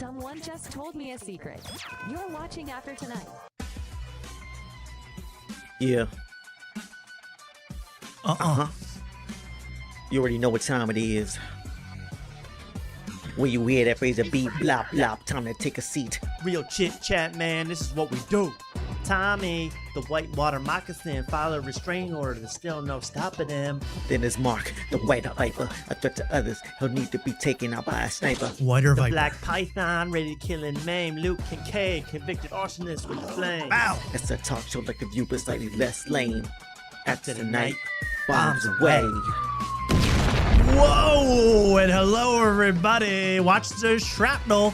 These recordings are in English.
Someone just told me a secret. You're watching After Tonight. Yeah. You already know what time it is. When you hear that phrase, a beat, blop, blop, time to take a seat. Real chit chat, man. This is what we do. Tommy, the whitewater moccasin, file a restraining order. There's still no stopping him. Then there's Mark, the whiter viper, a threat to others. He'll need to be taken out by a sniper. Whiter viper. Black python, ready to kill and maim. Luke Kincaid, convicted arsonist with flame. Ow! It's a talk show like a view, but slightly less lame. After the night, bombs away. Whoa! And hello, everybody. Watch the shrapnel,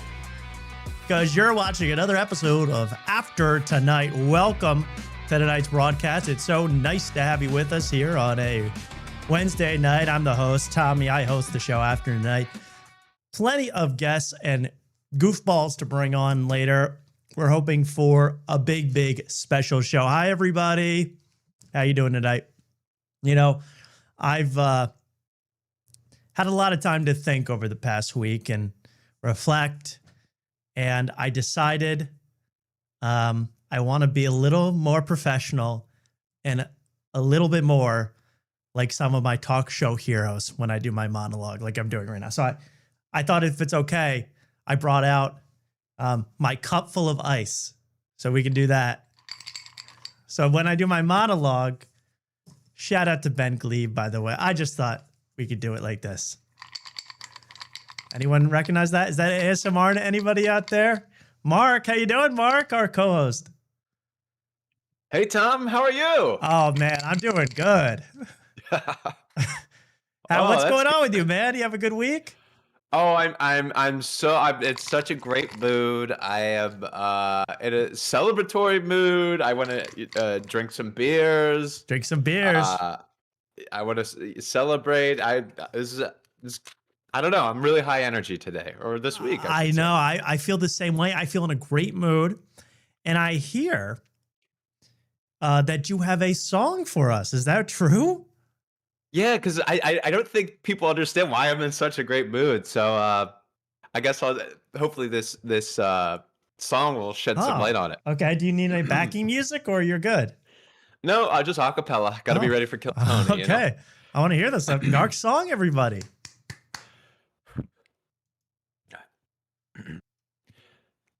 because you're watching another episode of After Tonight. Welcome to tonight's broadcast. It's so nice to have you with us here on a Wednesday night. I'm the host, Tommy. I host the show After Tonight. Plenty of guests and goofballs to bring on later. We're hoping for a big special show. Hi, everybody. How you doing tonight? You know, I've had a lot of time to think over the past week and reflect. And I decided I want to be a little more professional and a little bit more like some of my talk show heroes when I do my monologue like I'm doing right now. So I thought if it's okay, I brought out my cup full of ice so we can do that. So when I do my monologue, shout out to Ben Glebe, by the way. I just thought we could do it like this. Anyone recognize that? Is that ASMR to anybody out there? Mark, how you doing, Mark, our co-host? Hey, Tom, how are you? Oh, man, I'm doing good. What's going on with you, man? You have a good week? Oh, I'm it's such a great mood. I am in a celebratory mood. I want to drink some beers. Drink some beers. I want to celebrate. I don't know. I'm really high energy today or this week. I know. I feel the same way. I feel in a great mood. And I hear that you have a song for us. Is that true? Yeah, because I don't think people understand why I'm in such a great mood. So I guess hopefully this song will shed some light on it. Okay. Do you need any backing music or you're good? No, just a cappella. Got to be ready for Tony. Okay. You know? I want to hear this. Dark song, everybody.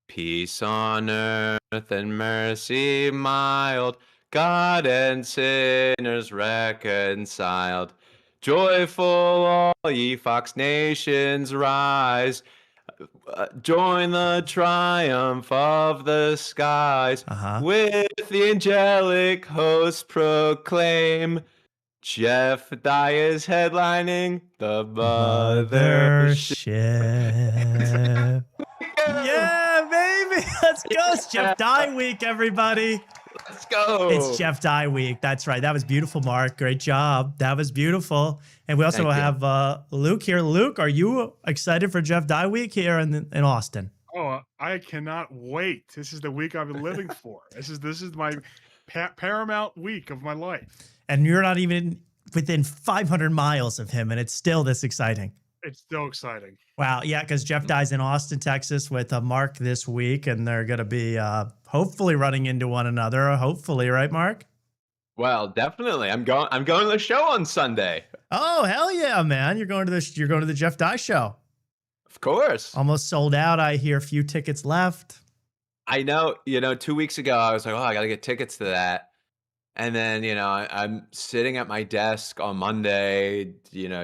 Peace on earth and mercy mild, God and sinners reconciled. Joyful all ye Fox nations rise, join the triumph of the skies. With the angelic host proclaim, Jeff Dye is headlining the mothership. Yeah, baby. Let's go. It's Jeff Dye week, everybody. Let's go. It's Jeff Dye week. That's right. That was beautiful, Mark. Great job. That was beautiful. And we also have Luke here. Luke, are you excited for Jeff Dye week here in Austin? Oh, I cannot wait. This is the week I've been living for. This is my paramount week of my life. And you're not even within 500 miles of him, and it's still this exciting. It's still exciting. Wow. Yeah, because Jeff Dye's in Austin, Texas with Mark this week, and they're going to be hopefully running into one another. Hopefully, right, Mark? Well, definitely. I'm going to the show on Sunday. Oh, hell yeah, man. You're going to the Jeff Dye show. Of course. Almost sold out. I hear a few tickets left. I know. 2 weeks ago, I was like, oh, I got to get tickets to that. And then, I'm sitting at my desk on Monday,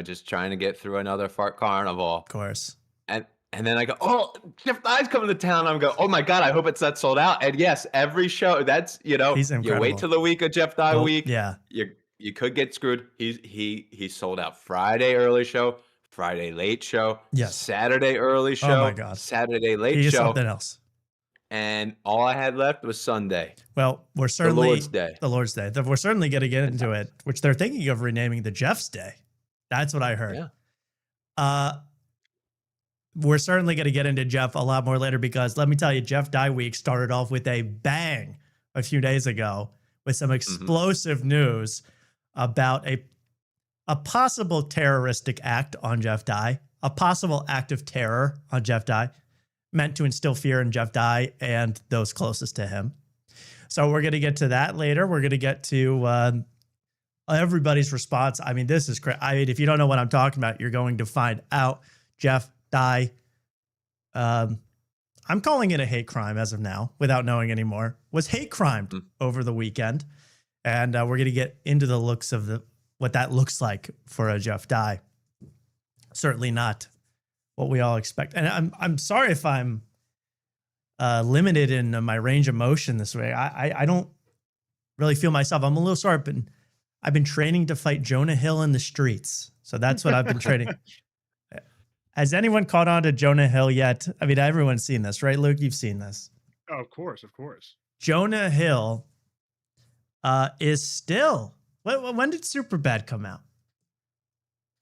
just trying to get through another fart carnival. Of course. And then I go, oh, Jeff Dye's coming to town. I'm going, oh my God, I hope it's that sold out. And yes, every show, that's, He's incredible. You wait till the week of Jeff Dye week. Yeah. You could get screwed. He sold out Friday early show, Friday late show, yes, Saturday early show, oh my God, Saturday late show, something else. And all I had left was Sunday. Well, we're certainly the Lord's Day. We're certainly going to get into it, which they're thinking of renaming the Jeff's Day. That's what I heard. Yeah. We're certainly going to get into Jeff a lot more later because let me tell you, Jeff Dye week started off with a bang a few days ago with some explosive news about a possible terroristic act on Jeff Dye, a possible act of terror on Jeff Dye. meant to instill fear in Jeff Dye and those closest to him. So we're going to get to that later. We're going to get to everybody's response. I mean, this is crazy. I mean, if you don't know what I'm talking about, you're going to find out. Jeff Dye, I'm calling it a hate crime as of now, without knowing anymore, was hate crimed over the weekend. And we're going to get into the looks of what that looks like for a Jeff Dye. Certainly not what we all expect. And I'm sorry if I'm limited in my range of motion this way. I don't really feel myself. I'm a little sorry, but I've been training to fight Jonah Hill in the streets. So that's what I've been training. Has anyone caught on to Jonah Hill yet? I mean, everyone's seen this, right, Luke? You've seen this. Oh, of course, of course. Jonah Hill is still... When did Superbad come out?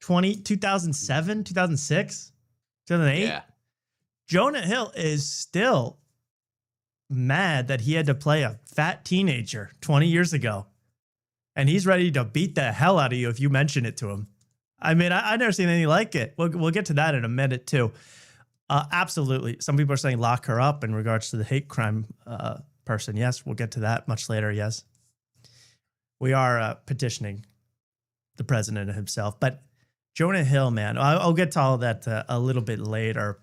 2007, 2006, 2008? Yeah. Jonah Hill is still mad that he had to play a fat teenager 20 years ago. And he's ready to beat the hell out of you if you mention it to him. I mean, I've never seen anything like it. We'll get to that in a minute, too. Absolutely. Some people are saying lock her up in regards to the hate crime person. Yes, we'll get to that much later, yes. We are petitioning the president himself. But Jonah Hill, man, I'll get to all of that a little bit later.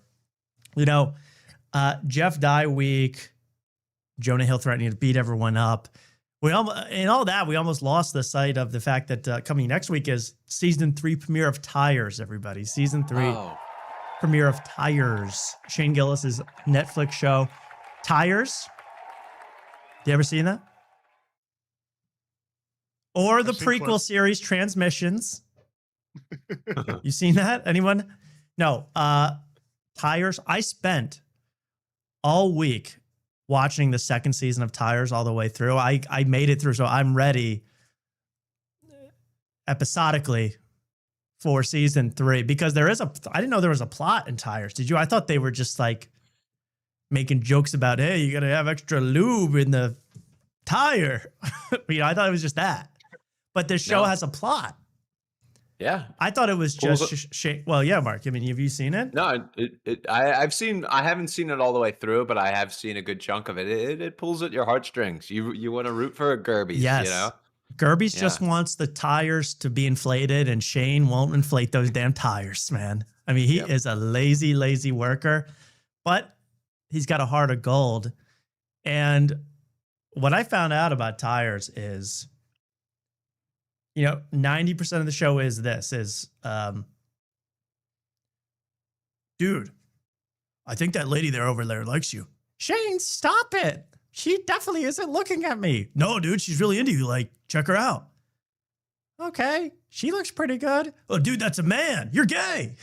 You know, Jeff Dye week, Jonah Hill threatening to beat everyone up. We almost lost the sight of the fact that coming next week is season 3 premiere of Tires, everybody. Season 3 premiere of Tires. Shane Gillis's Netflix show. Tires. You ever seen that? Or the prequel series, Transmissions. You seen that? Anyone? No. Tires. I spent all week watching the second season of Tires all the way through. I made it through, so I'm ready episodically for season 3 because I didn't know there was a plot in Tires. Did you? I thought they were just like making jokes about, hey, you got to have extra lube in the tire. I thought it was just that. But this show has a plot. Yeah. I thought it was just well, yeah, Mark. I mean, have you seen it? No, I haven't seen it all the way through, but I have seen a good chunk of it. It pulls at your heartstrings. You want to root for a Gerbies, yes. You know? Gerbies just wants the tires to be inflated, and Shane won't inflate those damn tires, man. I mean, he is a lazy, lazy worker, but he's got a heart of gold. And what I found out about Tires is, 90% of the show is dude, I think that lady there over there likes you. Shane, stop it. She definitely isn't looking at me. No, dude, she's really into you. Like, check her out. Okay, she looks pretty good. Oh, dude, that's a man. You're gay.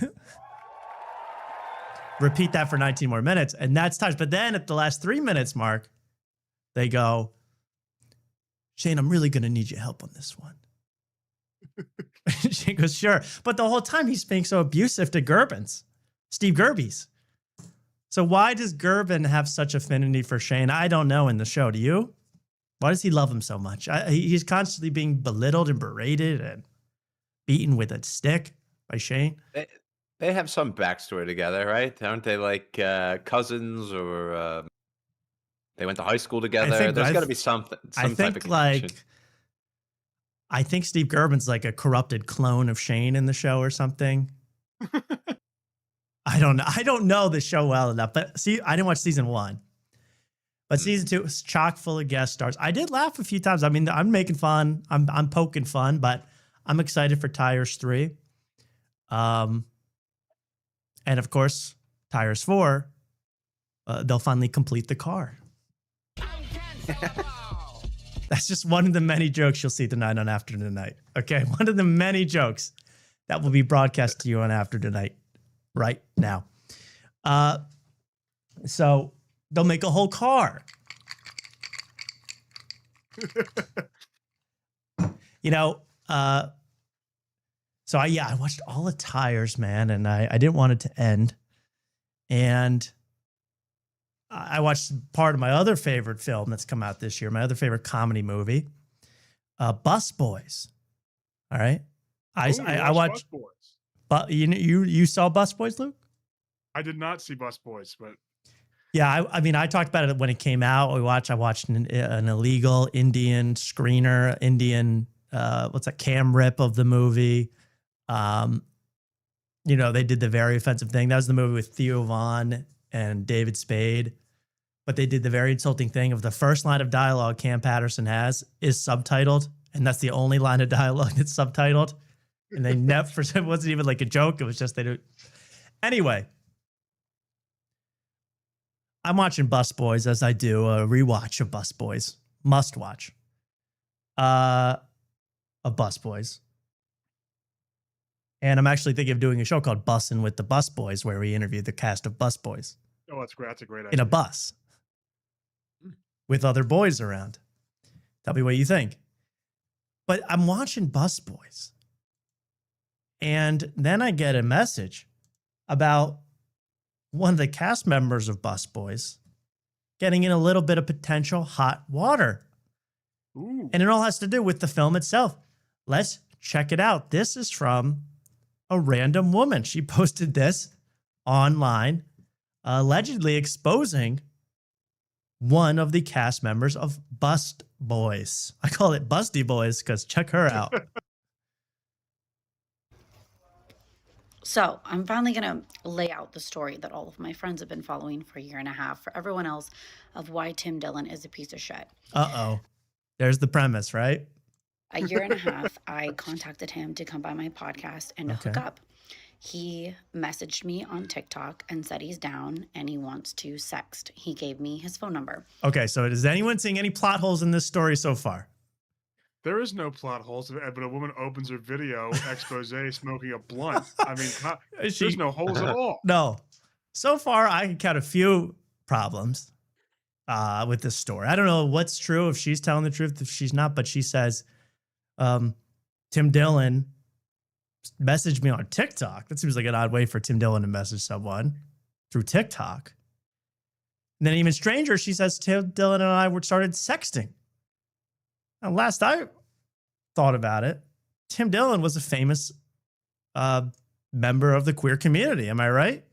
Repeat that for 19 more minutes, and that's Tires. But then at the last 3 minutes, Mark, they go, Shane, I'm really going to need your help on this one. She goes, sure. But the whole time he's being so abusive to Steve Gerbies. So why does Gerben have such affinity for Shane? I don't know in the show. Do you? Why does he love him so much? He's constantly being belittled and berated and beaten with a stick by Shane. They have some backstory together, right? Aren't they like cousins or they went to high school together? There's got to be some type of connection. I think Steve Gerben's like a corrupted clone of Shane in the show or something. I don't know. I don't know the show well enough, but see, I didn't watch season 1, but season 2 was chock full of guest stars. I did laugh a few times. I mean, I'm making fun. I'm poking fun, but I'm excited for Tires 3. And of course, Tires 4, they'll finally complete the car. That's just one of the many jokes you'll see tonight on After Tonight. Okay, one of the many jokes that will be broadcast to you on After Tonight right now. So they'll make a whole car. So I watched all the Tires, man, and I didn't want it to end. And I watched part of my other favorite film that's come out this year, my other favorite comedy movie, Bus Boys. All right. I watched Bus Boys. But you saw Bus Boys, Luke? I did not see Bus Boys, but Yeah, I mean, I talked about it when it came out. I watched an illegal Indian screener, what's that, cam rip of the movie. They did the very offensive thing. That was the movie with Theo Von and David Spade. But they did the very insulting thing of the first line of dialogue Cam Patterson has is subtitled. And that's the only line of dialogue that's subtitled. And they never, it wasn't even like a joke. It was just, they do. Anyway, I'm watching Bus Boys as I do a rewatch of Bus Boys. Must watch. Of Bus Boys. And I'm actually thinking of doing a show called Bussin' with the Bus Boys, where we interview the cast of Bus Boys. Oh, that's great. That's a great idea. In a bus. With other boys around. Tell me what you think. But I'm watching Bus Boys. And then I get a message about one of the cast members of Bus Boys getting in a little bit of potential hot water. Ooh. And it all has to do with the film itself. Let's check it out. This is from a random woman. She posted this online, allegedly exposing one of the cast members of Bust Boys. I call it Busty Boys because check her out. So I'm finally going to lay out the story that all of my friends have been following for a year and a half for everyone else of why Tim Dillon is a piece of shit. Uh-oh. There's the premise, right? A year and a half, I contacted him to come by my podcast and hook up. He messaged me on TikTok and said he's down and he wants to sext. He gave me his phone number. Okay, so is anyone seeing any plot holes in this story so far? There is no plot holes, but a woman opens her video expose smoking a blunt. I mean, there's no holes at all. No. So far, I can count a few problems with this story. I don't know what's true, if she's telling the truth, if she's not, but she says Tim Dillon messaged me on TikTok. That seems like an odd way for Tim Dillon to message someone through TikTok. And then even stranger, she says Tim Dillon and I started sexting. Now, last I thought about it, Tim Dillon was a famous member of the queer community. Am I right?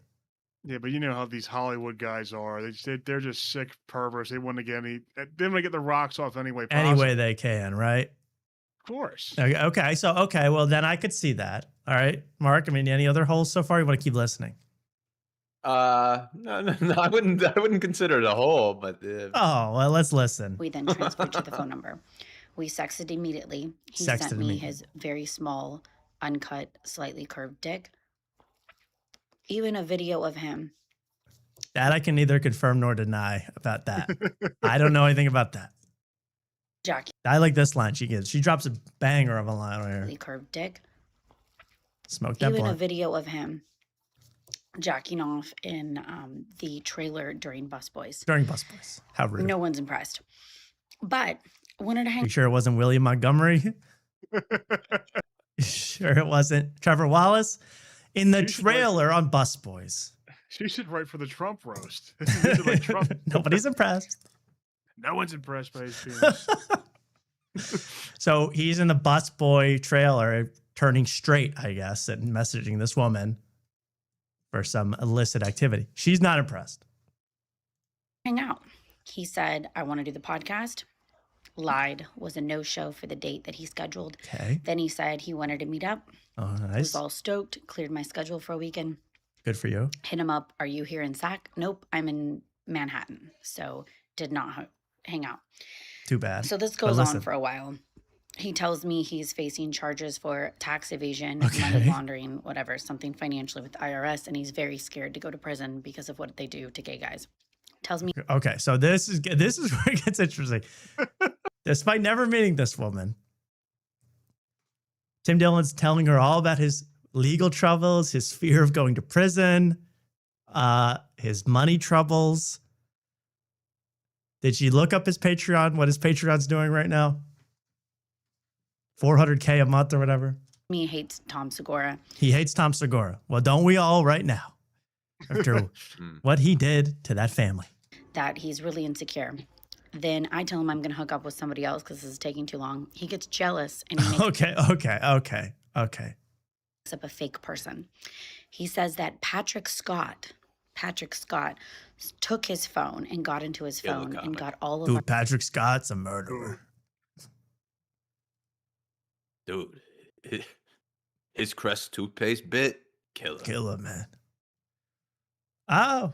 Yeah, but you know how these Hollywood guys are. They're just sick perverts. They want to get the rocks off anyway. Any way they can, right? Of course. Okay. Well, then I could see that. All right, Mark. I mean, any other holes so far? You want to keep listening? No, I wouldn't consider it a hole, but oh well, let's listen. We then transferred to the phone number. We sexted immediately. He sent me his very small, uncut, slightly curved dick. Even a video of him. That I can neither confirm nor deny about that. I don't know anything about that. Jackie. I like this line she gives. She drops a banger of a line right here. Slightly curved dick. Smoke that Even blunt. a video of him jacking off in the trailer during Bus Boys. During Bus Boys. How rude. No one's impressed. But wanted to hang. You sure it wasn't William Montgomery? You sure it wasn't Trevor Wallace? In the trailer on Bus Boys. She should write for the Trump roast. This is like Trump. Nobody's impressed. No one's impressed by his penis. So he's in the Bus Boy trailer, turning straight, I guess, and messaging this woman for some illicit activity. She's not impressed. Hang out. He said, I want to do the podcast. Lied, was a no-show for the date that he scheduled. Okay. Then he said he wanted to meet up. Oh, Was nice. all stoked, cleared my schedule for a weekend. Good for you. Hit him up. Are you here in Sac? Nope, I'm in Manhattan. So did not hang out. Too bad. So this goes on for a while. He tells me he's facing charges for tax evasion, money laundering, whatever, something financially with the IRS, and he's very scared to go to prison because of what they do to gay guys. Tells me. Okay, so this is where it gets interesting. Despite never meeting this woman, Tim Dillon's telling her all about his legal troubles, his fear of going to prison, his money troubles. Did she look up his Patreon? What his Patreon's doing right now? $400K a month or whatever. He hates Tom Segura. He hates Tom Segura. Well, don't we all right now? After what he did to that family. That he's really insecure. Then I tell him I'm going to hook up with somebody else because this is taking too long. He gets jealous and he makes Okay. up a fake person. He says that Patrick Scott took his phone and got into his Killer phone and comment. got all of Dude, Patrick Scott's a murderer. Dude, his Crest toothpaste bit, killer. Killer, man. Oh,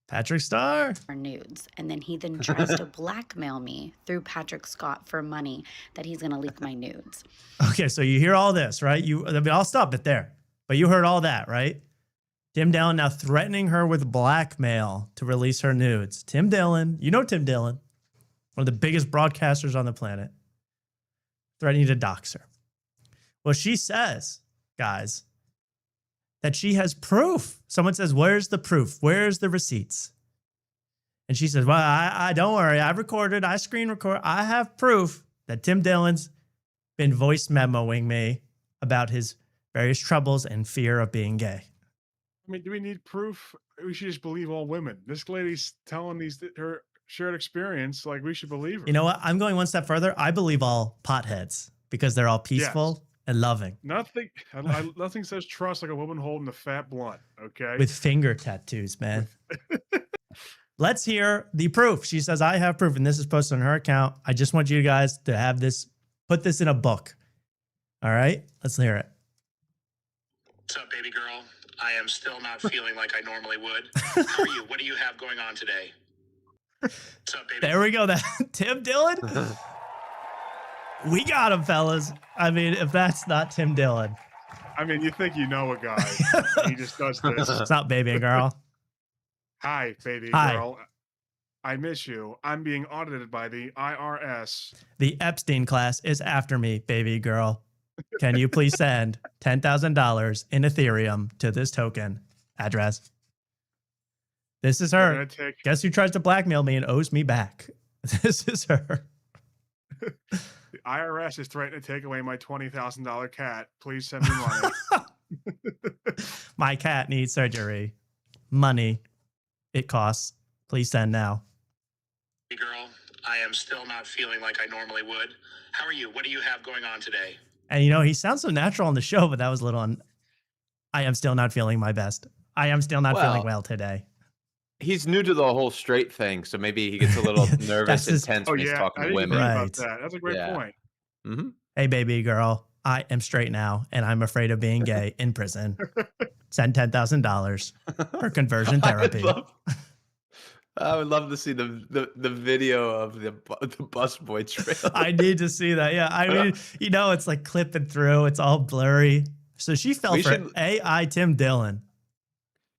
Patrick Star. our nudes. And then he then tries to blackmail me through Patrick Scott for money that he's going to leak my nudes. Okay, so you hear all this, right? I'll stop it there. But you heard all that, right? Tim Dillon now threatening her with blackmail to release her nudes. Tim Dillon, you know Tim Dillon, one of the biggest broadcasters on the planet, threatening to dox her. Well, she says, guys, that she has proof. Someone says, where's the proof? Where's the receipts? And she says, well, I don't worry. I recorded, I screen record. I have proof that Tim Dillon's been voice memoing me about his various troubles and fear of being gay. I mean, do we need proof? We should just believe all women. This lady's telling her shared experience. Like, we should believe her. You know what? I'm going one step further. I believe all potheads because they're all peaceful and loving. Nothing says trust like a woman holding a fat blunt, okay? With finger tattoos, man. Let's hear the proof. She says, I have proof, and this is posted on her account. I just want you guys to have this, put this in a book. All right? Let's hear it. What's up, baby girl? I am still not feeling like I normally would. How are you? What do you have going on today? What's up, baby? There we go. That Tim Dillon. We got him, fellas. I mean, if that's not Tim Dillon. I mean, you think you know a guy. He just does this. It's not baby girl. Hi, baby Hi. girl. I miss you. I'm being audited by the IRS. The Epstein class is after me, baby girl. Can you please send $10,000 in Ethereum to this token address? This is her. Guess who tries to blackmail me and owes me back? This is her. The IRS is threatening to take away my $20,000 cat. Please send me money. My cat needs surgery. Money. It costs. Please send now. Hey, girl, I am still not feeling like I normally would. How are you? What do you have going on today? And you know, he sounds so natural on the show, but that was a little on. I am still not feeling my best. I am still not feeling well today. He's new to the whole straight thing, so maybe he gets a little nervous and tense when he's talking to women. Right. That's a great point. Mm-hmm. Hey, baby girl, I am straight now, and I'm afraid of being gay in prison. Send $10,000 for conversion therapy. I would love to see the video of the busboy trailer. I need to see that. Yeah, I mean, you know, it's like clipping through. It's all blurry. So she fell for AI Tim Dillon.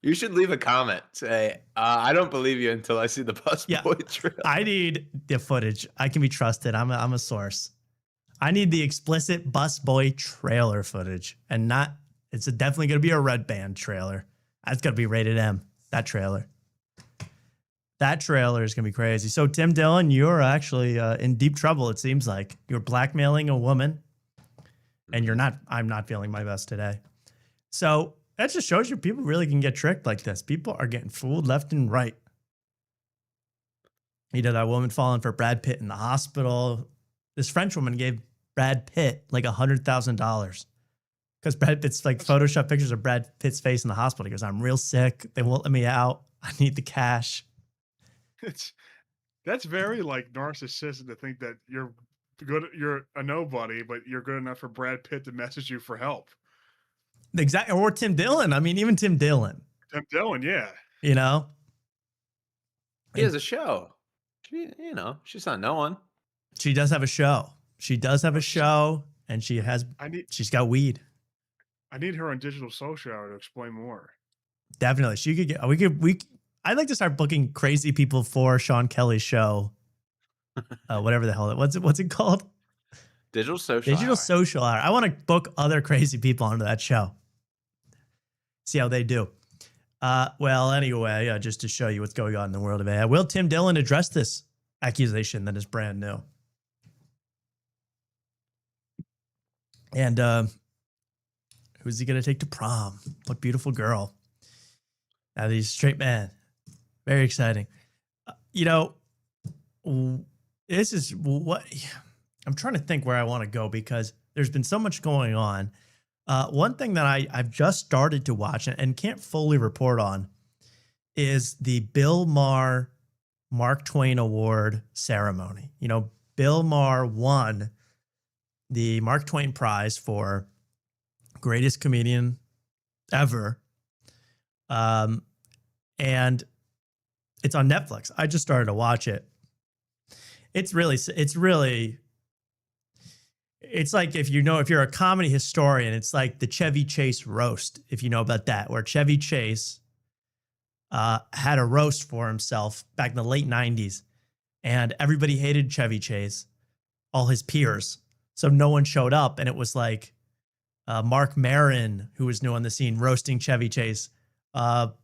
You should leave a comment. Say, I don't believe you until I see the busboy trailer. I need the footage. I can be trusted. I'm a source. I need the explicit busboy trailer footage, and not. It's definitely going to be a red band trailer. That's going to be rated M. That trailer. That trailer is going to be crazy. So, Tim Dillon, you're actually in deep trouble, it seems like. You're blackmailing a woman, and you're not. I'm not feeling my best today. So, that just shows you people really can get tricked like this. People are getting fooled left and right. You know, that woman falling for Brad Pitt in the hospital. This French woman gave Brad Pitt like $100,000 because Brad Pitt's like Photoshop pictures of Brad Pitt's face in the hospital. He goes, I'm real sick. They won't let me out. I need the cash. That's very like narcissistic to think that you're a nobody, but you're good enough for Brad Pitt to message you for help. Exactly. Or Tim Dillon. I mean, even Tim Dillon. Tim Dillon, yeah. You know? He has a show. She's not no one. She does have a show. She does have a show, and she's got weed. I need her on Digital Social Hour to explain more. Definitely. She could get, I'd like to start booking crazy people for Sean Kelly's show. Whatever the hell what's it called? Digital Social Hour. I want to book other crazy people onto that show. See how they do. Well, anyway, just to show you what's going on in the world of AI, will Tim Dillon address this accusation that is brand new? And who's he going to take to prom? What beautiful girl. Now he's a straight man. Very exciting. This is what I'm trying to think where I want to go because there's been so much going on. One thing that I've just started to watch and can't fully report on is the Bill Maher Mark Twain Award ceremony. You know, Bill Maher won the Mark Twain Prize for greatest comedian ever. And it's on Netflix. I just started to watch it. It's like, if you're a comedy historian, it's like the Chevy Chase roast, if you know about that, where Chevy Chase had a roast for himself back in the late 90s, and everybody hated Chevy Chase, all his peers. So no one showed up, and it was like Mark Maron, who was new on the scene, roasting Chevy Chase. All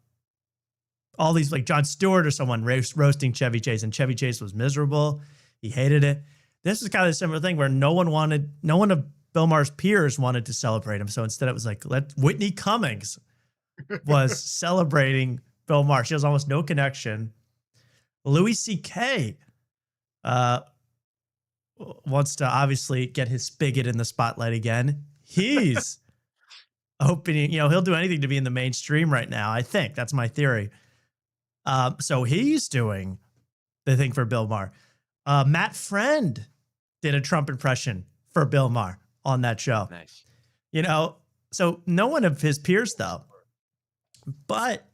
these, like Jon Stewart or someone roasting Chevy Chase, and Chevy Chase was miserable. He hated it. This is kind of a similar thing where no one of Bill Maher's peers wanted to celebrate him. So instead it was like, Whitney Cummings was celebrating Bill Maher. She has almost no connection. Louis C.K. Wants to obviously get his spigot in the spotlight again. He's opening, he'll do anything to be in the mainstream right now. I think that's my theory. So he's doing the thing for Bill Maher. Matt Friend did a Trump impression for Bill Maher on that show. Nice. So no one of his peers though, but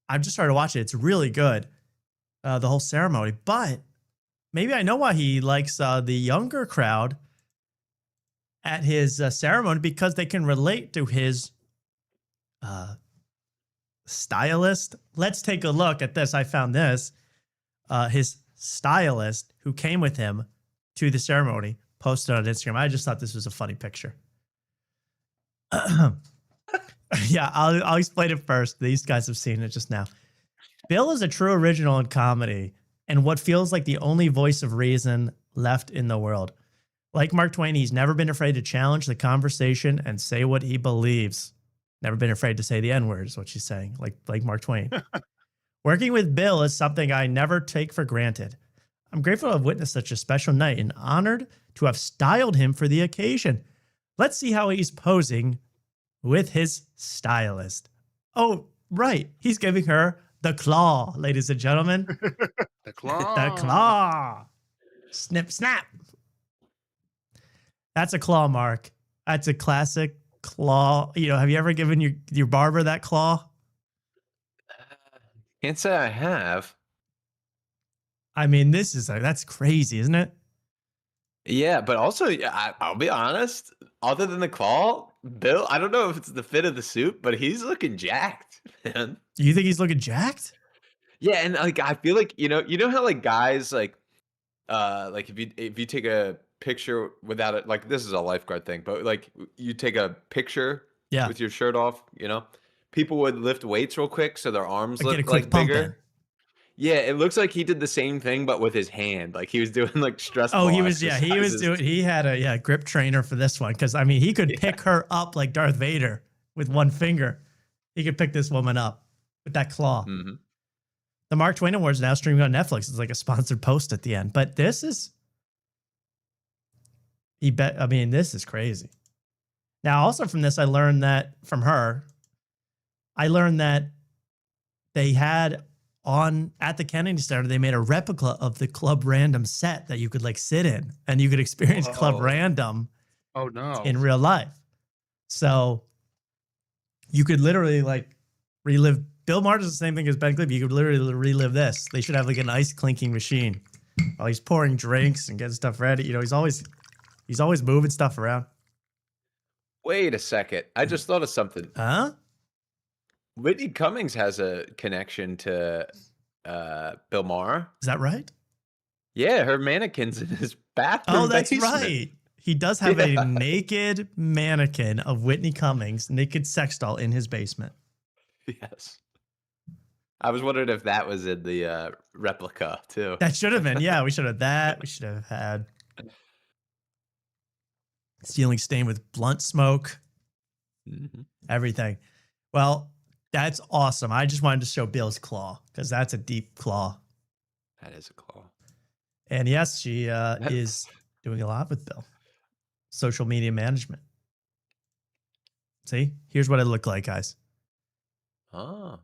I've just started to watch it. It's really good. The whole ceremony, but maybe I know why he likes the younger crowd at his ceremony, because they can relate to his stylist. Let's take a look at this. I found this. His stylist who came with him to the ceremony posted on Instagram. I just thought this was a funny picture. Yeah, I'll explain it first. These guys have seen it just now. Bill is a true original in comedy and what feels like the only voice of reason left in the world. Like Mark Twain, he's never been afraid to challenge the conversation and say what he believes. Never been afraid to say the N-word is what she's saying, like Mark Twain. Working with Bill is something I never take for granted. I'm grateful to have witnessed such a special night and honored to have styled him for the occasion. Let's see how he's posing with his stylist. Oh, right. He's giving her the claw, ladies and gentlemen. The claw. The claw. Snip, snap. That's a claw, Mark. That's a classic claw. Have you ever given your barber that claw? Can't say I have. I mean, that's crazy, isn't it? Yeah, but also, I'll be honest, other than the claw, Bill, I don't know if it's the fit of the suit, but he's looking jacked, man. You think he's looking jacked? Yeah, and like I feel like, you know how like guys like if you take a picture without it, like this is a lifeguard thing, but like you take a picture with your shirt off, people would lift weights real quick so their arms look like bigger. Yeah, it looks like he did the same thing, but with his hand. Like he was doing like stress. Oh, he had a grip trainer for this one. Cause I mean, he could pick her up like Darth Vader with one finger. He could pick this woman up with that claw. Mm-hmm. The Mark Twain Awards now streaming on Netflix. It's like a sponsored post at the end, but this is crazy. Now, also from this, I learned that they had at the Kennedy Center, they made a replica of the Club Random set that you could like sit in and you could experience Club Random in real life. So you could literally like relive. Bill Maher does the same thing as Ben Cliff. You could literally relive this. They should have like an ice clinking machine while he's pouring drinks and getting stuff ready. He's always moving stuff around. Wait a second. I just thought of something. Huh? Whitney Cummings has a connection to Bill Maher. Is that right? Yeah, her mannequin's in his bathroom. Oh, that's basement. Right. He does have a naked mannequin of Whitney Cummings, naked sex doll in his basement. Yes. I was wondering if that was in the replica too. That should have been. Yeah, we should have that. We should have had ceiling stained with blunt smoke. Mm-hmm. Everything. Well, that's awesome. I just wanted to show Bill's claw because that's a deep claw. That is a claw. And yes, she is doing a lot with Bill. Social media management. See, here's what it looked like, guys. Oh.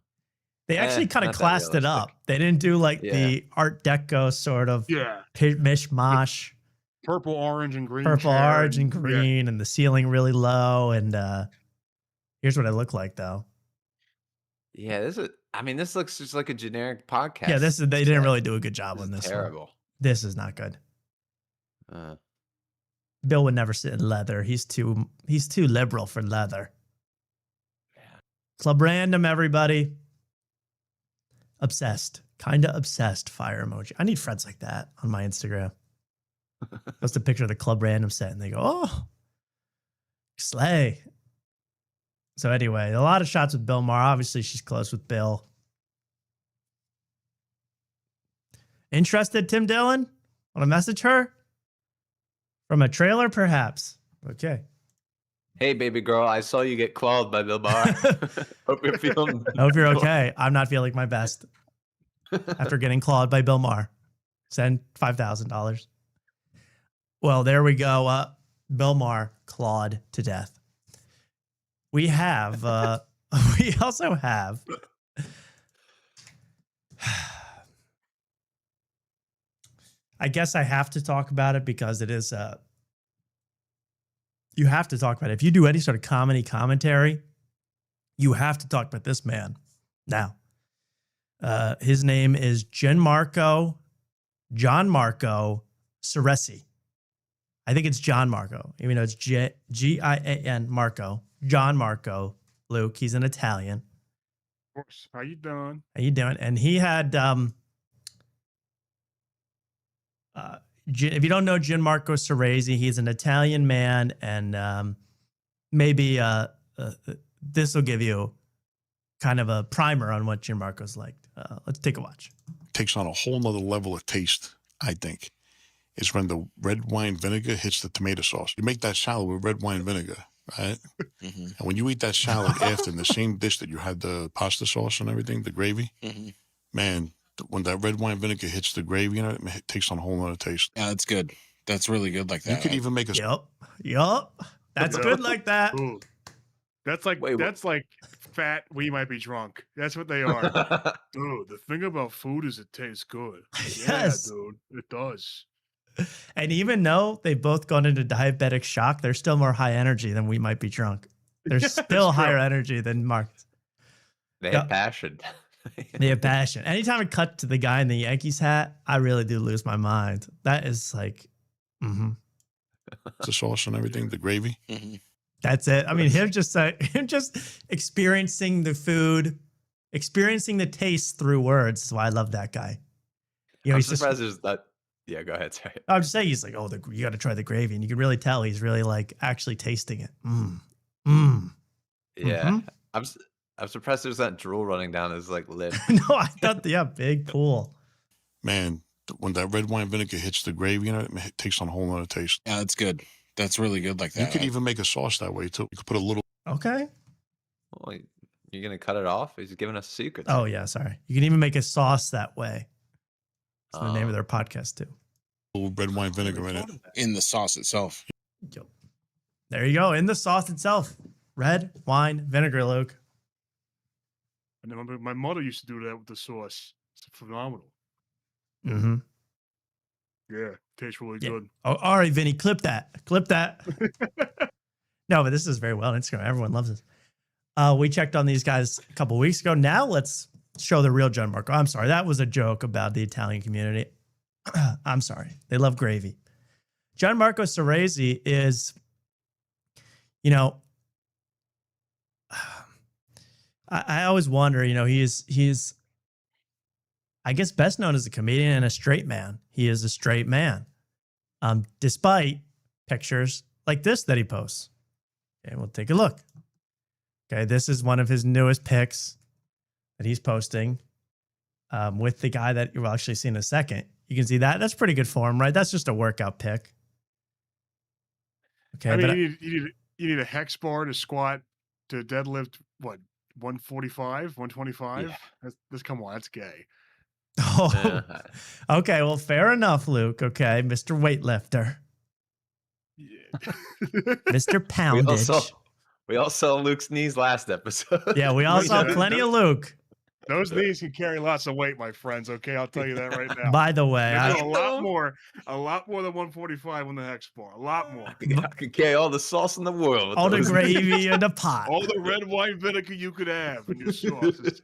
They actually kind of not that classed it up. They didn't do like Yeah. the Art Deco sort of Yeah. mishmash. Purple, orange, and green. Purple, chair orange, and green, and the ceiling really low. And here's what I look like, though. Yeah, this looks just like a generic podcast. Yeah, they didn't really do a good job on is this terrible. one. This is not good. Uh, Bill would never sit in leather. He's too liberal for leather. Yeah. Club Random, everybody. Obsessed. Kinda obsessed fire emoji. I need friends like that on my Instagram. Post a picture of the Club Random set and they go, oh, slay. So anyway, a lot of shots with Bill Maher. Obviously, she's close with Bill. Interested, Tim Dillon? Want to message her? From a trailer, perhaps. Okay. Hey, baby girl, I saw you get clawed by Bill Maher. Hope you're feeling. Hope you're okay. I'm not feeling my best after getting clawed by Bill Maher. Send $5,000. Well, there we go. Bill Maher clawed to death. We have, we also have, I guess I have to talk about it because it is, you have to talk about it. If you do any sort of commentary, you have to talk about this man. Now, his name is John Marco Ceresi. I think it's John Marco, even though it's Gian Marco. John Marco, Luke. He's an Italian. Of course. How you doing? How you doing? And he had, if you don't know Gianmarco Ceresi, he's an Italian man, and maybe this will give you kind of a primer on what Gianmarco's like. Let's take a watch. Takes on a whole nother level of taste, I think, is when the red wine vinegar hits the tomato sauce. You make that salad with red wine vinegar, right? Mm-hmm. And when you eat that salad after in the same dish that you had the pasta sauce and everything, the gravy, man, when that red wine vinegar hits the gravy in it, it takes on a whole nother taste. Yeah, that's good. That's really good like that. You could even make a... Yup. That's good like that. Ooh. That's like like fat. We might be drunk. That's what they are. Dude, the thing about food is it tastes good. Yes. Yeah, dude, it does. And even though they've both gone into diabetic shock, they're still more high energy than we might be drunk. They're still higher energy than Mark. They have passion. They have passion. Anytime I cut to the guy in the Yankees hat, I really do lose my mind. That is like, the sauce and everything, the gravy. That's it. I mean, him just experiencing the food, experiencing the taste through words is why I love that guy. You know, I'm he's surprised there's that. Yeah, go ahead. Sorry. I'm just saying, he's like, oh, you got to try the gravy, and you can really tell he's really like actually tasting it. Yeah, I'm surprised there's not drool running down his like lip. No, I thought, big pool. Man, when that red wine vinegar hits the gravy in it, it takes on a whole nother taste. Yeah, that's good. That's really good like that. You could even make a sauce that way too. You could put a little. Okay. Well, you're gonna cut it off? He's giving us secrets. Oh yeah, sorry. You can even make a sauce that way. That's the name of their podcast too. Red wine vinegar in it. In the sauce itself. Yep. There you go. In the sauce itself. Red wine vinegar, Luke. And then my mother used to do that with the sauce. It's phenomenal. Mm-hmm. Yeah, tastes really good. Oh, all right, Vinny, clip that. Clip that. No, but this is very well on Instagram. Everyone loves this. We checked on these guys a couple weeks ago. Now let's show the real John Marco. I'm sorry. That was a joke about the Italian community. I'm sorry. They love gravy. John Marco Ceresi is, you know, I always wonder, you know, he's, I guess, best known as a comedian and a straight man. He is a straight man, despite pictures like this that he posts. Okay, we'll take a look. Okay, this is one of his newest pics that he's posting with the guy that you'll actually see in a second. You can see that. That's pretty good form, right? That's just a workout pic. Okay, I mean, you need a hex bar to squat, to deadlift, what, 145, 125? Yeah. That's come on, that's gay. Oh, okay. Well, fair enough, Luke. Okay, Mr. Weightlifter, Yeah. Mr. Poundage. We all saw Luke's knees last episode. Yeah, we all saw plenty of Luke. Those knees can carry lots of weight, my friends. Okay, I'll tell you that right now. By the way, They're doing a lot more than 145 on the hex bar. A lot more. I could carry all the sauce in the world. With all the those gravy in the pot. All the red wine vinegar you could have in your sauces.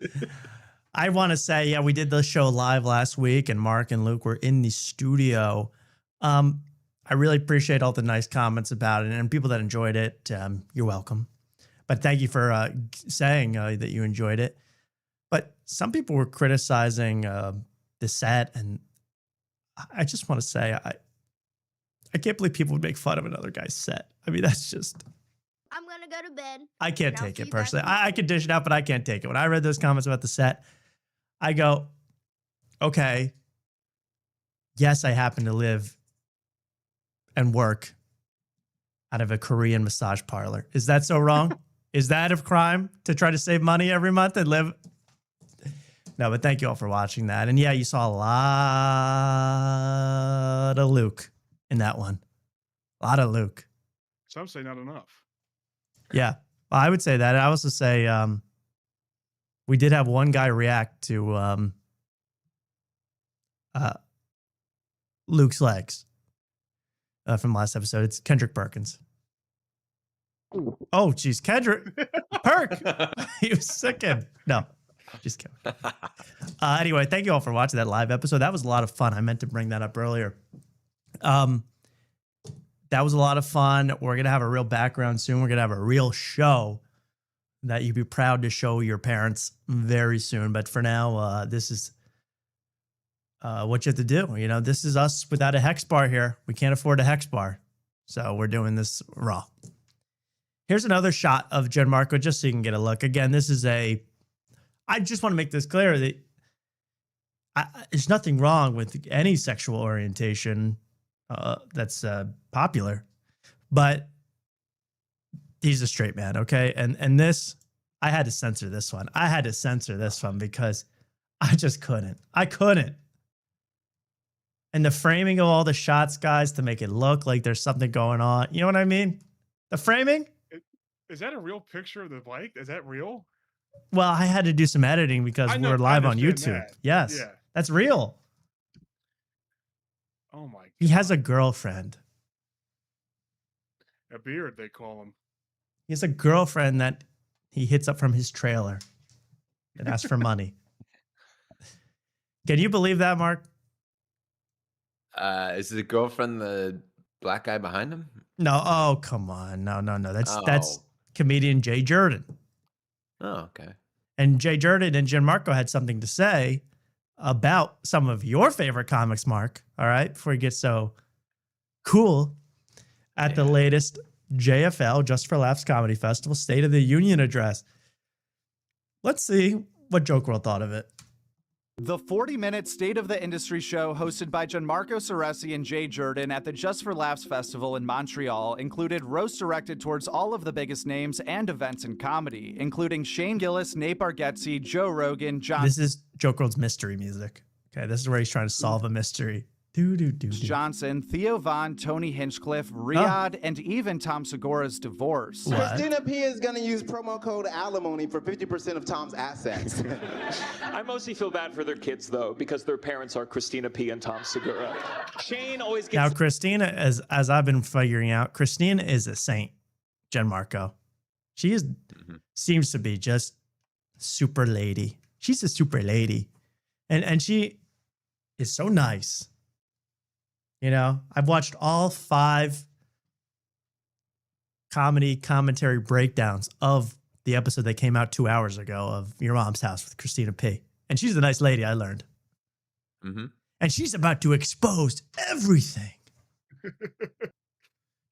I want to say, yeah, we did the show live last week, and Mark and Luke were in the studio. I really appreciate all the nice comments about it, and people that enjoyed it. You're welcome. But thank you for saying that you enjoyed it. But some people were criticizing the set, and I just want to say I can't believe people would make fun of another guy's set. I mean, that's just... I'm going to go to bed. I can't take it personally. I can dish it out, but I can't take it. When I read those comments about the set, I go, okay, yes, I happen to live and work out of a Korean massage parlor. Is that so wrong? Is that a crime to try to save money every month and live? No, but thank you all for watching that. And yeah, you saw a lot of Luke in that one. A lot of Luke. Some say not enough. Yeah, well, I would say that. I also say we did have one guy react to Luke's legs from last episode. It's Kendrick Perkins. Oh, geez, Kendrick Perk. He was sicking. No, just kidding. Anyway, thank you all for watching that live episode. That was a lot of fun. I meant to bring that up earlier. That was a lot of fun. We're going to have a real background soon. We're going to have a real show that you'd be proud to show your parents very soon. But for now, this is what you have to do. You know, this is us without a hex bar here. We can't afford a hex bar. So we're doing this raw. Here's another shot of Gianmarco just so you can get a look. Again, this is I just want to make this clear that there's nothing wrong with any sexual orientation that's popular, but he's a straight man, okay? And this, I had to censor this one. I had to censor this one because I just couldn't. I couldn't. And the framing of all the shots, guys, to make it look like there's something going on. You know what I mean? The framing. Is that a real picture of the bike? Is that real? Well, I had to do some editing because we're live on YouTube. That. Yes, yeah. That's real. Oh my God. He has a girlfriend. A beard, they call him. He has a girlfriend that he hits up from his trailer and asks for money. Can you believe that, Mark? Is the girlfriend the black guy behind him? No. Oh, come on. No. That's comedian Jay Jordan. Oh, okay. And Jay Jordan and Gianmarco had something to say about some of your favorite comics, Mark. All right, before you get so cool at the latest JFL, Just for Laughs Comedy Festival State of the Union address. Let's see what Joke World thought of it. The 40-minute State of the Industry show hosted by Gianmarco Ceresi and Jay Jordan at the Just for Laughs Festival in Montreal included roasts directed towards all of the biggest names and events in comedy, including Shane Gillis, Nate Bargatze, Joe Rogan, John... This is Joke World's mystery music. Okay, this is where he's trying to solve a mystery. Johnson, Theo Von, Tony Hinchcliffe, Riyadh, and even Tom Segura's divorce. What? Christina P. is going to use promo code alimony for 50% of Tom's assets. I mostly feel bad for their kids, though, because their parents are Christina P. and Tom Segura. Shane always gets... Now, Christina, as I've been figuring out, Christina is a saint, Gianmarco. She is seems to be just super lady. She's a super lady. And she is so nice. You know, I've watched all 5 comedy commentary breakdowns of the episode that came out 2 hours ago of Your Mom's House with Christina P. And she's a nice lady, I learned. And she's about to expose everything.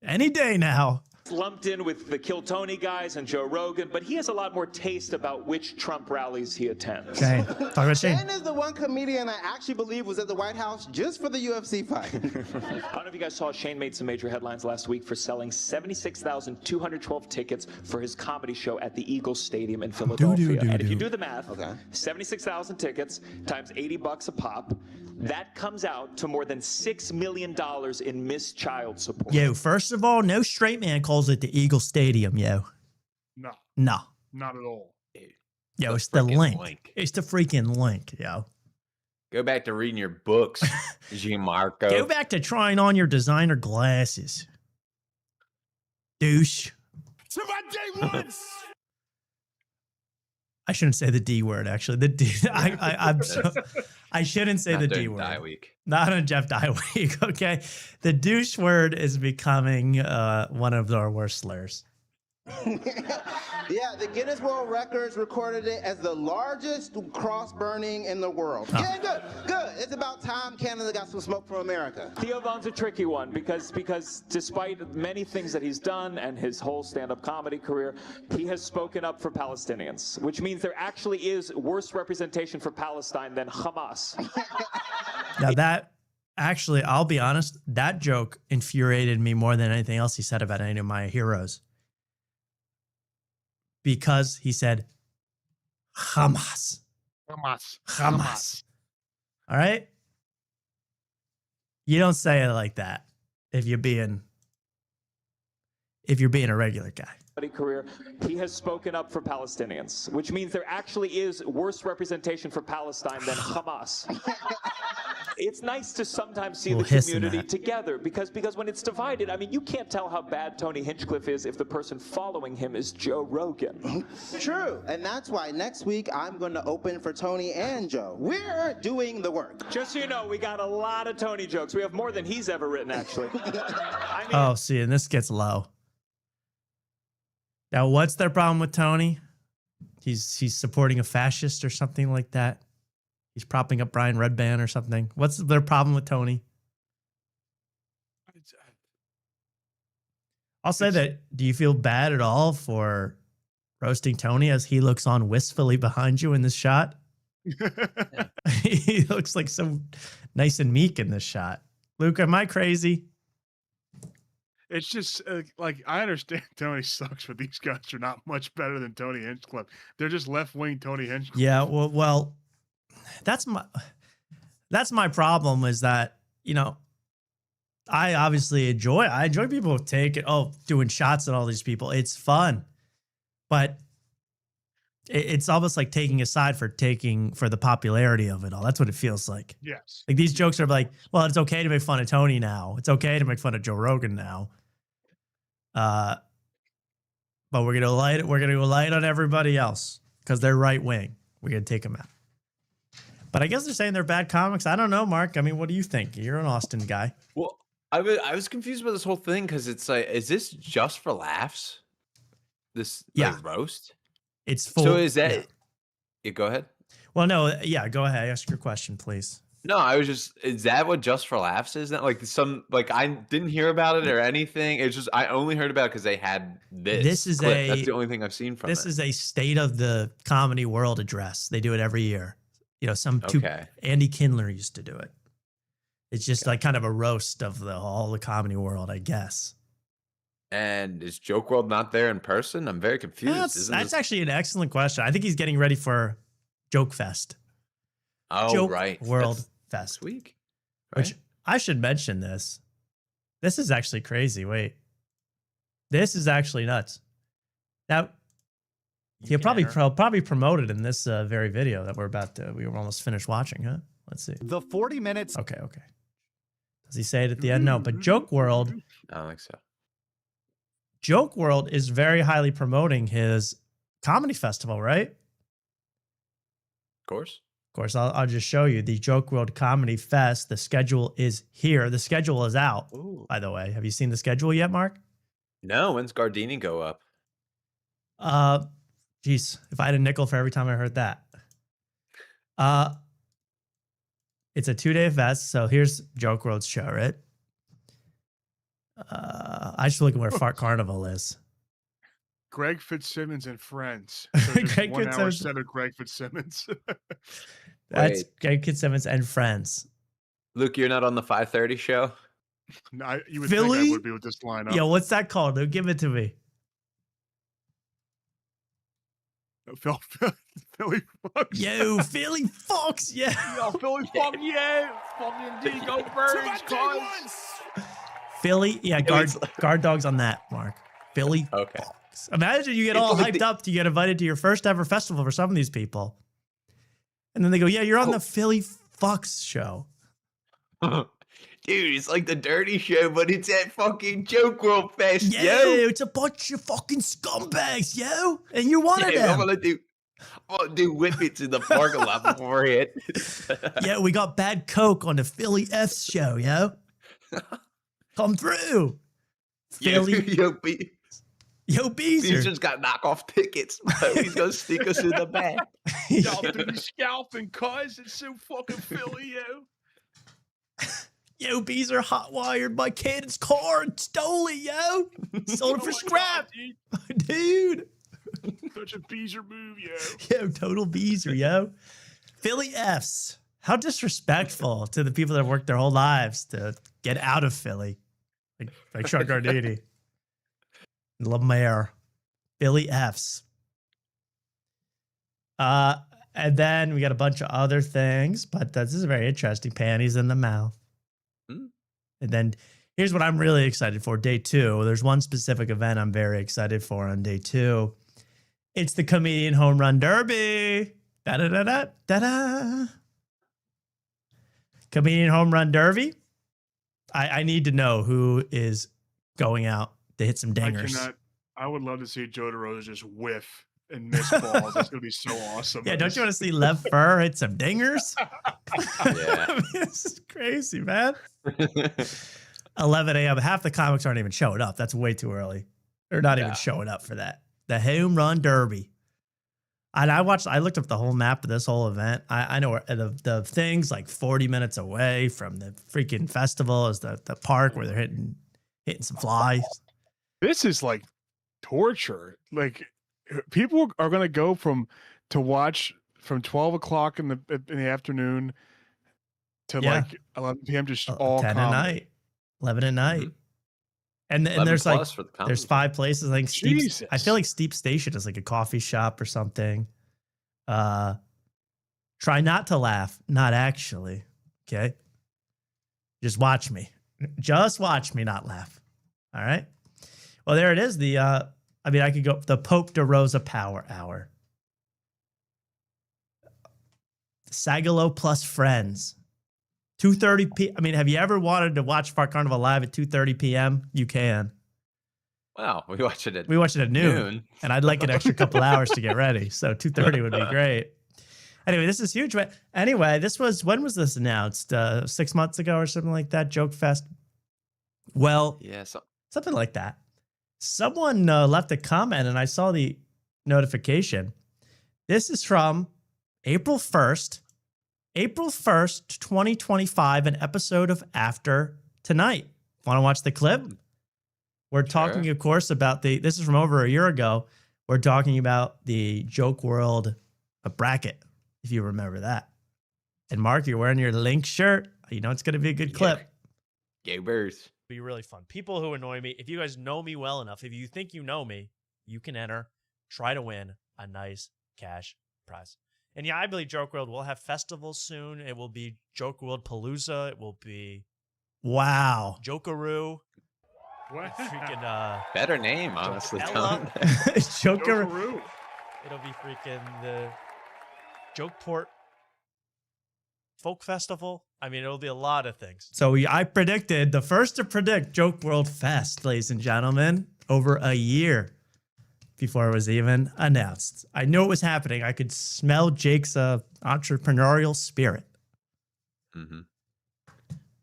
Any day now. Lumped in with the Kill Tony guys and Joe Rogan, but he has a lot more taste about which Trump rallies he attends. Okay, talk about Shane. Shane is the one comedian I actually believe was at the White House just for the UFC fight. I don't know if you guys saw, Shane made some major headlines last week for selling 76,212 tickets for his comedy show at the Eagles Stadium in Philadelphia. And if you do the math, 76,000 tickets times $80 a pop, that comes out to more than $6 million in missed child support. Yo, first of all, no straight man calls it the Eagle Stadium, yo. No. No. Not at all. Yo, it's the link. It's the freaking link, yo. Go back to reading your books, Gianmarco. Go back to trying on your designer glasses. Douche. To my day ones. I shouldn't say the D word, actually. The D. I shouldn't say the D word. Die week. Not on Jeff Die Week, okay? The douche word is becoming one of our worst slurs. Yeah, the Guinness World Records recorded it as the largest cross burning in the world. Oh. Yeah, good, good. It's about time Canada got some smoke from America. Theo Von's a tricky one because despite many things that he's done and his whole stand-up comedy career, he has spoken up for Palestinians, which means there actually is worse representation for Palestine than Hamas. Now that, actually, I'll be honest, that joke infuriated me more than anything else he said about any of my heroes. Because he said Hamas. Hamas. All right? You don't say it like that if you're being a regular guy. Career, he has spoken up for Palestinians, which means there actually is worse representation for Palestine than Hamas. It's nice to sometimes see the community together because when it's divided, I mean, you can't tell how bad Tony Hinchcliffe is if the person following him is Joe Rogan. True, and that's why next week I'm going to open for Tony and Joe. We're doing the work. Just so you know, we got a lot of Tony jokes. We have more than he's ever written, actually. I mean, Oh, see, and this gets low. Now, what's their problem with Tony? He's supporting a fascist or something like that. He's propping up Brian Redban or something. What's their problem with Tony? I'll say that. Do you feel bad at all for roasting Tony as he looks on wistfully behind you in this shot? He looks like so nice and meek in this shot. Luke, am I crazy? It's just like I understand Tony sucks, but these guys are not much better than Tony Hinchcliffe. They're just left wing Tony Hinchcliffe. Yeah, well, that's my problem is that, you know, I obviously enjoy people doing shots at all these people. It's fun, but it's almost like taking a side for the popularity of it all. That's what it feels like. Yes. Like these jokes are like, well, it's okay to make fun of Tony now. It's okay to make fun of Joe Rogan now. But we're gonna go light on everybody else because they're right wing. We're gonna take them out. But I guess they're saying they're bad comics. I don't know, Mark. I mean, what do you think? You're an Austin guy. Well, I was confused about this whole thing because it's like, is this just for laughs? This roast? It's full. So is that? Yeah, go ahead. Well, no, yeah, go ahead. Ask your question, please. No, is that what Just for Laughs is? That like I didn't hear about it or anything. It's just I only heard about it because they had this. This is clip. That's the only thing I've seen from it. This is a state of the comedy world address. They do it every year. You know, Andy Kindler used to do it. It's just like kind of a roast of all the comedy world, I guess. And is Joke World not there in person? I'm very confused. That's actually an excellent question. I think he's getting ready for Joke Fest. Oh, Joke right. World Fest. Week. Right? Which I should mention this. This is actually crazy. Wait. This is actually nuts. Now, he'll probably promote it in this very video that we were almost finished watching, huh? Let's see. The 40 minutes. Okay. Does he say it at the end? No, but Joke World. I don't think so. Joke World is very highly promoting his comedy festival, right? Of course, I'll just show you the Joke World Comedy Fest. The schedule is here. The schedule is out, by the way. Have you seen the schedule yet, Mark? No. When's Gardini go up? Geez, if I had a nickel for every time I heard that. It's a 2-day fest. So here's Joke World's show, right? I should look at where Fart Carnival is. Greg Fitzsimmons and Friends. So Greg 1 hour Fitzsimmons. set of Greg Fitzsimmons. That's Greg Fitzsimmons and Friends. Luke, you're not on the 5:30 show? No, you would Philly? think I would be with this lineup. Yo, what's that called? Dude, give it to me. Philly Fox. Yo, Philly Fox, yeah. Yo, Philly Fox, yeah. Fucking D, go Birds, cuz. Philly, yeah, guard dogs on that, Mark. Philly Fox. fucks. Imagine you get all hyped up to get invited to your first ever festival for some of these people. And then they go, yeah, you're on the Philly Fucks show. Dude, it's like the Dirty Show, but it's at fucking Joke World Fest, Yo, yo. it's a bunch of fucking scumbags, yo. And you're one of them. I'm gonna do whippets in the parking lot beforehand. Yeah, we got Bad Coke on the Philly F's show, yo. Come through. Philly. Yo, Beezer. He's just got knockoff tickets, but he's gonna sneak us in the back. Y'all do the scalping, cuz it's so fucking Philly, yo. Yo, Beezer hot-wired my kid's car and stole it, yo. Sold it for scrap. God, dude. Such a Beezer move, yo. Yo, total Beezer, yo. Philly F's. How disrespectful to the people that have worked their whole lives to get out of Philly. Like Sean Gardini. Lemaire. Philly F's. And then we got a bunch of other things, but this is very interesting. Panties in the mouth. And then here's what I'm really excited for. Day 2. There's one specific event I'm very excited for on day 2. It's the Comedian Home Run Derby. Da-da-da-da-da-da. Comedian Home Run Derby. I need to know who is going out to hit some dingers. I would love to see Joe DeRosa just whiff and miss balls. That's gonna be so awesome. Yeah, don't you want to see Lev Fur hit some dingers? Yeah. I mean, this is crazy, man. 11 a.m. Half the comics aren't even showing up. That's way too early. They're not even showing up for that. The Home Run Derby. And I looked up the whole map of this whole event. I know where the thing's like 40 minutes away from the freaking festival is the park where they're hitting some flies. This is like torture. Like people are going to go to watch from 12 o'clock in the afternoon to like 11 p.m. just all 10 comedy. at night, 11 at night. Mm-hmm. And there's like, there's 5 places. I think Jesus. I feel like Steep Station is like a coffee shop or something. Try not to laugh. Not actually. Okay. Just watch me. Just watch me not laugh. All right. Well, there it is. I could go the Pope DeRosa Power Hour. Sagalo plus Friends. 2:30 p.m. I mean, have you ever wanted to watch Fart Carnival live at 2:30 p.m.? You can. Wow, we watched it at noon. And I'd like an extra couple hours to get ready. So 2:30 would be great. Anyway, this is huge. But anyway, when was this announced? 6 months ago or something like that? Joke Fest. Well, yeah, something like that. Someone left a comment and I saw the notification. This is from April 1st, 2025, an episode of After Tonight. Want to watch the clip? We're talking, of course, about this is from over a year ago. We're talking about the Joke World bracket, if you remember that. And Mark, you're wearing your Link shirt. You know it's going to be a good clip. Gay Bears. Be really fun. People who annoy me, if you guys know me well enough, if you think you know me, you can enter, try to win a nice cash prize. And yeah, I believe Joke World will have festivals soon. It will be Joke World Palooza. It will be Jokeroo. What? Freaking better name, honestly. Jokeroo. It'll be freaking the Jokeport Folk Festival. I mean, it'll be a lot of things. So I predicted, the first to predict Joke World Fest, ladies and gentlemen, over a year before it was even announced. I knew it was happening. I could smell Jake's entrepreneurial spirit. Mm-hmm.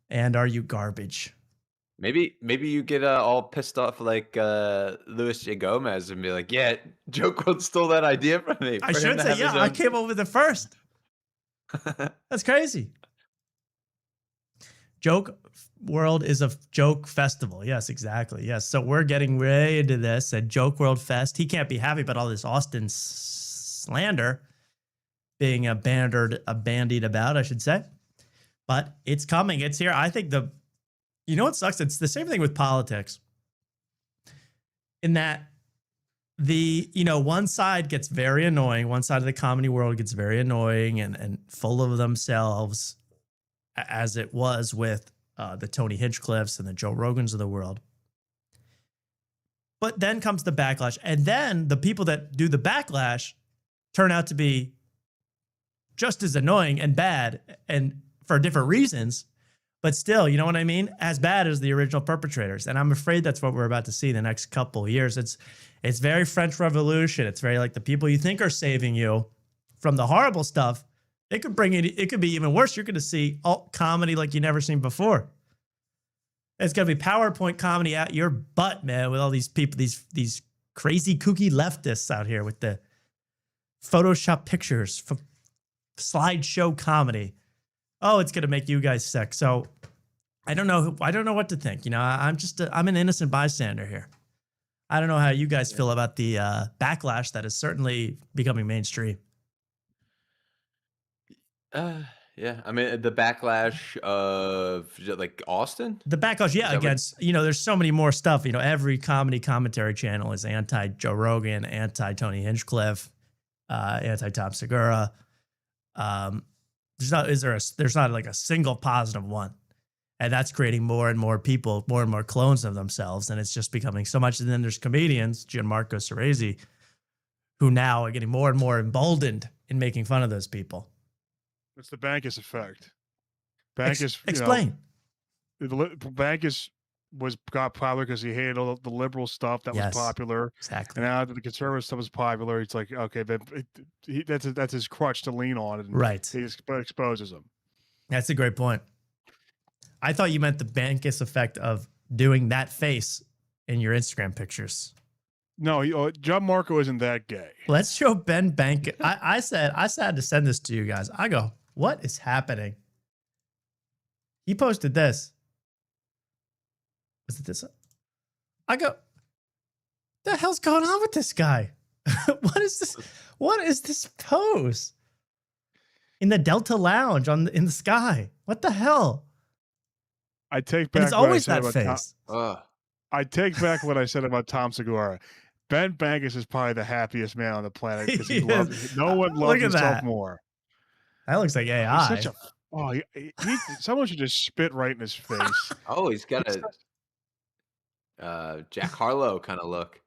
And are you garbage? Maybe you get all pissed off like Louis J. Gomez and be like, yeah, Joke World stole that idea from me. I should say, yeah, I came up with it first. That's crazy. Joke World is a joke festival. Yes, exactly. Yes. So we're getting way into this at Joke World Fest. He can't be happy about all this Austin slander being bandied about, I should say. But it's coming. It's here. I think you know what sucks? It's the same thing with politics. In that one side gets very annoying. One side of the comedy world gets very annoying and full of themselves, as it was with the Tony Hinchcliffes and the Joe Rogans of the world. But then comes the backlash. And then the people that do the backlash turn out to be just as annoying and bad and for different reasons. But still, you know what I mean? As bad as the original perpetrators. And I'm afraid that's what we're about to see the next couple of years. It's very French Revolution. It's very like the people you think are saving you from the horrible stuff. It could be even worse. You're going to see alt comedy like you've never seen before. It's going to be PowerPoint comedy at your butt, man, with all these people, these crazy kooky leftists out here with the Photoshop pictures, slideshow comedy. Oh, it's going to make you guys sick. So I don't know what to think. You know, I'm an innocent bystander here. I don't know how you guys feel about the backlash that is certainly becoming mainstream. Yeah. I mean, the backlash of like Austin? The backlash, yeah, against, there's so many more stuff. Every comedy commentary channel is anti-Joe Rogan, anti-Tony Hinchcliffe, anti-Tom Segura. There's not like a single positive one. And that's creating more and more people, more and more clones of themselves. And it's just becoming so much. And then there's comedians, Gianmarco Ceresi, who now are getting more and more emboldened in making fun of those people. It's the Bankus effect. Bankus, explain. Bankus got popular because he hated all the liberal stuff that was popular. Exactly. And now that the conservative stuff is popular, it's like, okay, but that's his crutch to lean on. And right. He exposes him. That's a great point. I thought you meant the Bankus effect of doing that face in your Instagram pictures. No, John Marco isn't that gay. Let's show Ben Bankus. I said I had to send this to you guys. I go, what is happening? He posted this. Was it this? I go, the hell's going on with this guy? What is this? What is this pose? In the Delta Lounge in the sky. What the hell? I take back. And it's always that face. I take back what I said about Tom Segura. Ben Bankus is probably the happiest man on the planet because no one loves himself more. That looks like AI. Someone should just spit right in his face. Oh, he's got a Jack Harlow kind of look.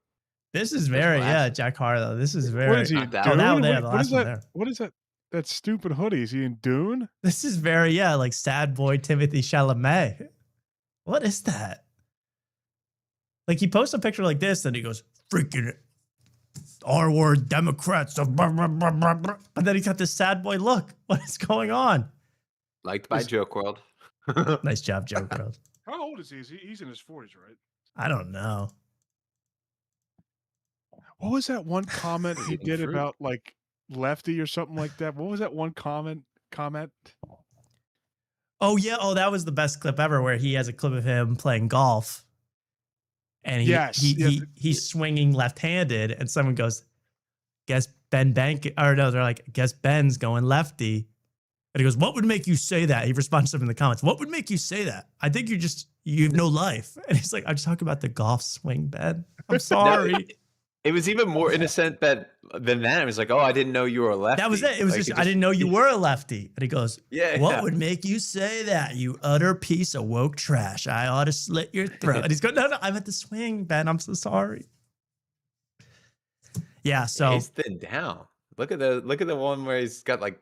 This is very Jack Harlow. This is very. What is he? What is that? That stupid hoodie. Is he in Dune? This is very like sad boy Timothy Chalamet. What is that? Like he posts a picture like this, and he goes, "Freaking R-word Democrats," and then he's got this sad boy look. What is going on? Liked by Joke World. Nice job, Joke World. How old is he? He's in his 40s, right? I don't know. What was that one comment he did about like Lefty or something like that? What was that one comment? Oh yeah. Oh, that was the best clip ever, where he has a clip of him playing golf. And he's swinging left-handed, and someone goes, "Guess Ben Bank," or no, they're like, "Guess Ben's going lefty." And he goes, "What would make you say that?" He responds to them in the comments, "What would make you say that? I think you have no life." And he's like, "I'm just talking about the golf swing, Ben. I'm sorry." No, it was even more innocent than that. It was like, "Oh, I didn't know you were a lefty." That was it. It was like, I didn't know you were a lefty. And he goes, "What would make you say that, you utter piece of woke trash? I ought to slit your throat." And he's going, no, I'm at the swing, Ben. I'm so sorry. Yeah, so he's thinned down. Look at the one where he's got like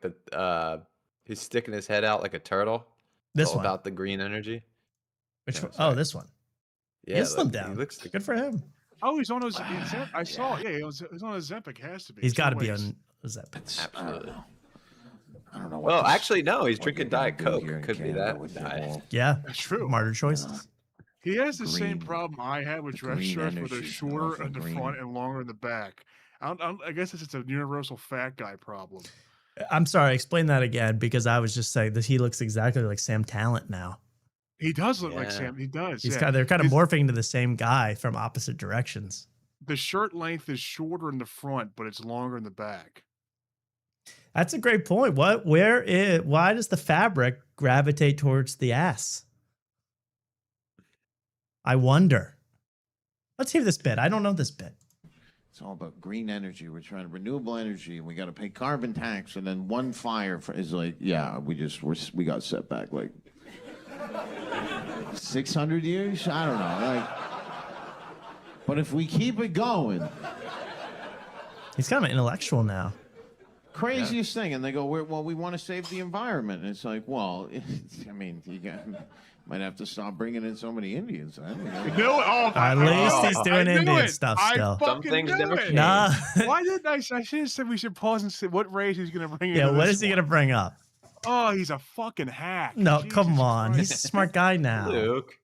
he's sticking his head out like a turtle. This all one about the green energy. Which one? Oh, this one. Yeah, he's slimmed down. He looks good for him. Oh, he's on his. I saw. Yeah, he's on his Ozempic. Has to be. He's got to be on Ozempic. Absolutely. I don't know. Well, actually, no. He's drinking Diet Coke. Could be that. Yeah, that's true. Martyr choices. He has the same problem I had with dress shirts, where they're shorter in the front and longer in the back. I guess it's a universal fat guy problem. I'm sorry. Explain that again, because I was just saying that he looks exactly like Sam Talent now. He does look like Sam. He does. They're kind of morphing into the same guy from opposite directions. The shirt length is shorter in the front, but it's longer in the back. That's a great point. Why does the fabric gravitate towards the ass? I wonder. Let's hear this bit. I don't know this bit. It's all about green energy. We're trying renewable energy, and we got to pay carbon tax. And then one fire is like, yeah, we got set back like 600 years. I don't know. Like, But if we keep it going, he's kind of an intellectual now. craziest thing, and they go, well, we want to save the environment. And it's like, well, I mean, might have to stop bringing in so many Indians. I mean, At least he's doing Indian stuff still. Some things never change. Nah. Why didn't I should have said we should pause and see what race he's going to bring in. Yeah, what is he going to bring up? Oh, he's a fucking hack. No, Jesus come on. Christ. He's a smart guy now. Luke.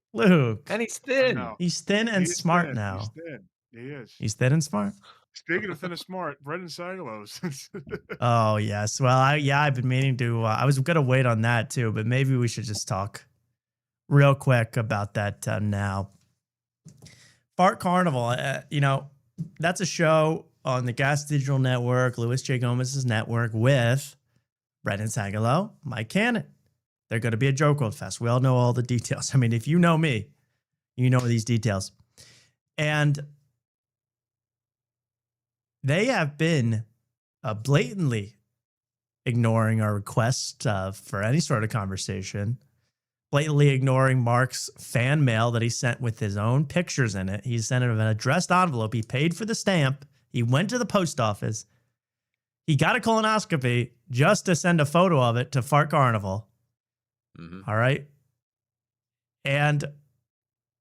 And he's thin. He's thin and smart now. He's thin. He is. He's thin and smart. Speaking of thin and smart, bread and cellulose. Oh, yes. Well, I've been meaning to. I was going to wait on that too, but maybe we should just talk real quick about that now. Fart Carnival, that's a show on the Gas Digital Network, Louis J. Gomez's network, with Brendan Sagalow, Mike Cannon. They're going to be at Joke World Fest. We all know all the details. I mean, if you know me, you know these details. And they have been blatantly ignoring our request for any sort of conversation, blatantly ignoring Mark's fan mail that he sent with his own pictures in it. He sent it in an addressed envelope. He paid for the stamp. He went to the post office. He got a colonoscopy just to send a photo of it to Fart Carnival. Mm-hmm. All right. And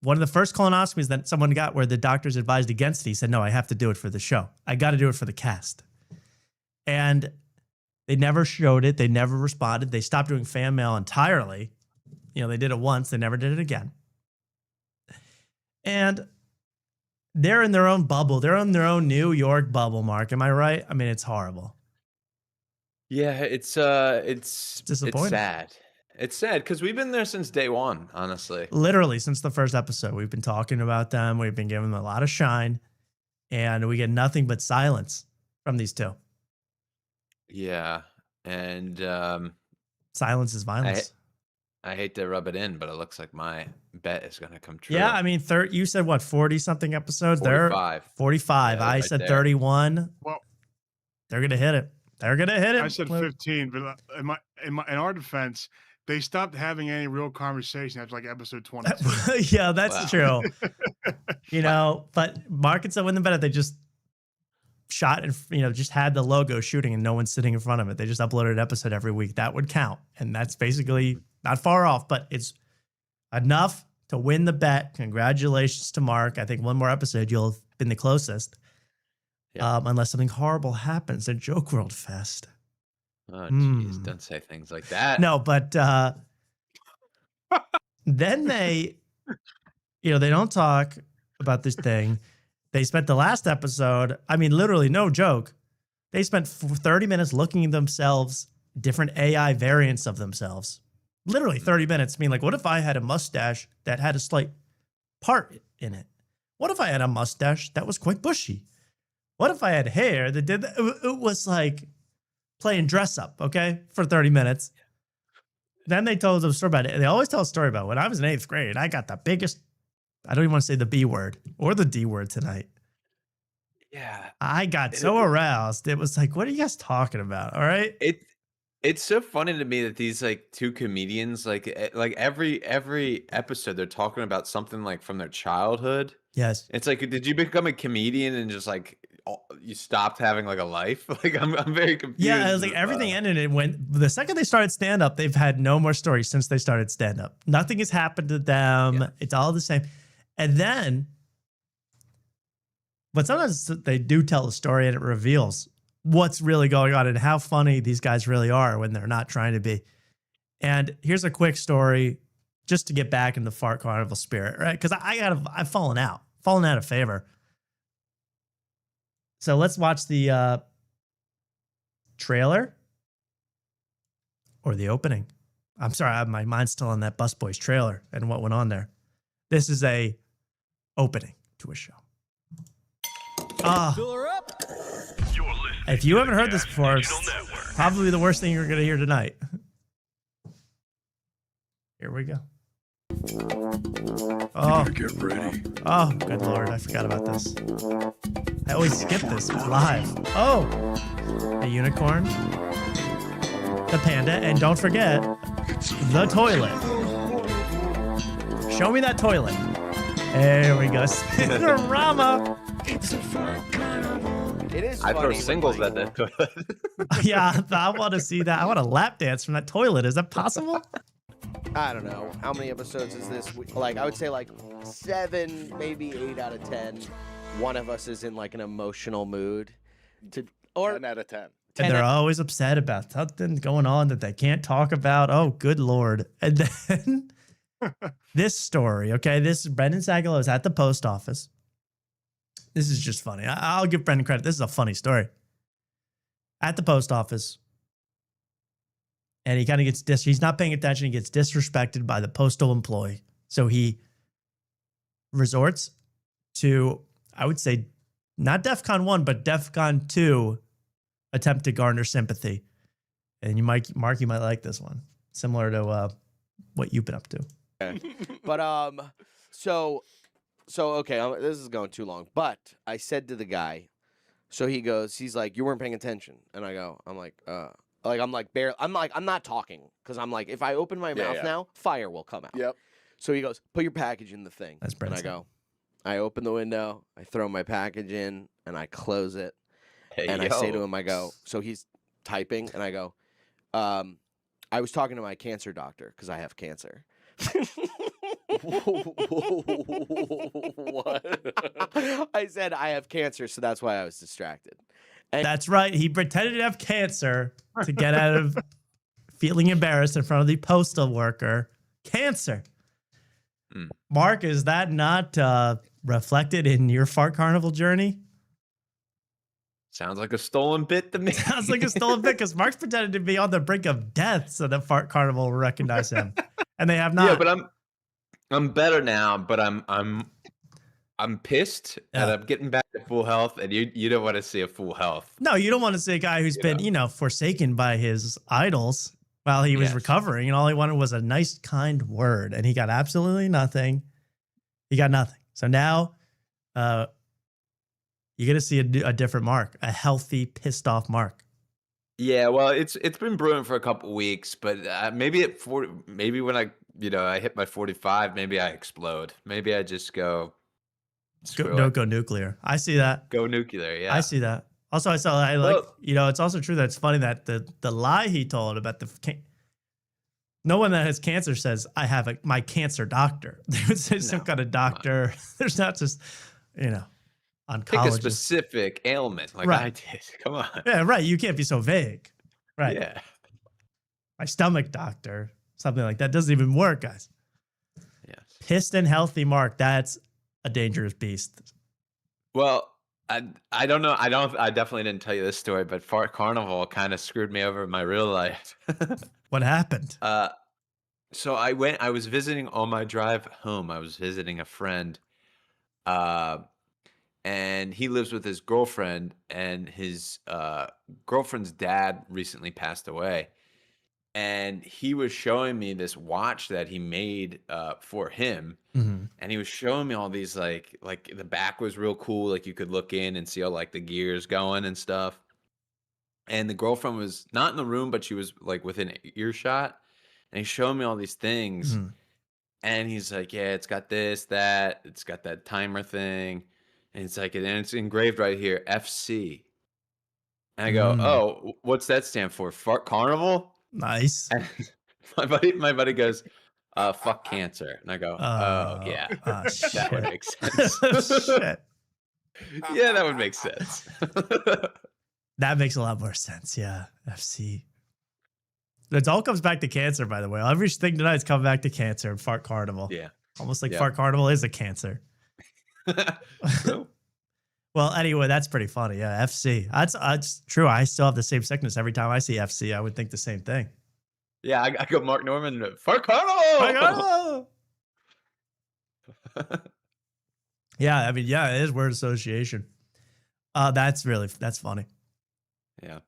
one of the first colonoscopies that someone got where the doctors advised against it, he said, no, I have to do it for the show. I got to do it for the cast. And they never showed it. They never responded. They stopped doing fan mail entirely. They did it once. They never did it again. And they're in their own bubble. They're in their own New York bubble, Mark. Am I right? I mean, it's horrible. Yeah, it's disappointing. It's sad. It's sad because we've been there since day one, honestly. Literally, since the first episode, we've been talking about them. We've been giving them a lot of shine, and we get nothing but silence from these two. Yeah, and silence is violence. I hate to rub it in, but it looks like my bet is going to come true. Yeah, I mean, you said what, 40-something episodes? 45. 45. Yeah, I right said there. 31. Well, they're going to hit it. They're going to hit it. I said 15, but in our defense, they stopped having any real conversation after like episode 22. Yeah, that's true. But Mark and someone in the bet, they just shot and just had the logo shooting and no one's sitting in front of it. They just uploaded an episode every week. That would count. And that's basically not far off, but it's enough to win the bet. Congratulations to Mark. I think one more episode, you'll have been the closest. Yeah. Unless something horrible happens at Joke World Fest. Oh, jeez, don't say things like that. No, but then they don't talk about this thing. They spent the last episode, I mean, literally, no joke. They spent 30 minutes looking at themselves, different AI variants of themselves. Literally 30 minutes. I mean, like, what if I had a mustache that had a slight part in it? What if I had a mustache that was quite bushy? What if I had hair that did that? It was like playing dress up, okay, for 30 minutes. Then they told a story about it. They always tell a story about when I was in 8th grade, I got the biggest, I don't even want to say the B word or the D word tonight. Yeah. I got so aroused. It was like, what are you guys talking about? All right. It's so funny to me that these like two comedians, like every episode, they're talking about something like from their childhood. Yes. It's like, did you become a comedian and just like you stopped having like a life? Like I'm very confused. Yeah, it was like everything ended. And when the second they started stand up, they've had no more stories since they started stand up. Nothing has happened to them. Yeah. It's all the same. And then, but sometimes they do tell a story and it reveals what's really going on and how funny these guys really are when they're not trying to be. And here's a quick story just to get back in the Fart Carnival spirit, right? Because I've fallen out of favor. So let's watch the trailer or the opening. I'm sorry, my mind's still on that Busboys trailer and what went on there. This is a opening to a show. If you haven't heard this before, it's probably the worst thing you're going to hear tonight. Here we go. Oh, get ready. Oh, good Lord. I forgot about this. I always skip this live. Oh, a unicorn, the panda, and don't forget the toilet. Show me that toilet. There we go. Spinorama. It is. I throw funny singles when, at the toilet. Yeah, I want to see that. I want a lap dance from that toilet. Is that possible? I don't know. How many episodes is this? Like, I would say like 7, maybe 8 out of 10. One of us is in like an emotional mood. Or 10 out of 10. And they're always upset about something going on that they can't talk about. Oh, good Lord. And then this story, okay? This Brendan Sagalow is at the post office. This is just funny. I'll give Brendan credit. This is a funny story. At the post office. And he kind of gets he's not paying attention. He gets disrespected by the postal employee. So he resorts to, I would say, not DEFCON 1, but DEFCON 2 attempt to garner sympathy. And you might, Mark, you might like this one. Similar to what you've been up to. But so okay, this is going too long. But I said to the guy, so he's like, you weren't paying attention, and I'm not talking because I'm like, if I open my mouth now, fire will come out. Yep. So he goes, put your package in the thing. That's and I open the window, I throw my package in, and I close it, and I say to him, so he's typing, and I go, I was talking to my cancer doctor because I have cancer. What? I said I have cancer, so that's why I was distracted. And that's right. He pretended to have cancer to get out of feeling embarrassed in front of the postal worker. Cancer. Mark, is that not reflected in your fart carnival journey? Sounds like a stolen bit to me. Sounds like a stolen bit because Mark's pretended to be on the brink of death so that fart carnival will recognize him, and they have not. Yeah, but I'm better now. But I'm pissed, and I'm getting back to full health. And you don't want to see a full health. No, you don't want to see a guy who's been forsaken by his idols while he was recovering, and all he wanted was a nice, kind word, and he got absolutely nothing. He got nothing. So now, you're gonna see a different Mark, a healthy, pissed off Mark. Yeah, well, it's been brewing for a couple weeks, but maybe when I hit my 45, maybe I explode. Maybe I just go. Go nuclear. I see that. Go nuclear. Yeah, I see that. Also, it's also true that it's funny that the lie he told about no one that has cancer says I have my cancer doctor. They would say some kind of doctor. There's not just oncologist. Pick a specific ailment like I did. Come on. Yeah, right. You can't be so vague. Right. Yeah. My stomach doctor, something like that doesn't even work, guys. Yes. Pissed and healthy Mark. That's a dangerous beast. Well, I don't know. I definitely didn't tell you this story, but Fart Carnival kind of screwed me over in my real life. What happened? So I was visiting on my drive home. I was visiting a friend. And he lives with his girlfriend, and his girlfriend's dad recently passed away. And he was showing me this watch that he made for him. Mm-hmm. And he was showing me all these like the back was real cool. Like you could look in and see all like the gears going and stuff. And the girlfriend was not in the room, but she was like within earshot. And he's showing me all these things. Mm-hmm. And he's like, yeah, it's got this, that, it's got that timer thing. And it's like, and it's engraved right here, FC. And I go, oh, what's that stand for? Fart Carnival? Nice. And my buddy goes, fuck cancer. And I go, oh yeah, that would make sense. Shit. Yeah, that would make sense. That makes a lot more sense. Yeah, FC. It all comes back to cancer, by the way. Everything tonight's coming back to cancer and Fart Carnival. Yeah. Almost like Fart Carnival is a cancer. Well, anyway, that's pretty funny. Yeah, FC. That's true. I still have the same sickness every time I see FC. I would think the same thing. Yeah, I go Mark Norman. Fart Carnival. Fart Carnival. Yeah, I mean, yeah, it is word association. That's funny. Yeah.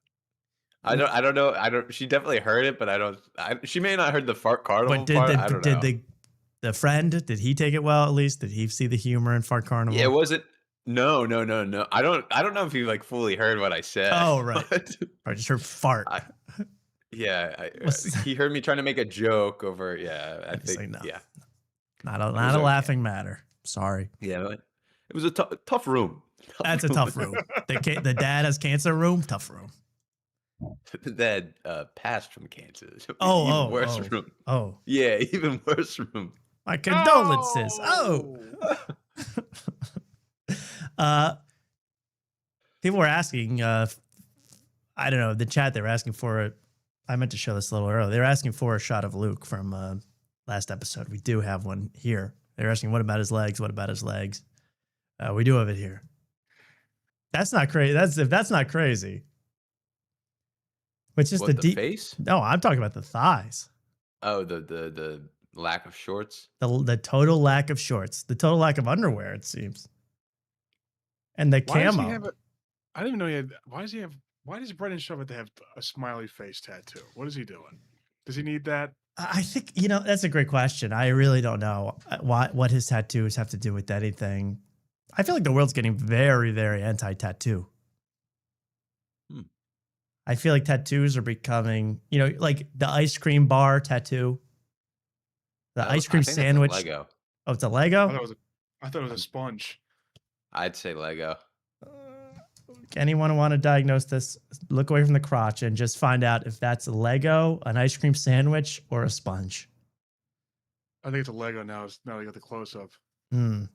I don't know. She definitely heard it, but she may not have heard the Fart Carnival part. I don't know. Did the friend, did he take it well at least? Did he see the humor in Fart Carnival? Yeah, it wasn't. No. I don't know if he like fully heard what I said. Oh, right. I just heard fart. He heard me trying to make a joke over. Yeah, I think. Like, no, yeah, not a laughing matter. Sorry. Yeah, but it was a tough room. That's a tough room. The dad has cancer room. Tough room. The dad passed from cancer. So Oh, even oh, worse oh, room. oh. Yeah, even worse room. My condolences. Oh. People were asking, I don't know, the chat, they were asking for it. I meant to show this a little earlier. They were asking for a shot of Luke from last episode. We do have one here. They're asking, what about his legs? What about his legs? We do have it here. That's not crazy. That's not crazy. Which is What, the the deep face? No, I'm talking about the thighs. Oh, the lack of shorts. The total lack of shorts. The total lack of underwear, it seems. And the Why does he camo. have I didn't even know he had. Why does Brendan Schaub have to have a smiley face tattoo? What is he doing? Does he need that? I think, that's a great question. I really don't know what his tattoos have to do with anything. I feel like the world's getting very, very anti-tattoo. I feel like tattoos are becoming, like the ice cream bar tattoo, the ice cream sandwich. Lego. Oh, it's a Lego? I thought it was a sponge. I'd say Lego. Anyone want to diagnose this? Look away from the crotch and just find out if that's a Lego, an ice cream sandwich, or a sponge. I think it's a Lego now. Now they got the close up. Hmm.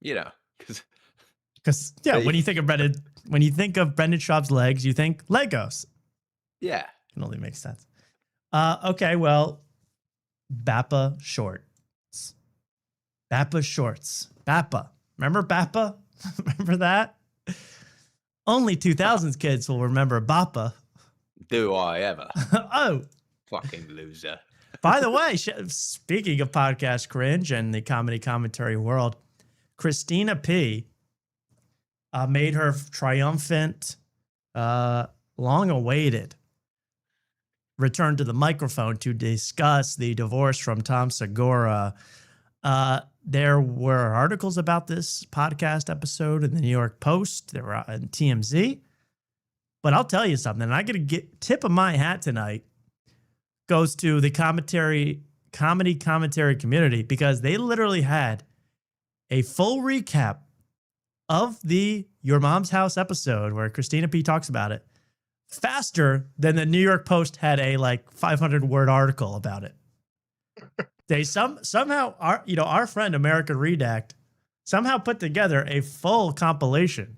Because when you think of Brendan Schaub's legs, you think Legos. Yeah, can only make sense. Okay, well, Bappa shorts. Bappa shorts. Bappa. Remember Bappa? Remember that? Only 2000s kids will remember Bappa. Do I ever? Oh. Fucking loser. By the way, speaking of podcast cringe and the comedy commentary world, Christina P. Made her triumphant, long-awaited return to the microphone to discuss the divorce from Tom Segura. There were articles about this podcast episode in the New York Post. There were in TMZ. But I'll tell you something. And I got to tip of my hat tonight goes to the comedy commentary community, because they literally had a full recap of the Your Mom's House episode where Christina P. talks about it faster than the New York Post had a 500-word article about it. They somehow, our friend American Redact somehow put together a full compilation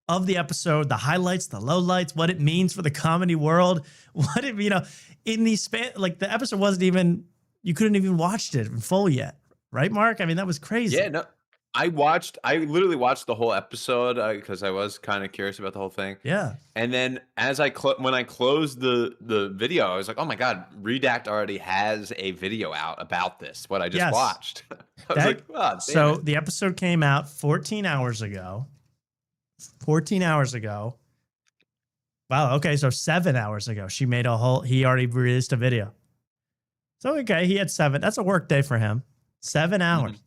of the episode, the highlights, the lowlights, what it means for the comedy world, what it, in the span, the episode wasn't even, you couldn't even watched it in full yet. Right, Mark? I mean, that was crazy. Yeah, no, I literally watched the whole episode because I was kind of curious about the whole thing. Yeah. And then as when I closed the video, I was like, oh my God, Redact already has a video out about this, what I just watched. I was like, oh, so the episode came out 14 hours ago. 14 hours ago. Wow, okay, so 7 hours ago. He already released a video. So, okay, he had 7. That's a work day for him. 7 hours. Mm-hmm.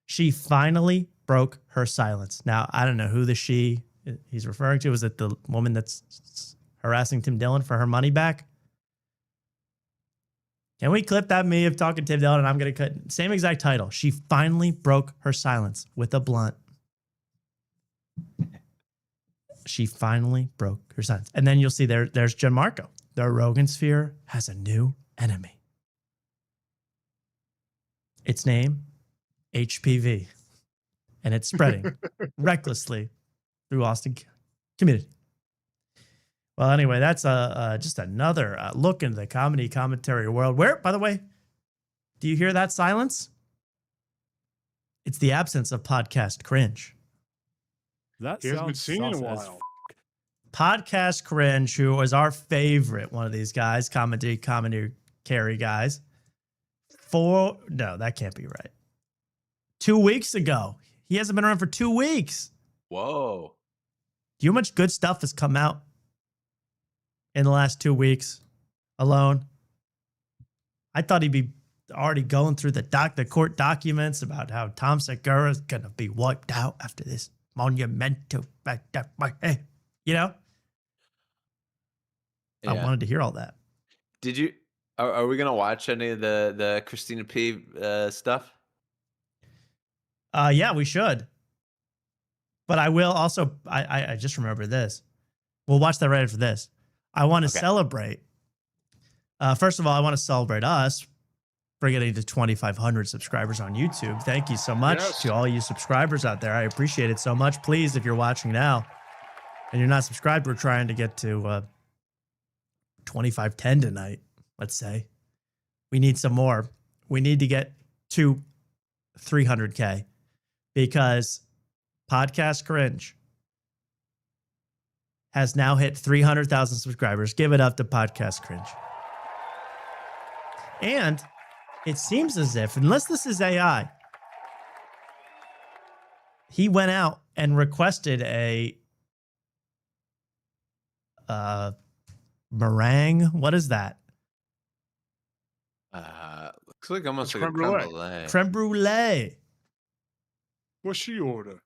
She finally broke her silence. Now, I don't know who the she he's referring to. Is it the woman that's harassing Tim Dillon for her money back? Can we clip that me of talking to Tim Dillon? And I'm going to cut same exact title. She finally broke her silence with a blunt. She finally broke her silence. And then you'll see there's Gianmarco. The Rogan sphere has a new enemy. Its name, HPV. And it's spreading recklessly through Austin community. Well, anyway, that's just another look into the comedy commentary world. Where, by the way, do you hear that silence? It's the absence of podcast cringe. That he hasn't been seen in a while. Podcast cringe, who was our favorite one of these guys, comedy carry guys. No, that can't be right. 2 weeks ago. He hasn't been around for 2 weeks. Whoa. Do you know how much good stuff has come out in the last 2 weeks alone? I thought he'd be already going through the court documents about how Tom Segura is going to be wiped out after this monumental, you know? Yeah. I wanted to hear all that. Did you? Are we gonna watch any of the Christina P stuff? Yeah, we should. But I will also, I just remember this. We'll watch that right after this. I want to celebrate. First of all, I want to celebrate us for getting to 2,500 subscribers on YouTube. Thank you so much to all you subscribers out there. I appreciate it so much. Please, if you're watching now and you're not subscribed, we're trying to get to 2,510 tonight, let's say. We need some more. We need to get to 300K because Podcast Cringe has now hit 300,000 subscribers. Give it up to Podcast Cringe. And it seems as if, unless this is AI, he went out and requested a meringue. What is that? Looks like almost like a creme brulee. Creme brulee. What's she order?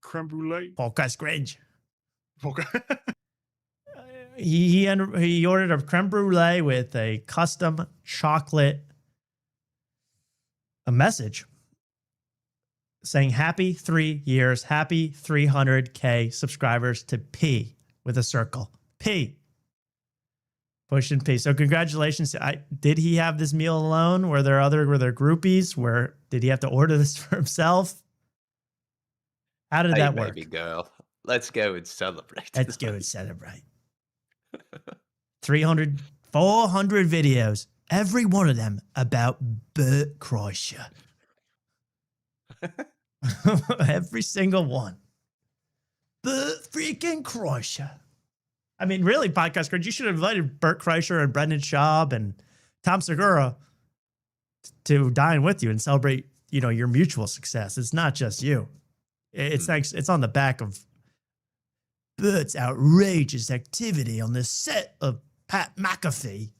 Creme brulee? Podcast Cringe. He ordered a creme brulee with a custom chocolate message saying happy 3 years, happy 300K subscribers to P with a circle. P. Pushing P. So congratulations. Did he have this meal alone? Were there groupies? Did he have to order this for himself? How did that work? Baby girl. Let's go and celebrate. Let's go and celebrate. 300, 400 videos, every one of them about Bert Kreischer. Every single one. Bert freaking Kreischer. I mean, really, Podcast Cringe, you should have invited Bert Kreischer and Brendan Schaub and Tom Segura to dine with you and celebrate, your mutual success. It's not just you. It's on the back of Bert's outrageous activity on the set of Pat McAfee.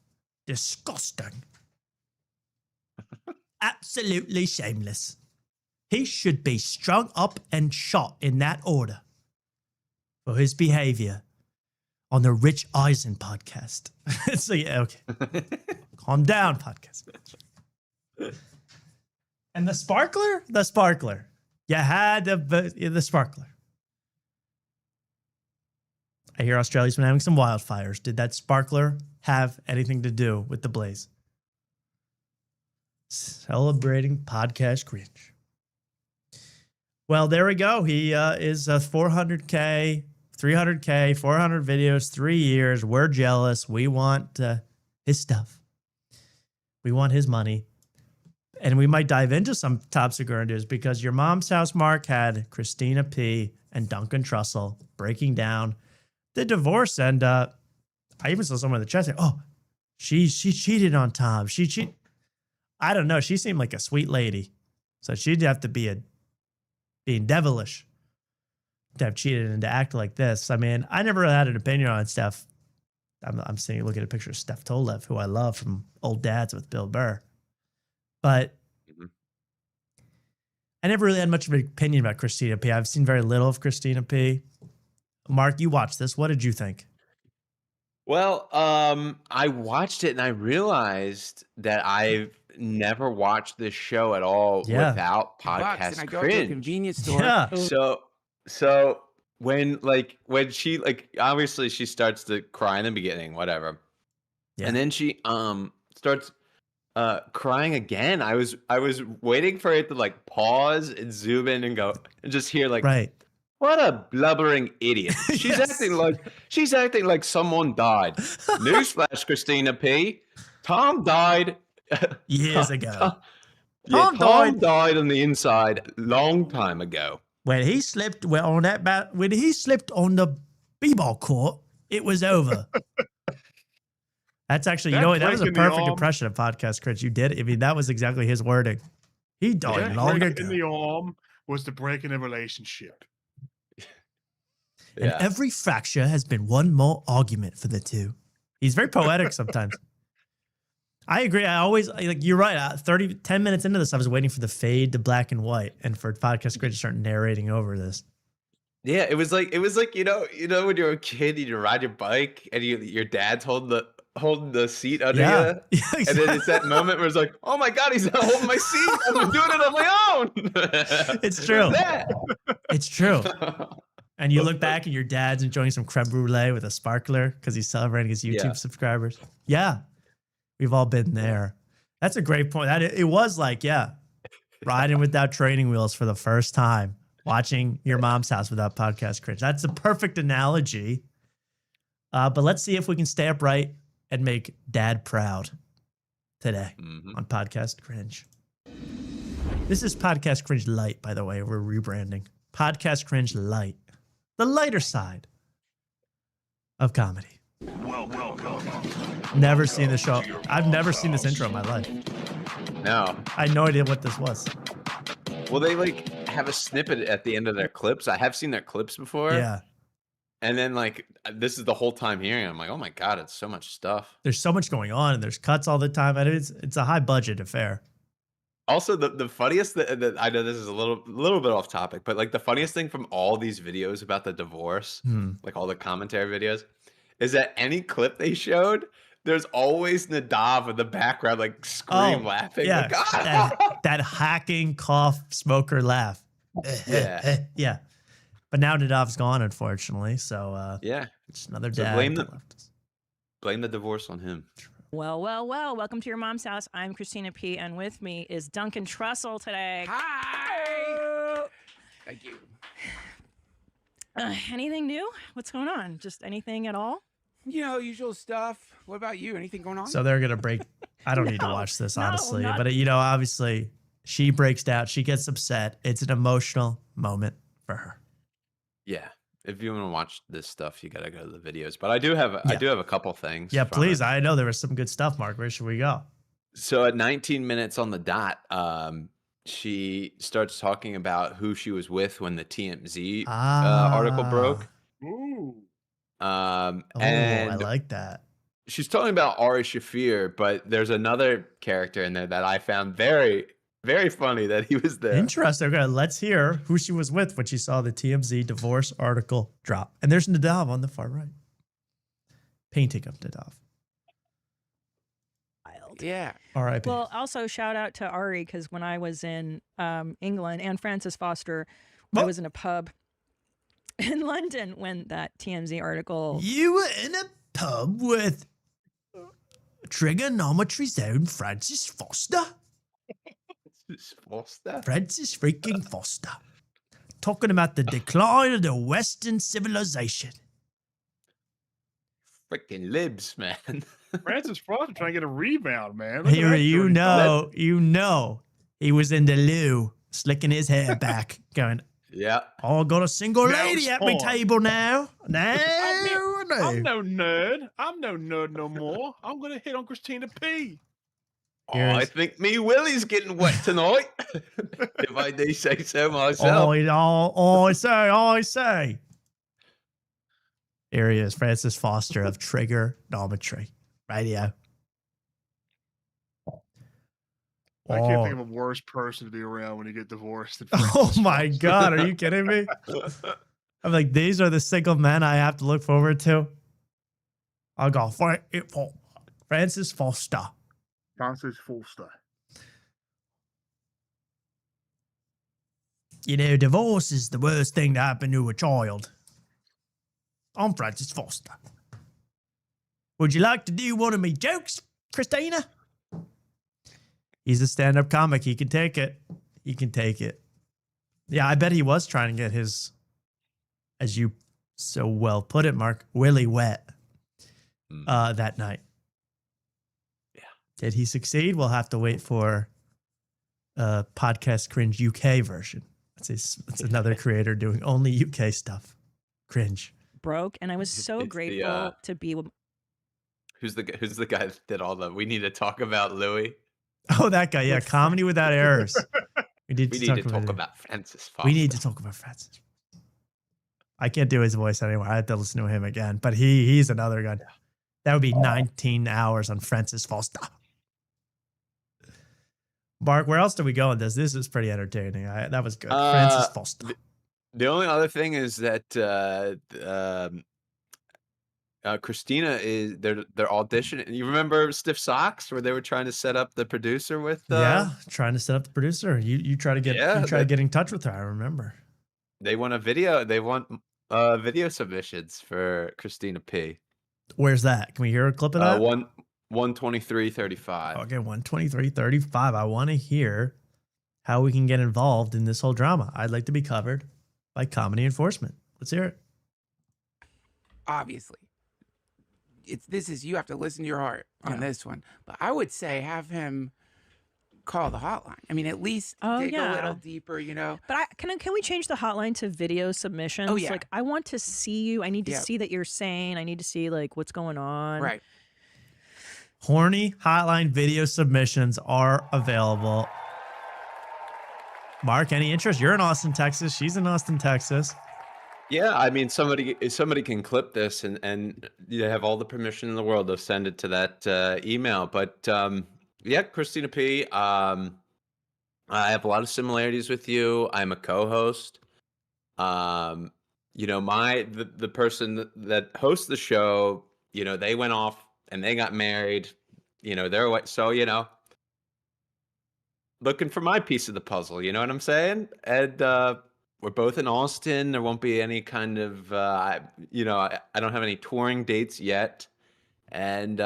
Disgusting. Absolutely shameless. He should be strung up and shot in that order for his behavior on the Rich Eisen podcast. So, yeah, okay. Calm down, podcast. And the sparkler? The sparkler. You had the sparkler. I hear Australia's been having some wildfires. Did that sparkler have anything to do with the blaze? Celebrating Podcast Cringe. Well, there we go. He is 400K, 300K, 400 videos, 3 years. We're jealous. We want his stuff. We want his money. And we might dive into some top Segura news because Your Mom's House Mark had Christina P. and Duncan Trussell breaking down the divorce. And I even saw someone in the chat say, oh, she cheated on Tom. I don't know. She seemed like a sweet lady. So she'd have to be being devilish to have cheated and to act like this. I mean, I never had an opinion on Steph. I'm sitting looking at a picture of Steph Tolev, who I love from Old Dads with Bill Burr. But I never really had much of an opinion about Christina P. I've seen very little of Christina P. Mark, you watched this. What did you think? Well, I watched it and I realized that I've never watched this show at all without Podcast Cringe. Go to a convenience store. Yeah. So when she obviously she starts to cry in the beginning, whatever. Yeah. And then she starts crying again. I was waiting for it to pause and zoom in and go and just hear right. What a blubbering idiot. She's acting like someone died. Newsflash, Christina P. Tom died years ago. Tom died on the inside long time ago. When he slipped on the b-ball court, it was over. That's actually, that was a perfect impression of Podcast Cringe. You did it. I mean, that was exactly his wording. He died long ago. In the arm was the break in a relationship. And every fracture has been one more argument for the two. He's very poetic sometimes. I agree. I always, you're right. 10 minutes into this, I was waiting for the fade to black and white and for Podcast Cringe to start narrating over this. Yeah, it was like when you're a kid and you ride your bike and your dad's holding holding the seat under Yeah. you. Yeah, exactly. And then it's that moment where it's like, oh my God, he's not holding my seat. I'm doing it on my own. It's true. Who's that? It's true. And you look back and your dad's enjoying some creme brulee with a sparkler because he's celebrating his YouTube subscribers. Yeah. We've all been there. That's a great point. It was like, riding without training wheels for the first time, watching your mom's house without podcast cringe. That's a perfect analogy. But let's see if we can stay upright and make dad proud today on podcast cringe. This is podcast cringe light, by the way. We're rebranding podcast cringe light, the lighter side of comedy. Never seen the show. I've never seen this intro in my life. No. I had no idea what this was. Well, they like have a snippet at the end of their clips. I have seen their clips before. Yeah. And then like this is the whole time hearing it. I'm like, oh my God, it's so much stuff. There's so much going on and there's cuts all the time. And it's a high budget affair. Also, the funniest that I know this is a little bit off topic, but like the funniest thing from all these videos about the divorce, like all the commentary videos, is that any clip they showed, there's always Nadav in the background, like laughing. Yeah, Like, ah! that hacking cough smoker laugh. Yeah. Yeah. But now Nadav's gone, unfortunately. So it's another dad. Blame the divorce on him. Well, welcome to your mom's house. I'm Christina P. And with me is Duncan Trussell today. Hi. Thank you. Anything new? What's going on? Just anything at all? You know, usual stuff. What about you? Anything going on? So they're going to break. I don't need to watch this, honestly. not- But, obviously, she breaks down. She gets upset. It's an emotional moment for her. Yeah. If you want to watch this stuff, you got to go to the videos. But I do have a couple things. Yeah, from please. it. I know there was some good stuff, Mark. Where should we go? So at 19 minutes on the dot, she starts talking about who she was with when the TMZ article broke. Ooh. And I like that. she's talking about Ari Shafir, but there's another character in there that I found very, very funny that he was there. Interesting. Okay, let's hear who she was with when she saw the TMZ divorce article drop. And there's Nadav on the far right. Painting of Nadav. Yeah. R.I.P. Well, also shout out to Ari, because when I was in England and Francis Foster, I was in a pub in London when that TMZ article. You were in a pub with trigonometry zone Francis Foster. Francis freaking Foster. Talking about the decline of the Western civilization. Freaking libs, man. Francis Foster trying to get a rebound, man. Here, you know, he was in the loo, slicking his hair back, going, yeah. Oh, got a single lady at my table now. I'm no nerd. I'm no nerd no more. I'm going to hit on Christina P. Oh, I think me Willie's getting wet tonight. If I do say so myself. I say. Here he is, Francis Foster of Trigonometry Radio. I can't think of a worse person to be around when you get divorced. Oh my God, are you kidding me? I'm like, these are the single men I have to look forward to. I'll go for it. Francis Foster. Francis Foster. You know, divorce is the worst thing to happen to a child. I'm Francis Foster. Would you like to do one of me jokes, Christina? He's a stand-up comic. He can take it. He can take it. Yeah, I bet he was trying to get his, as you so well put it, Mark, Willie wet that night. Yeah. Did he succeed? We'll have to wait for Podcast Cringe UK version. That's another creator doing only UK stuff. Cringe. Broke, and I was so grateful to be with. Who's the guy that did all the? We need to talk about Louis. Oh, that guy. Yeah, comedy without errors. We need to talk about Francis Foster. We need to talk about Francis. I can't do his voice anymore. I have to listen to him again. But he's another guy. That would be 19 hours on Francis Foster. Mark, where else do we go in this? This is pretty entertaining. That was good. Francis Foster. The only other thing is that Christina is they're auditioning. You remember Stiff Socks where they were trying to set up the producer with? Yeah, trying to set up the producer. You try to get get in touch with her. I remember. They want a video. They want video submissions for Christina P. Where's that? Can we hear a clip of that? 123.35. Okay, 123.35. I want to hear how we can get involved in this whole drama. I'd like to be covered by comedy enforcement. Let's hear it. Obviously, you have to listen to your heart on this one. But I would say have him call the hotline. I mean, at least dig a little deeper, you know. But can we change the hotline to video submissions? Oh, yeah. Like, I want to see you. I need to see that you're sane. I need to see like what's going on. Right. Horny hotline video submissions are available. Mark, any interest? You're in Austin, Texas. She's in Austin, Texas. Yeah, I mean, somebody can clip this and you have all the permission in the world to send it to that email. But yeah, Christina P. I have a lot of similarities with you. I'm a co-host. You know, the person that hosts the show, you know, they went off and they got married. You know, they're white, so you know, looking for my piece of the puzzle. You know what I'm saying? And we're both in Austin. There won't be any kind of, you know, I don't have any touring dates yet. And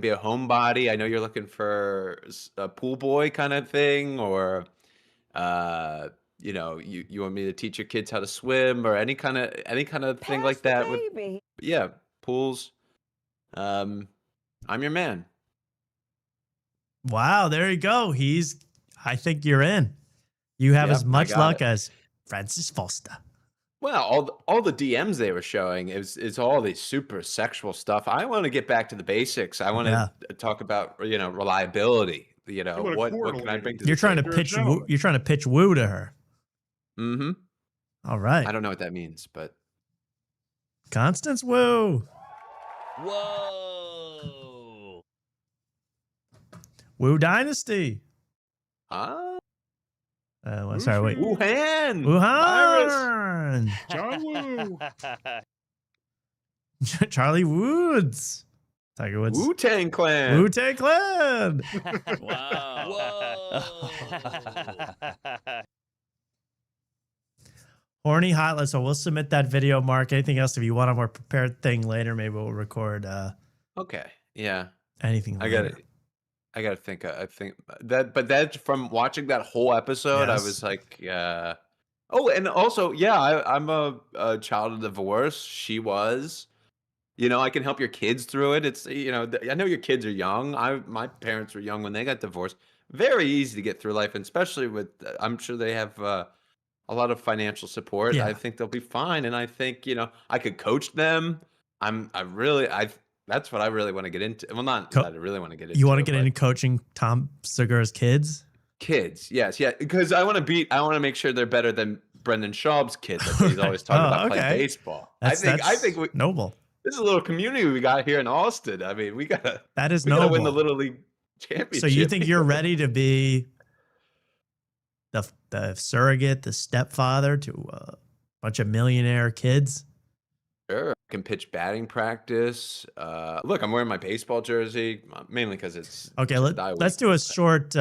be a homebody. I know you're looking for a pool boy kind of thing, or, you know, you want me to teach your kids how to swim or any kind of thing like that. Yeah, pools. I'm your man. Wow, there you go. I think you're in. You have as much luck as Francis Foster. Well, all the DMs they were showing is all these super sexual stuff. I want to get back to the basics. I want to talk about, you know, reliability. You know, what can I bring to You're trying to pitch you're trying to pitch woo to her. Mm-hmm. All right. I don't know what that means, but Constance Wu. Whoa. Wu Dynasty. Ah. Sorry, wait. Wuhan. Wuhan. John Woo. Charlie Woods. Tiger Woods. Wu-Tang Clan. Wu-Tang Clan. Wow. Horny Hotline. So we'll submit that video, Mark. Anything else? If you want a more prepared thing later, maybe we'll record Okay. Yeah. anything later. I gotta think. I think but that's from watching that whole episode. I was like, oh, and also, yeah, I'm a child of divorce. She was. You know, I can help your kids through it. It's, you know, I know your kids are young. My parents were young when they got divorced. Very easy to get through life, and especially with, I'm sure they have a lot of financial support. Yeah. I think they'll be fine, and I think, you know, I could coach them. That's what I really want to get into. Well, not that I really want to get into. You want to get into coaching Tom Segura's kids? Kids, yes, yeah, because I want to make sure they're better than Brendan Schaub's kids. That's what he's always talking about playing baseball. I think noble. This is a little community we got here in Austin. I mean, we gotta win the Little League championship. So you think you're ready to be the surrogate, the stepfather to a bunch of millionaire kids? Sure. I can pitch batting practice. Look, I'm wearing my baseball jersey mainly because it's okay. Let's do a short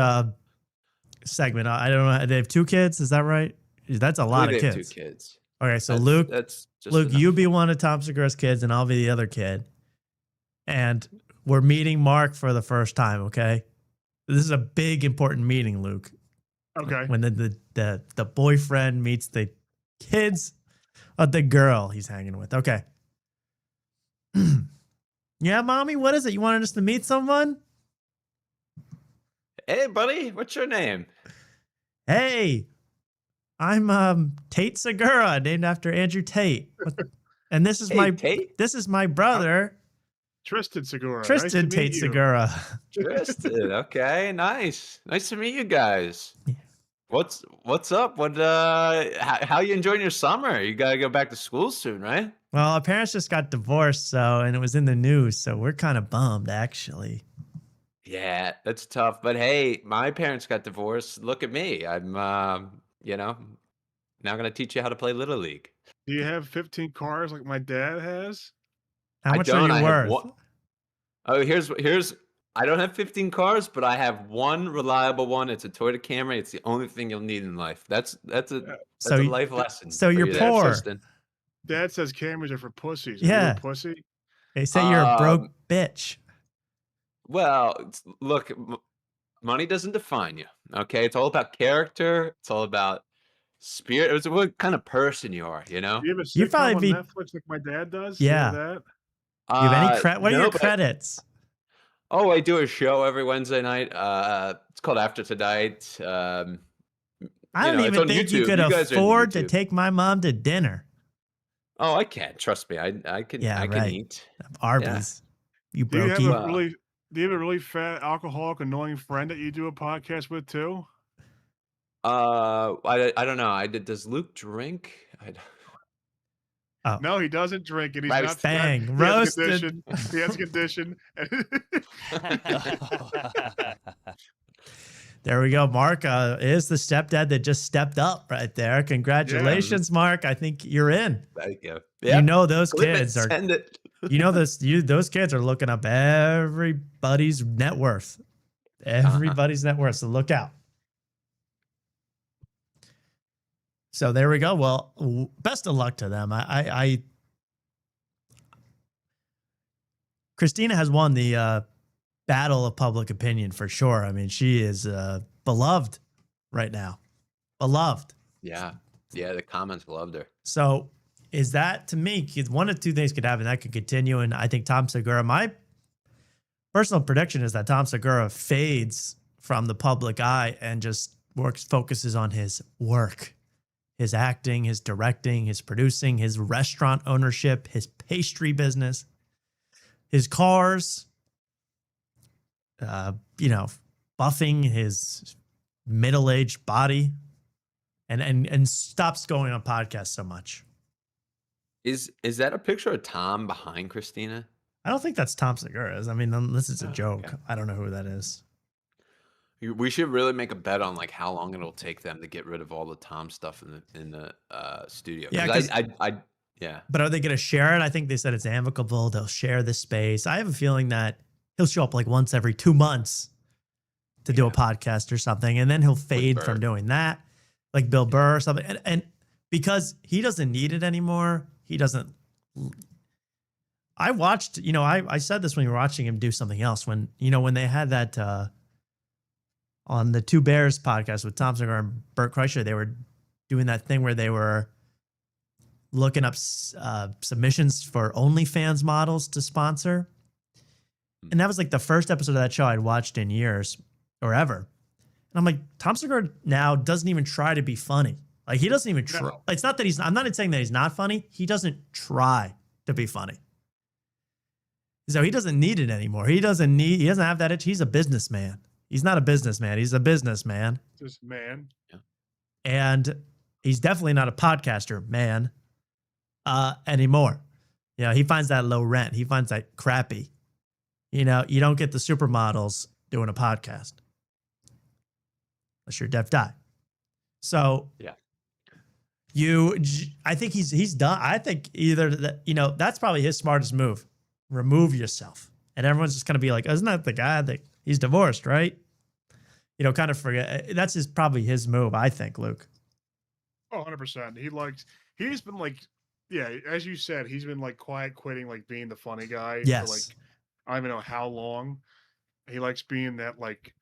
segment. I don't know. They have 2 kids. Is that right? That's a lot of kids. 2 kids. Okay, so Luke, that's just Luke, enough. you be one of Tom Segura's kids, and I'll be the other kid. And we're meeting Mark for the first time. Okay, this is a big, important meeting, Luke. Okay. When the boyfriend meets the kids of the girl he's hanging with. Okay. Yeah, mommy, what is it? You wanted us to meet someone? Hey, buddy, what's your name? Hey, I'm Tate Segura, named after Andrew Tate. And this is this is my brother, Tristan Segura. Tristan nice Tate Segura. Tristan, okay, nice to meet you guys. What's up? How you enjoying your summer? You gotta go back to school soon, right? Well, our parents just got divorced, and it was in the news, so we're kind of bummed, actually. Yeah, that's tough. But hey, my parents got divorced. Look at me. I'm, you know, now gonna teach you how to play Little League. Do you have 15 cars like my dad has? How much are you worth? Here's. I don't have 15 cars, but I have one reliable one. It's a Toyota Camry. It's the only thing you'll need in life. That's a life lesson. So for you're you there, poor. Tristan. Dad says Camrys are for pussies. Are Yeah. you a pussy? They say you're a broke bitch. Well, look, money doesn't define you. Okay, it's all about character. It's all about spirit. It's what kind of person you are. You know. Do you have a You'd sitcom probably on be- Netflix like my dad does? Yeah. Do you know that? Do you have any what are no, your but- credits? Oh, I do a show every Wednesday night. It's called After Tonight. I you don't know, it's even on think you YouTube. could You guys are on afford to YouTube. take my mom to dinner. Oh, I can. Trust me. I can. Yeah, I can right. eat. Arby's. You Do you have brokey. do you have a really fat, alcoholic, annoying friend that you do a podcast with too? I don't know. Does Luke drink? Oh. No, he doesn't drink, and he's Right, not bang, fat. roasted. He has a condition. There we go. Mark is the stepdad that just stepped up right there. Congratulations, Mark. I think you're in. Thank you. You Yep. know those Clip it, kids are. send it. You know those kids are looking up everybody's net worth. Everybody's net worth. So look out. So there we go. Well, best of luck to them. Christina has won the battle of public opinion for sure. I mean, she is beloved right now. Beloved. Yeah. The comments loved her. So is that, to me, one of two things could happen. That could continue. And I think Tom Segura, my personal prediction is that Tom Segura fades from the public eye and just focuses on his work, his acting, his directing, his producing, his restaurant ownership, his pastry business, his cars, buffing his middle-aged body, and stops going on podcasts so much. Is that a picture of Tom behind Christina? I don't think that's Tom Segura. I mean, unless it's a joke. Okay. I don't know who that is. We should really make a bet on like how long it'll take them to get rid of all the Tom stuff in the studio. Yeah, yeah. But are they going to share it? I think they said it's amicable. They'll share the space. I have a feeling that he'll show up like once every 2 months to do a podcast or something, and then he'll fade from doing that, like Bill Burr or something. And because he doesn't need it anymore, he doesn't. I watched, I said this when we were watching him do something else. When they had that on the Two Bears podcast with Tom Segura and Bert Kreischer, they were doing that thing where they were looking up submissions for OnlyFans models to sponsor. And that was like the first episode of that show I'd watched in years or ever. And I'm like, Tom Segura now doesn't even try to be funny. Like, he doesn't even try. No. It's not that I'm not saying that he's not funny. He doesn't try to be funny. So he doesn't need it anymore. He doesn't have that itch. He's a businessman. He's not a businessman. He's a businessman. Just man. And he's definitely not a podcaster, man, anymore. He finds that low rent. He finds that crappy. You don't get the supermodels doing a podcast unless you're Deaf Die. So yeah, I think he's done. I think either that, that's probably his smartest move. Remove yourself, and everyone's just gonna be like, "Isn't that the guy that he's divorced, right?" Kind of forget. That's probably his move, I think, Luke. Oh, 100%. He's been like, yeah, as you said, he's been like quiet quitting, like being the funny guy. Yes. For like, I don't even know how long. He likes being that, like,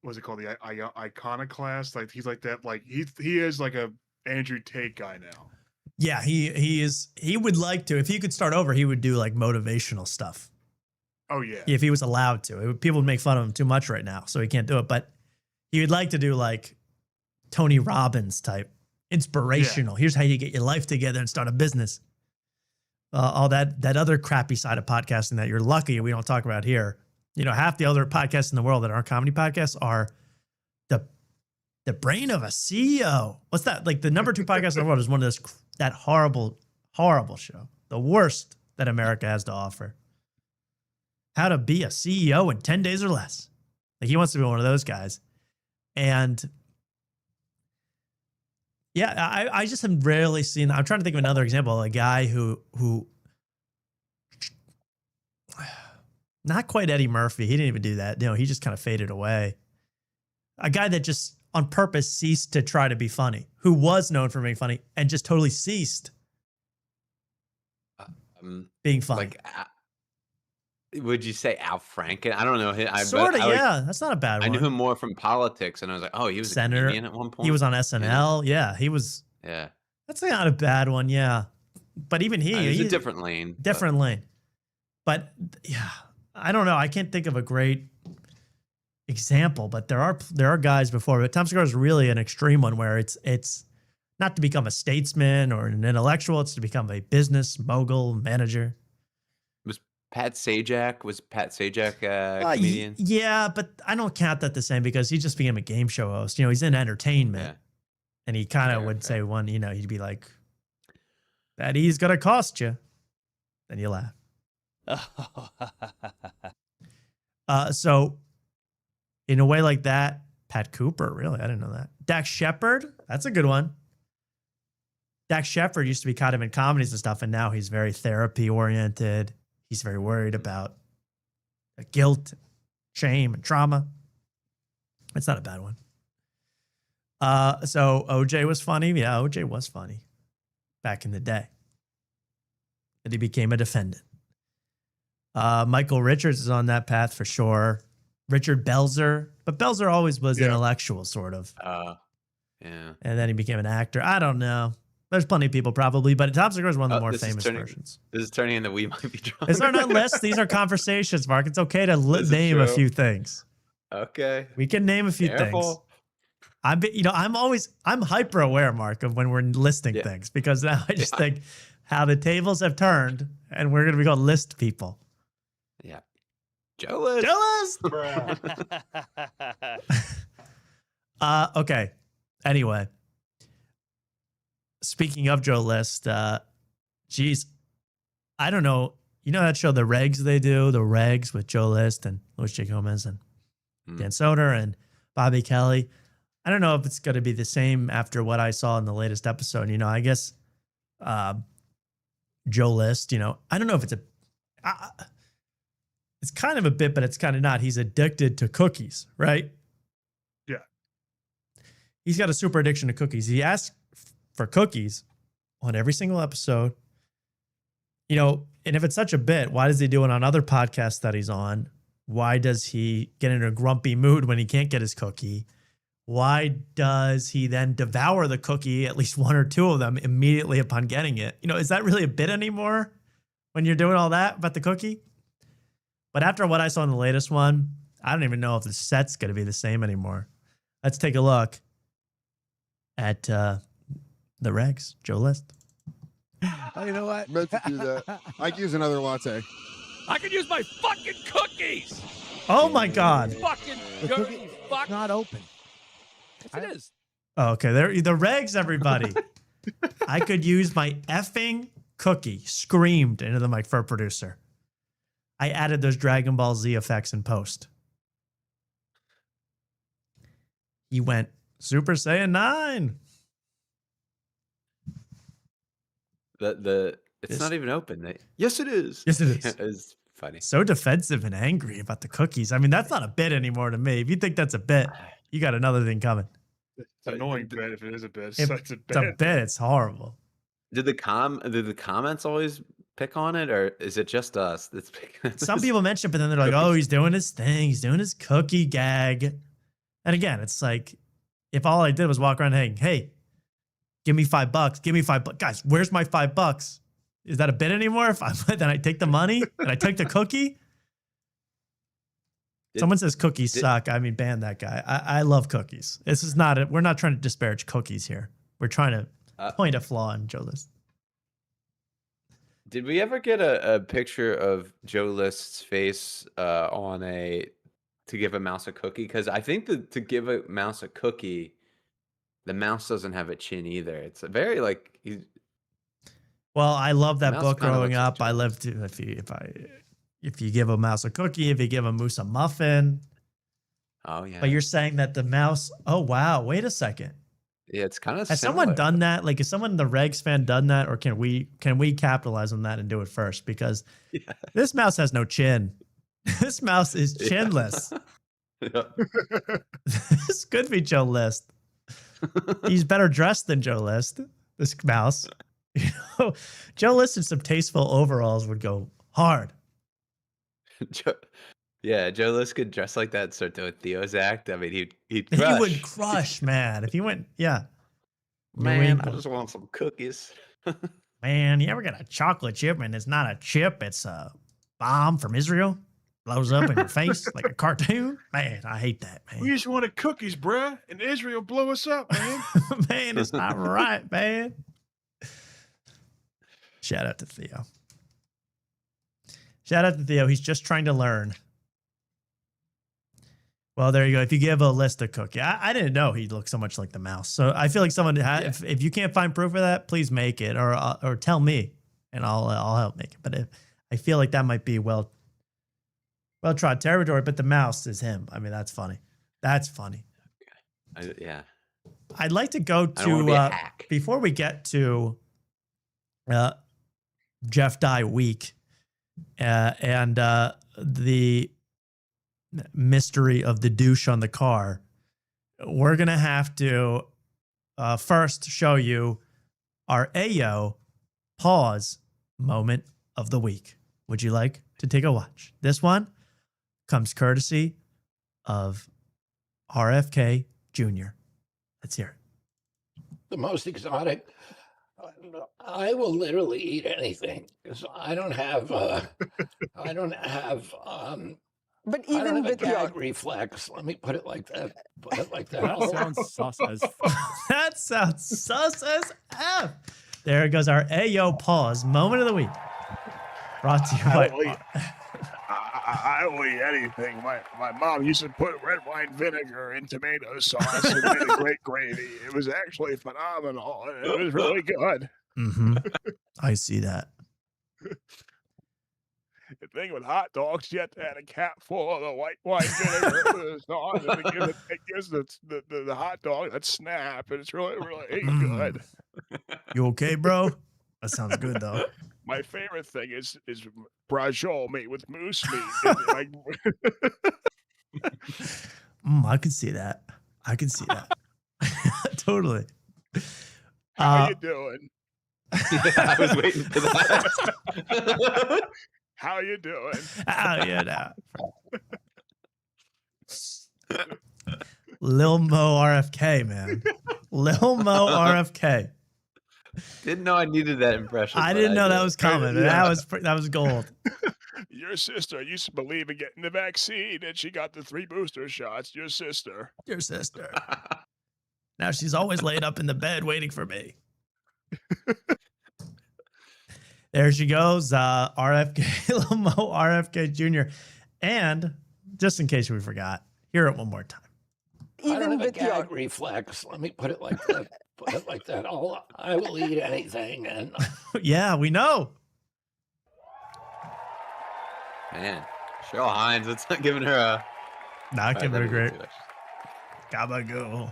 what's it called? The iconoclast. Like, he's like that. Like, he is like a Andrew Tate guy now. Yeah, he is. He would like to. If he could start over, he would do like motivational stuff. Oh yeah. If he was allowed to. People would make fun of him too much right now, so he can't do it. But he would like to do like Tony Robbins type inspirational. Yeah. Here's how you get your life together and start a business. All that other crappy side of podcasting that you're lucky we don't talk about here. Half the other podcasts in the world that aren't comedy podcasts are the brain of a CEO. What's that? Like the number 2 podcast in the world is one of that horrible, horrible show. The worst that America has to offer. How to be a CEO in 10 days or less. Like he wants to be one of those guys. And yeah, I just have rarely seen, I'm trying to think of another example, a guy who Not quite Eddie Murphy. He didn't even do that. He just kind of faded away. A guy that just on purpose ceased to try to be funny, who was known for being funny and just totally ceased being funny. Like, would you say Al Franken? I don't know. Sort of, yeah. That's not a bad one. I knew him more from politics, and I was like, oh, he was a comedian at one point. He was on SNL. Yeah, he was. Yeah. That's not a bad one, yeah. But even he's a different lane. Different lane. But yeah, I don't know. I can't think of a great example, but there are guys before. But Tom Segura is really an extreme one where it's not to become a statesman or an intellectual. It's to become a business mogul manager. Was Pat Sajak a comedian? Yeah, but I don't count that the same because he just became a game show host. He's in entertainment. Yeah. And he kind of would say one, he'd be like, that he's going to cost you. Then you laugh. So in a way like that, Pat Cooper, really, I didn't know that. Dax Shepard, that's a good one. Dax Shepard used to be kind of in comedies and stuff, and now he's very therapy oriented. He's very worried about guilt, shame, and trauma. It's not a bad one. So OJ was funny. Yeah, OJ was funny back in the day. And he became a defendant. Michael Richards is on that path for sure. Richard Belzer, but Belzer always was intellectual, sort of. Yeah. And then he became an actor. I don't know. There's plenty of people probably, but Tom Segura is one of the more famous versions. This is turning into We Might Be Drunk. These are not lists. These are conversations, Mark. It's okay to name a few things. Okay. We can name a few things. I'm hyper aware, Mark, of when we're listing things because now I just think how the tables have turned and we're going to be called list people. Yeah. Joe List. Joe List. Okay. Anyway, speaking of Joe List, geez, I don't know. You know that show, The Regs, they do? The Regs with Joe List and Louis J. Gomez and Dan Soder and Bobby Kelly. I don't know if it's going to be the same after what I saw in the latest episode. I guess Joe List, I don't know if it's it's kind of a bit, but it's kind of not. He's addicted to cookies, right? Yeah. He's got a super addiction to cookies. He asks for cookies on every single episode. And if it's such a bit, why does he do it on other podcasts that he's on? Why does he get in a grumpy mood when he can't get his cookie? Why does he then devour the cookie, at least one or two of them, immediately upon getting it? Is that really a bit anymore when you're doing all that about the cookie? But after what I saw in the latest one, I don't even know if the set's going to be the same anymore. Let's take a look at the Regs, Joe List. Oh, you know what? Meant to do that. I could use another latte. I could use my fucking cookies. Oh my God! Fucking the cookie fuck not open. Yes, it is. Oh, okay, the Regs, everybody. I could use my effing cookie. Screamed into the mic for a producer. I added those Dragon Ball Z effects in post. He went Super Saiyan 9. It's not even open. Yes, it is. Yes, it is. It's funny. So defensive and angry about the cookies. I mean, that's not a bit anymore to me. If you think that's a bit, you got another thing coming. It's an annoying bit if it is a bit. If It's it's a bit. It's horrible. Did the comments always pick on it, or is it just us that's picking? Some people mention it, but then they're like, "Oh, he's doing his thing. He's doing his cookie gag." And again, it's like, if all I did was walk around saying, "Hey, give me $5. Give me $5, guys. Where's my $5? Is that a bit anymore? If then I take the money and I take the cookie." Someone says cookies suck. I mean, ban that guy. I love cookies. This is not we're not trying to disparage cookies here. We're trying to point a flaw in Joe List. Did we ever get a picture of Joe List's face to give a mouse a cookie? Because I think that to give a mouse a cookie, the mouse doesn't have a chin either. It's a very Well, I love that book growing up. I lived to if you give a mouse a cookie, if you give a moose a muffin. Oh yeah. But you're saying that the mouse. Oh wow! Wait a second. Yeah, it's kind of. Has someone done that? Like, has someone, the Regs fan, done that, or can we capitalize on that and do it first? Because this mouse has no chin. This mouse is chinless. This could be Joe List. He's better dressed than Joe List. This mouse. You know, Joe List in some tasteful overalls would go hard. Joe List could dress like that and start doing Theo's act. I mean, he'd He crush. would crush, man. If he went, yeah. Man, I just want some cookies. Man, you ever get a chocolate chip and it's not a chip, it's a bomb from Israel? Blows up in your face like a cartoon? Man, I hate that, man. We just wanted cookies, bruh, and Israel blew us up, man. Man, it's not right, man. Shout out to Theo. Shout out to Theo. He's just trying to learn. Well, there you go. If you give a list a cookie, I didn't know he looked so much like the mouse. So I feel like someone had. If you can't find proof of that, please make it or tell me, and I'll help make it. But I feel like that might be well trod territory. But the mouse is him. I mean, that's funny. That's funny. Yeah. I'd like to go to before we get to Jeff Dye week and the mystery of the douche on the car. We're going to have to first show you our Ayo pause moment of the week. Would you like to take a watch? This one comes courtesy of RFK Jr. Let's hear it. The most exotic. I will literally eat anything because I don't have. But even I don't have a gag reflex. Let me put it like that. Put it like that. That sounds sus as That sounds sus as F. There goes our Ayo pause moment of the week. Brought to you by. I will eat anything. My mom used to put red wine vinegar in tomato sauce and made a great gravy. It was actually phenomenal. It was really good. Mm-hmm. I see that. The thing with hot dogs, you have to add a cap full of the white wine vinegar to the sauce, and it gives the hot dog that snap, and it's really, really good. You okay, bro? That sounds good, though. My favorite thing is brajol made with moose meat. I can see that. I can see that. Totally. How you doing? I was waiting for that. How you doing? Oh, yeah, Lil Mo RFK, man. Lil Mo RFK. Didn't know I needed that impression. I didn't know that was coming. Yeah. That was gold. Your sister used to believe in getting the vaccine, and she got the 3 booster shots. Your sister. Now she's always laid up in the bed waiting for me. There she goes, RFK, Lil Mo RFK Jr. And just in case we forgot, hear it one more time. I don't have a gag reflex. Let me put it like that. Put it like that. I will eat anything. And yeah, we know. Man, Cheryl Hines, it's not giving her a. Not giving her a great. Gabagool.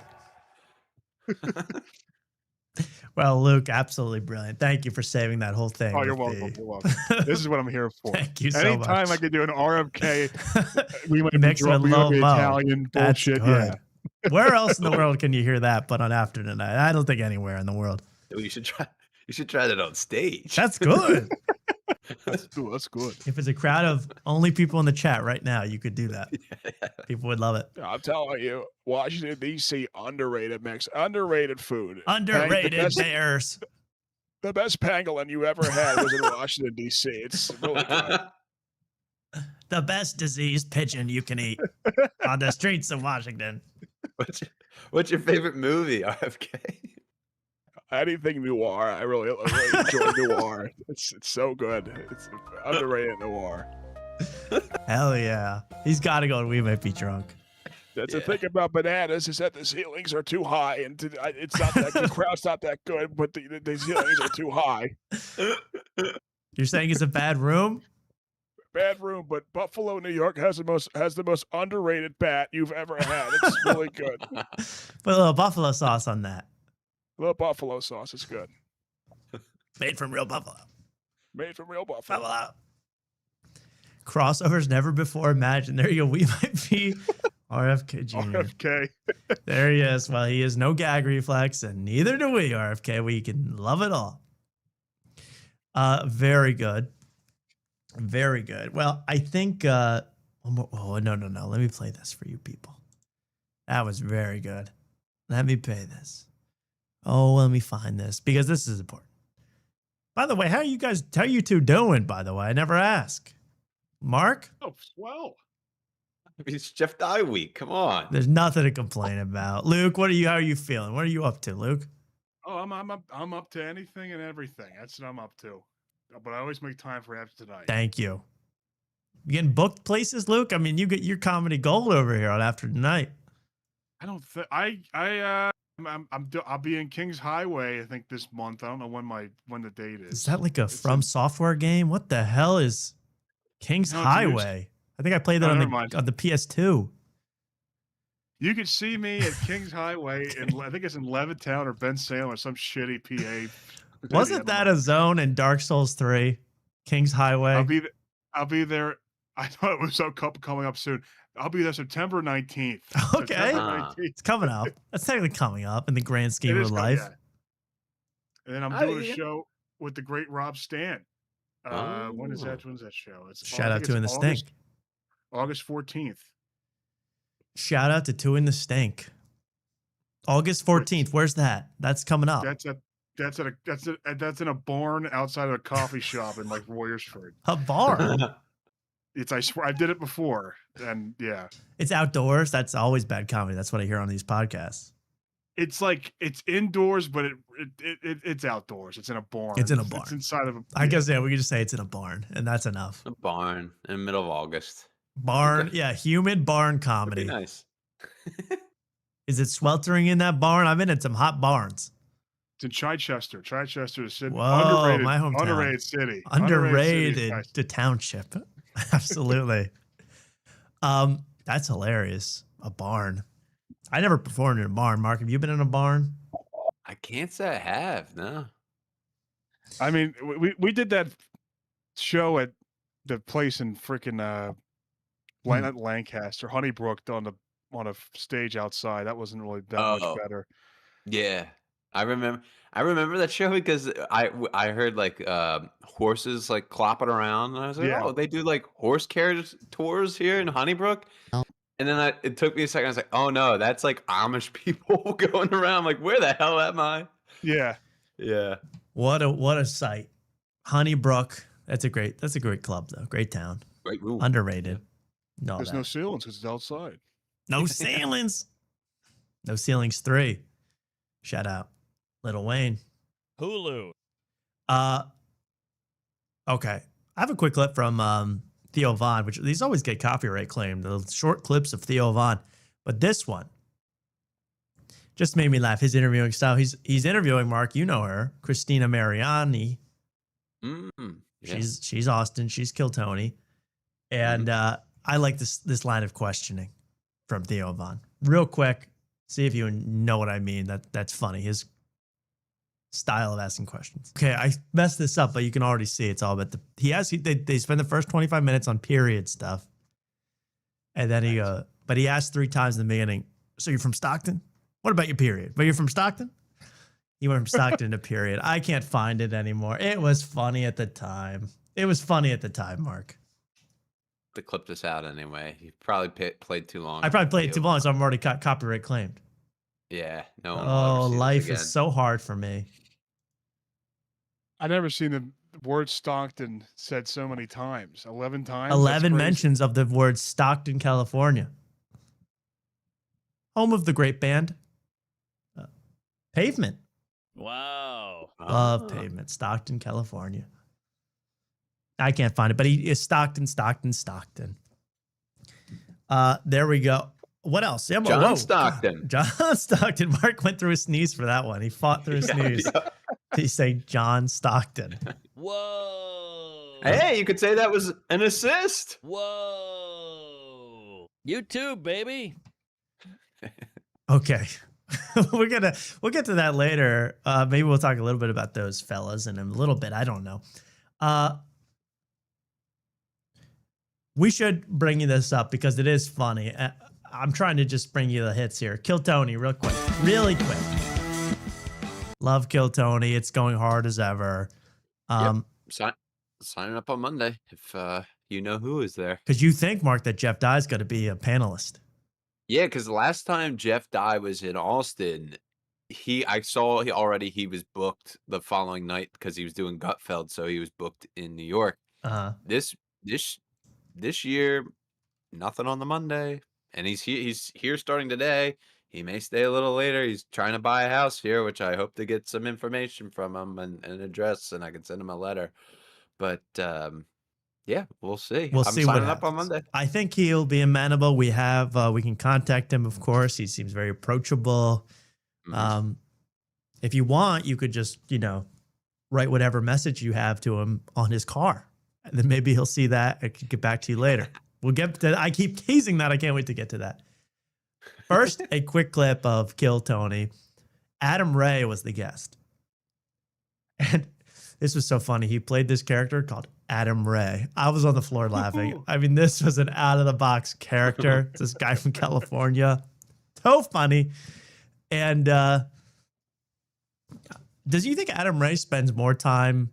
Well, Luke, absolutely brilliant. Thank you for saving that whole thing. Oh, you're welcome. You're welcome. This is what I'm here for. Thank you so much. Anytime I could do an RFK, we might Mix with Lil Mo. Italian bullshit. Yeah. Where else in the world can you hear that but on After Tonight? I don't think anywhere in the world. You should try that on stage. That's good. That's good. If it's a crowd of only people in the chat right now, you could do that. People would love it. I'm telling you, Washington, D.C., underrated food. Underrated bears. The best pangolin you ever had was in Washington, D.C. It's really good. The best diseased pigeon you can eat on the streets of Washington. What's your favorite movie, RFK? Anything noir. I really enjoy noir. It's so good. It's underrated noir. Hell yeah. He's got to go and We Might Be Drunk. That's the thing about bananas is that the ceilings are too high, and it's not that the crowd's not that good, but the ceilings are too high. You're saying it's a bad room? Bad room, but Buffalo, New York has the most underrated bat you've ever had. It's really good. Put a little buffalo sauce on that. A little buffalo sauce is good. Made from real buffalo. Made from real buffalo. Crossovers never before imagined. There you go. We might be RFK Jr. RFK. There he is. Well, he has no gag reflex, and neither do we, RFK. We can love it all. Very good. Very good. Well, I think no. Let me play this for you people. That was very good. Let me play this. Oh, let me find this because this is important. By the way, how are you two doing, by the way? I never ask. Mark? Oh, swell. It's Jeff Dye week. Come on. There's nothing to complain about. Luke, how are you feeling? What are you up to, Luke? Oh, I'm up to anything and everything. That's what I'm up to. But I always make time for After Tonight. Thank you. You getting booked places, Luke? I mean, you get your comedy gold over here on After Tonight. I don't think I'll be in Kings Highway, I think, this month. I don't know when the date is. Is that like a From Software game? What the hell is Kings Highway? I think I played that on the PS2. You could see me at Kings Highway, and I think it's in Levittown or Ben Salem or some shitty PA. Wasn't that a zone in Dark Souls 3? Kings Highway? I'll be there. I thought it was coming up soon. I'll be there September 19th. Okay. September 19th. It's coming up. That's technically coming up in the grand scheme of life. Yeah. And then I'm doing a show with the great Rob Stan. When is that? When's that show? Shout out to In the Stink. August 14th. Shout out to Two in the Stink. August 14th. Where's that? That's coming up. That's in a barn outside of a coffee shop in like Royersford. A barn. I swear I did it before, and yeah. It's outdoors. That's always bad comedy. That's what I hear on these podcasts. It's like it's indoors, but it's outdoors. It's in a barn. It's in a barn. It's inside of a. I guess we could just say it's in a barn, and that's enough. A barn in the middle of August. Barn, yeah, humid barn comedy. Nice. Is it sweltering in that barn? I've been in some hot barns. It's in Chichester. Chichester is Whoa, underrated, my hometown. Underrated city. Underrated the township. Absolutely. That's hilarious. A barn. I never performed in a barn. Mark, have you been in a barn? I can't say I have. No. I mean, we did that show at the place in freaking Lancaster, Honeybrook, on a stage outside. That wasn't really that much better. Yeah. I remember that show because I heard like horses like clopping around, and I was like, oh, they do like horse carriage tours here in Honeybrook. And then it took me a second. I was like, oh no, that's like Amish people going around. I'm like, where the hell am I? Yeah. Yeah. What a sight. Honeybrook. That's a great club though. Great town. Great room. Underrated. No, there's no ceilings because it's outside. No ceilings. No ceilings 3. Shout out. Lil Wayne. Hulu. Okay. I have a quick clip from Theo Von, which these always get copyright claimed, the short clips of Theo Von. But this one just made me laugh. His interviewing style. He's interviewing, Mark, you know her, Christina Mariani. Yeah. She's Austin. She's Kill Tony. And I like this line of questioning from Theo Von. Real quick, see if you know what I mean. That's funny. His style of asking questions. Okay, I messed this up, but you can already see it's all about they spend the first 25 minutes on period stuff. And then he asked 3 times in the beginning, so you're from Stockton? What about your period? But you're from Stockton? He went from Stockton to period. I can't find it anymore. It was funny at the time. Mark. To clip this out anyway. You probably played too long. I probably played too long, so I'm already copyright claimed. Yeah. No one Oh, life is so hard for me. I've never seen the word Stockton said so many times. 11 times. 11 mentions of the word Stockton, California. Home of the great band Pavement. Wow. Love Pavement. Stockton, California. I can't find it, but he is Stockton. There we go. What else? Yeah, John Stockton. God. John Stockton. Mark went through a sneeze for that one. He fought through a sneeze. Yeah. He say John Stockton. Whoa. Hey, you could say that was an assist. Whoa. You too, baby. Okay. We'll get to that later. Maybe we'll talk a little bit about those fellas in a little bit. I don't know. We should bring you this up because it is funny. I'm trying to just bring you the hits here. Kill Tony, real quick. Really quick. Love Kill Tony. It's going hard as ever. Signing up on Monday if you know who is there. Because you think, Mark, that Jeff Dye is going to be a panelist. Yeah, because the last time Jeff Dye was in Austin, I saw he was booked the following night because he was doing Gutfeld, so he was booked in New York. This year, nothing on the Monday, and he's here starting today. He may stay a little later. He's trying to buy a house here, which I hope to get some information from him and an address, and I can send him a letter. But yeah, we'll see. We'll I'm see what signing up on happens. Monday. I think he'll be amenable. We can contact him, of course. He seems very approachable. If you want, you could just, write whatever message you have to him on his car. And then maybe he'll see that and can get back to you later. We'll get to I keep teasing that. I can't wait to get to that. First, a quick clip of Kill Tony. Adam Ray was the guest. And this was so funny. He played this character called Adam Ray. I was on the floor laughing. I mean, this was an out-of-the-box character. This guy from California. So funny. And does you think Adam Ray spends more time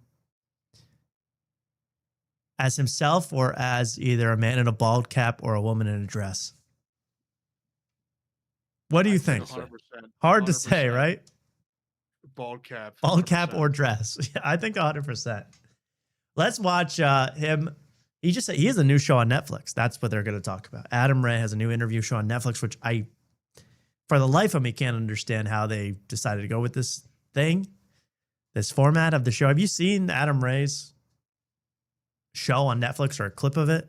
as himself or as either a man in a bald cap or a woman in a dress? What do you think? 100%. Hard to say, right? Bald cap. Bald cap or dress. Yeah, I think 100%. Let's watch him. He has a new show on Netflix. That's what they're going to talk about. Adam Ray has a new interview show on Netflix, which for the life of me, can't understand how they decided to go with this thing, this format of the show. Have you seen Adam Ray's show on Netflix or a clip of it?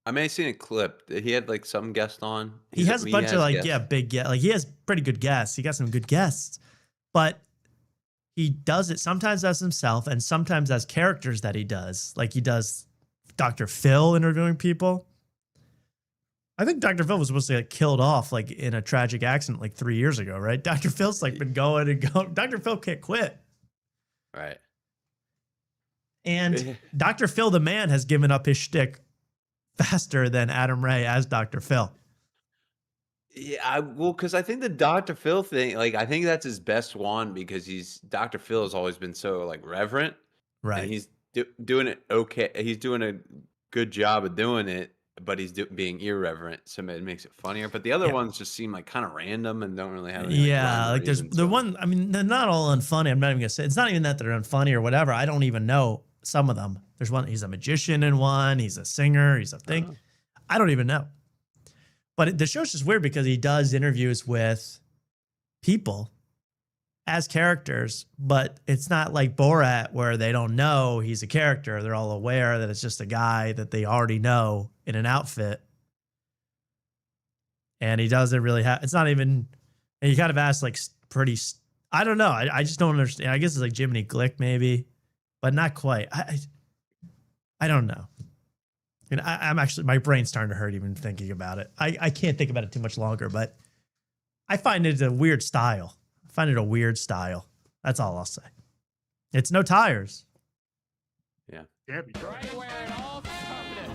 I may have seen a clip. He had like some guest on. He has a bunch of big guests. Like he has pretty good guests. He got some good guests, but he does it sometimes as himself and sometimes as characters that he does. Like he does Dr. Phil interviewing people. I think Dr. Phil was supposed to get killed off like in a tragic accident like 3 years ago, right? Dr. Phil's like been going and going. Dr. Phil can't quit. Right. And Dr. Phil the man has given up his shtick faster than Adam Ray as Dr. Phil. Yeah, because I think the Dr. Phil thing, like, I think that's his best one because Dr. Phil has always been so like reverent, right? And he's doing it okay. He's doing a good job of doing it, but he's being irreverent, so it makes it funnier. But the other ones just seem like kind of random and don't really have any. Like there's the one. I mean, they're not all unfunny. I'm not even gonna say it's not even that they're unfunny or whatever. I don't even know some of them. There's one. He's a magician in one. He's a singer. He's a thing. I don't even know. But the show's just weird because he does interviews with people as characters, but it's not like Borat where they don't know he's a character. They're all aware that it's just a guy that they already know in an outfit. And he doesn't really have, it's not even, and he kind of asks like pretty, I don't know. I just don't understand. I guess it's like Jiminy Glick maybe, but not quite. I don't know. And I'm actually, my brain's starting to hurt even thinking about it. I can't think about it too much longer, but I find it a weird style. I find it a weird style. That's all I'll say. It's no tires. Yeah. Right where it all started.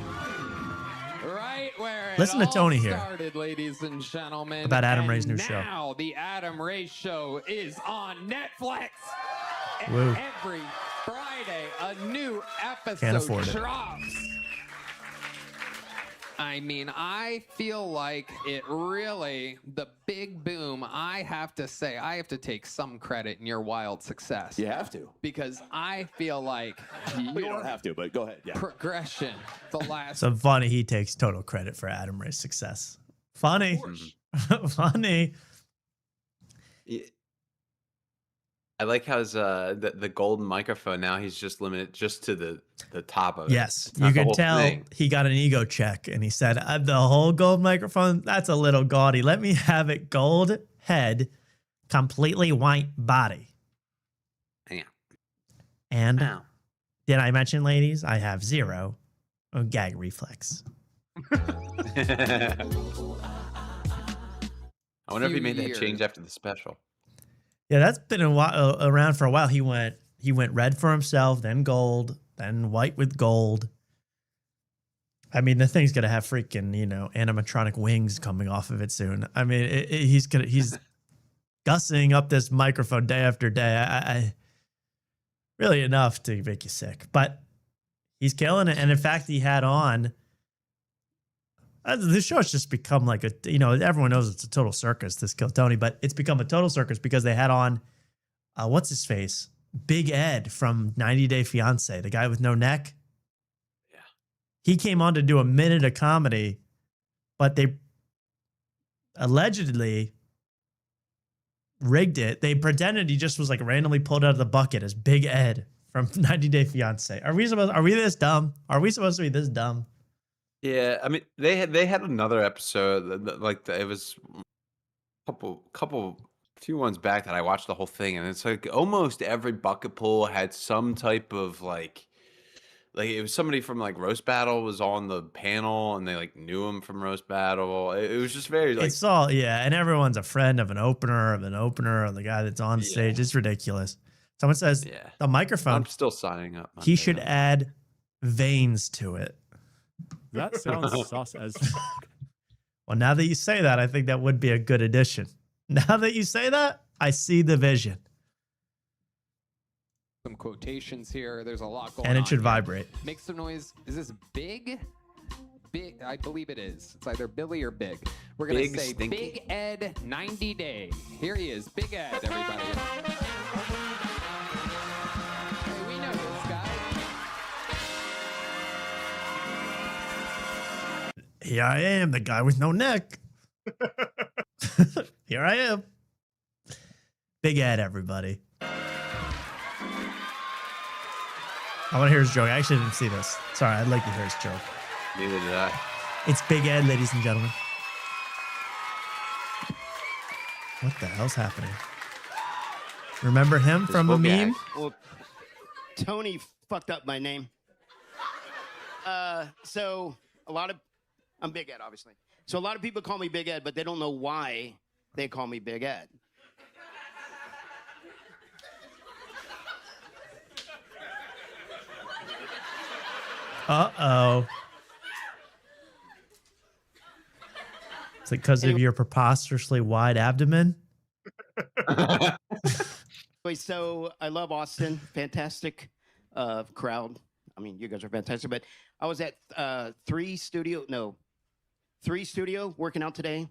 Right where it Listen to Tony here. Started, ladies and gentlemen. About Adam Ray's new show. Now the Adam Ray Show is on Netflix. Woo. Every Friday, a new episode Can't afford it. drops. I mean, I feel like it really, the big boom, I have to say, I have to take some credit in your wild success. You have to. Because I feel like You don't have to, but go ahead. Yeah. progression the last... So funny, he takes total credit for Adam Ray's success. Funny. Funny. Yeah. I like how the golden microphone now he's just limited just to the top of it. Yes, It's not you the could whole tell thing. he got an ego check and he said, the whole gold microphone, that's a little gaudy. Let me have it gold head, completely white body. Yeah. And Ow. did I mention, ladies, I have 0 gag reflex. I wonder if he made that years. change after the special. Yeah, that's been around for a while. He went red for himself, then gold, then white with gold. I mean, the thing's gonna have freaking, animatronic wings coming off of it soon. I mean, he's gussing up this microphone day after day. I really enough to make you sick, but he's killing it. And in fact, he had on. The show's just become like everyone knows it's a total circus, this Kill Tony, but it's become a total circus because they had on, what's his face? Big Ed from 90 Day Fiance, the guy with no neck. Yeah. He came on to do a minute of comedy, but they allegedly rigged it. They pretended he just was like randomly pulled out of the bucket as Big Ed from 90 Day Fiance. Are we this dumb? Are we supposed to be this dumb? Yeah, I mean, they had another episode like it was a few ones back that I watched the whole thing, and it's like almost every bucket pool had some type of like it was somebody from like Roast Battle was on the panel, and they like knew him from Roast Battle. It was just very like it's all and everyone's a friend of an opener of the guy that's on stage. It's ridiculous. Someone says the microphone. I'm still signing up. He should add veins to it. That sounds sus as Well, now that you say that, I think that would be a good addition. Now that you say that, I see the vision. Some quotations here. There's a lot going on. And it should here. vibrate. Make some noise. Is this big? Big, I believe it is. It's either Billy or Big. We're going to say Stinky. Big Ed 90 Day. Here he is. Big Ed, everybody. Hey, we know this guy. Here I am, the guy with no neck. Here I am. Big Ed, everybody. I want to hear his joke. I actually didn't see this. Sorry, I'd like to hear his joke. Neither did I. It's Big Ed, ladies and gentlemen. What the hell's happening? Remember him from a meme? Well, Tony fucked up my name. So I'm Big Ed, obviously. So a lot of people call me Big Ed, but they don't know why they call me Big Ed. Uh-oh. It's like because of your preposterously wide abdomen? So I love Austin. Fantastic crowd. I mean, you guys are fantastic. But I was at 3 Studio working out today.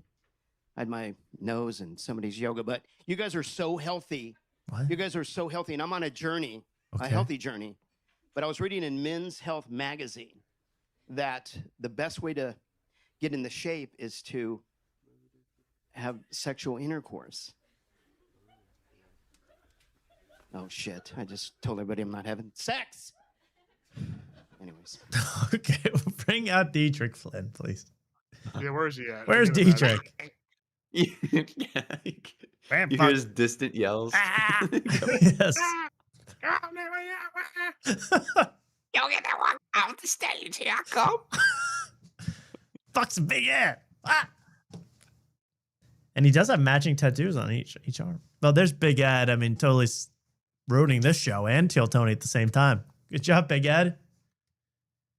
I had my nose and somebody's yoga. But you guys are so healthy. What? You guys are so healthy. And I'm on a journey, a healthy journey. But I was reading in Men's Health magazine that the best way to get in the shape is to have sexual intercourse. Oh, shit. I just told everybody I'm not having sex. Anyways. Okay, well, bring out Dietrich Flynn, please. Yeah, where's he at? Where's Dietrich? You hear his distant yells. Yes. Yo, get that one off the stage. Here I come. Fuck's Big Ed. Ah! And he does have matching tattoos on each arm. Well, there's Big Ed. I mean, totally ruining this show and Kill Tony at the same time. Good job, Big Ed.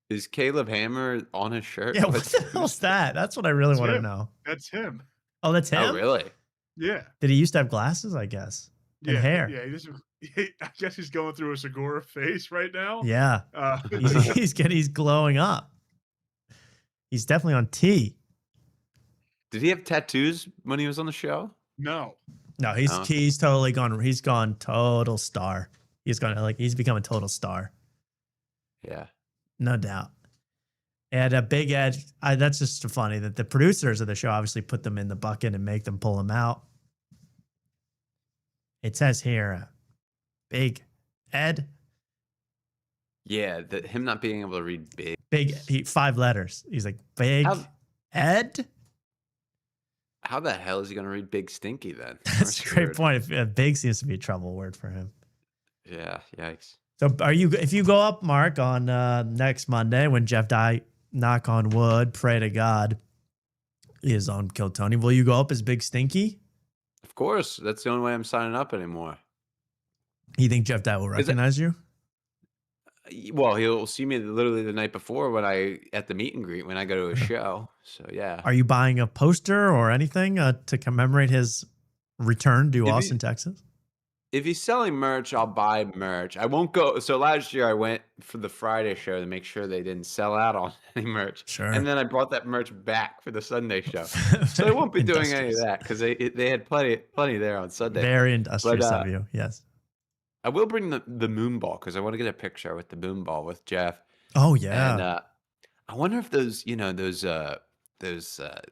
Is Caleb Hammer on his shirt? Yeah, what the hell's that? That's what I really want to know. That's him. Oh, that's him? Oh, really? Yeah. Did he used to have glasses, I guess? And hair. Yeah, I guess he's going through a Segura phase right now. Yeah. He's glowing up. He's definitely on T. Did he have tattoos when he was on the show? No. No, he's totally gone. He's gone total star. He's become a total star. Yeah. No doubt. And Big Ed, that's just funny that the producers of the show obviously put them in the bucket and make them pull them out. It says here, Big Ed. Yeah, him not being able to read Big, 5 letters. He's like, Big Ed? How the hell is he going to read Big Stinky then? That's a great point. Big seems to be a trouble word for him. Yeah, yikes. So if you go up, Mark, on next Monday when Jeff Dye, knock on wood, pray to God, is on Kill Tony, will you go up as Big Stinky? Of course. That's the only way I'm signing up anymore. You think Jeff Dye will recognize you? Well, he'll see me literally the night before at the meet and greet when I go to a show. So yeah. Are you buying a poster or anything to commemorate his return to If Austin, Texas? If he's selling merch, I'll buy merch. I won't go. So last year I went for the Friday show to make sure they didn't sell out on any merch. Sure. And then I brought that merch back for the Sunday show. So I won't be doing any of that because they had plenty there on Sunday. Very industrious of you. Yes. I will bring the moon ball because I want to get a picture with the moon ball with Jeff. Oh yeah. And I wonder if those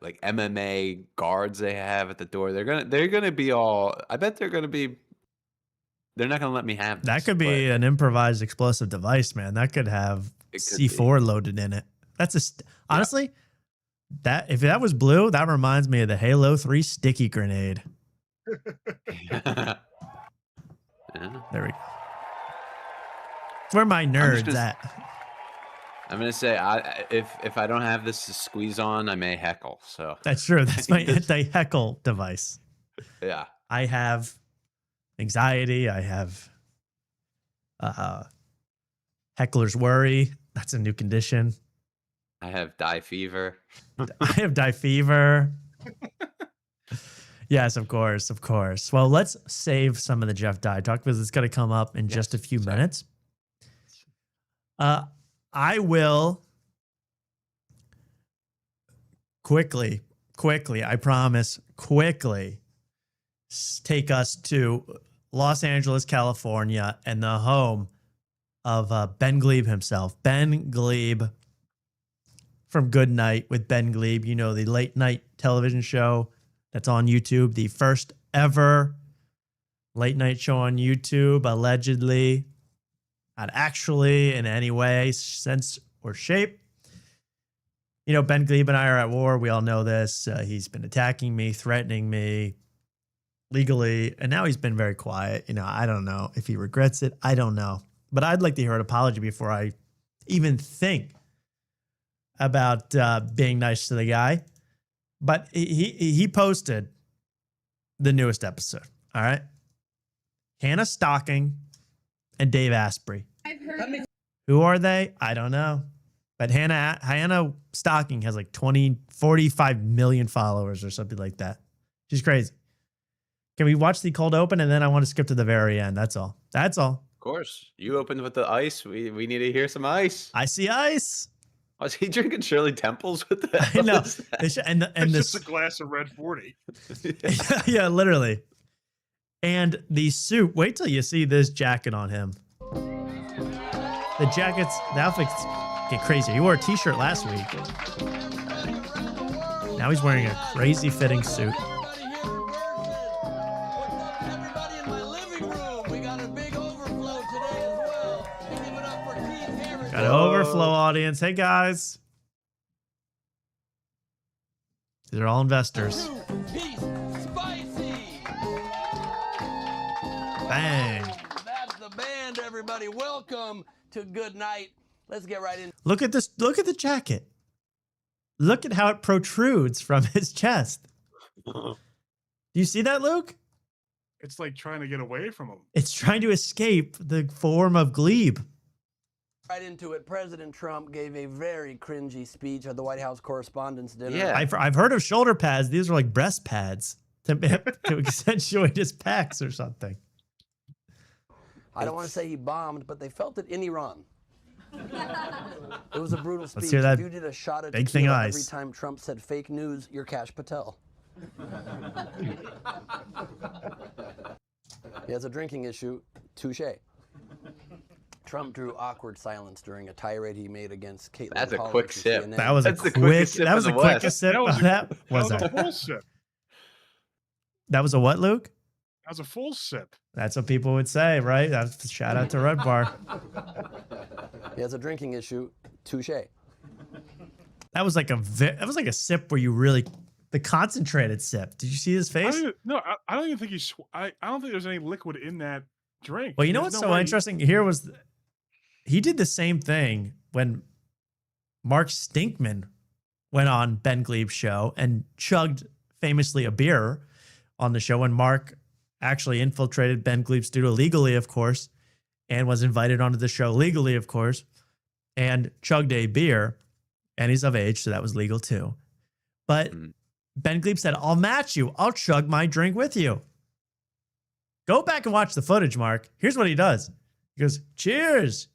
like MMA guards they have at the door, they're gonna be all. I bet they're gonna be. They're not gonna let me have this, That could be an improvised explosive device, man. That could have C4 loaded in it. That's honestly, that if that was blue, that reminds me of the Halo 3 sticky grenade. There we go. It's where my nerds at. I'm gonna say if I don't have this to squeeze on, I may heckle. So That's true. That's my anti-heckle device. Yeah. I have anxiety. I have heckler's worry. That's a new condition. I have dye fever. I have dye fever. Yes, of course, of course. Well, let's save some of the Jeff Dye talk because it's going to come up in just a few minutes. I will quickly, I promise, quickly take us to Los Angeles, California, and the home of Ben Glebe himself. Ben Glebe from Good Night with Ben Glebe, you know, the late night television show that's on YouTube, the first ever late night show on YouTube, allegedly, not actually in any way, sense, or shape. You know, Ben Glebe and I are at war. We all know this. He's been attacking me, threatening me legally, and now he's been very quiet. You know, I don't know if he regrets it. I don't know. But I'd like to hear an apology before I even think about being nice to the guy. But he posted the newest episode. All right. Hannah Stocking and Dave Asprey. I've heard. Who are they? I don't know. But Hannah Stocking has like 45 million followers or something like that. She's crazy. Can we watch the cold open and then I want to skip to the very end? That's all. That's all. Of course. You opened with the ice. We need to hear some ice. I see ice. Was he drinking Shirley Temples with that? I know. And It's this just a glass of Red 40. yeah, literally. And the suit, wait till you see this jacket on him. The outfits get crazy. He wore a t-shirt last week. Now he's wearing a crazy fitting suit. Got an overflow audience. Hey guys. These are all investors. Bang. That's the band, everybody. Welcome to Good Night. Let's get right in. Look at this. Look at the jacket. Look at how it protrudes from his chest. Do you see that, Luke? It's like trying to get away from him. It's trying to escape the form of Glebe. Right into it. President Trump gave a very cringy speech at the White House Correspondents' Dinner. Yeah. I've heard of shoulder pads. These are like breast pads to accentuate his pecs or something. I don't want to say he bombed, but they felt it in Iran. It was a brutal speech. Let's hear that if you did a shot at big thing tequila ice. every time Trump said fake news, you're Kash Patel. He has a drinking issue. Touche. Trump drew awkward silence during a tirade he made against Caitlyn. That's a Collins quick from sip. CNN. That was That's a the quick. quickest sip That was the in the West. quickest sip. That was That a full sip. That was a what, Luke? That was a full sip. That's what people would say, right? That's shout out to Red Bar. He has a drinking issue. Touche. That was like a sip where you really the concentrated sip. Did you see his face? I don't even think I don't think there's any liquid in that drink. Well, you know There's what's no so way. interesting here was he did the same thing when Mark Stinkman went on Ben Glebe's show and chugged famously a beer on the show when Mark actually infiltrated Ben Glebe's studio legally, of course, and was invited onto the show legally, of course, and chugged a beer, and he's of age, so that was legal too. But Ben Glebe said, I'll match you. I'll chug my drink with you. Go back and watch the footage, Mark. Here's what he does. He goes, cheers.